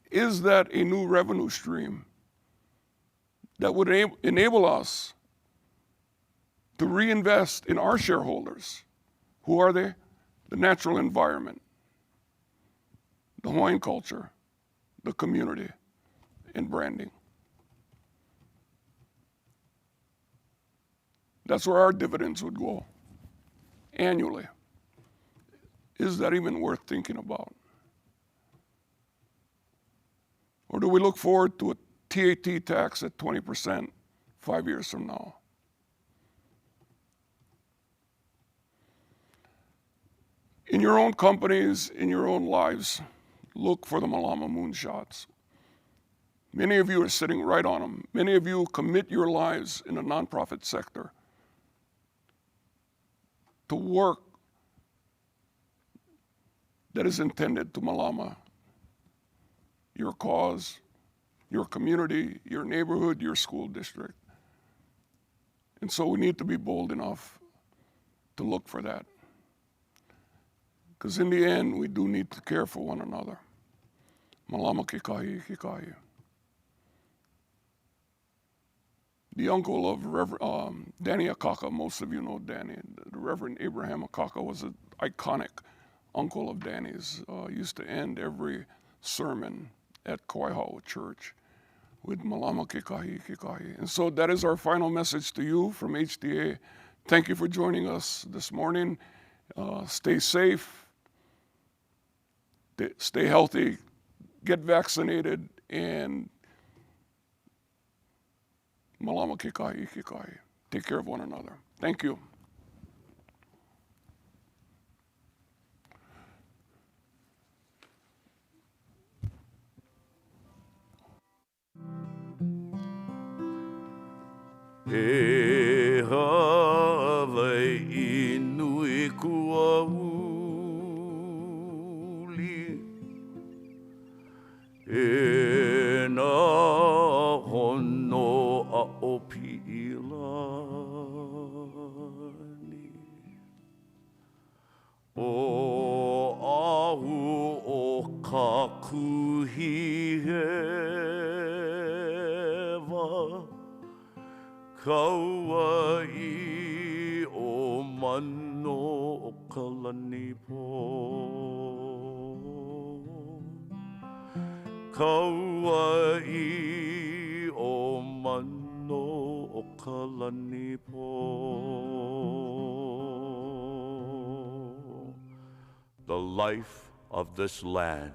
Is that a new revenue stream that would enable us to reinvest in our shareholders? Who are they? The natural environment, the Hawaiian culture, the community, and branding. That's where our dividends would go annually. Is that even worth thinking about? Or do we look forward to a TAT tax at 20% 5 years from now? In your own companies, in your own lives, look for the Mālama moonshots. Many of you are sitting right on them. Many of you commit your lives in the nonprofit sector to work that is intended to Mālama your cause, your community, your neighborhood, your school district. And so we need to be bold enough to look for that. Because in the end, we do need to care for one another. Malama Kikahi. The uncle of Reverend Danny Akaka, most of you know Danny. The Reverend Abraham Akaka was an iconic uncle of Danny's. Used to end every sermon at Kauai'aho Church with Malama Kikahi. And so that is our final message to you from HTA. Thank you for joining us this morning. Stay safe, stay healthy, get vaccinated, and Malama Kikahi. Take care of one another. Thank you. E Hawaii nui kua uli E nā hono a o pi'ilani O ahu o ka kuhi hewa Kauai o mano o ka lani po Kauai o mano o ka lani po The life of this land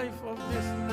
life of this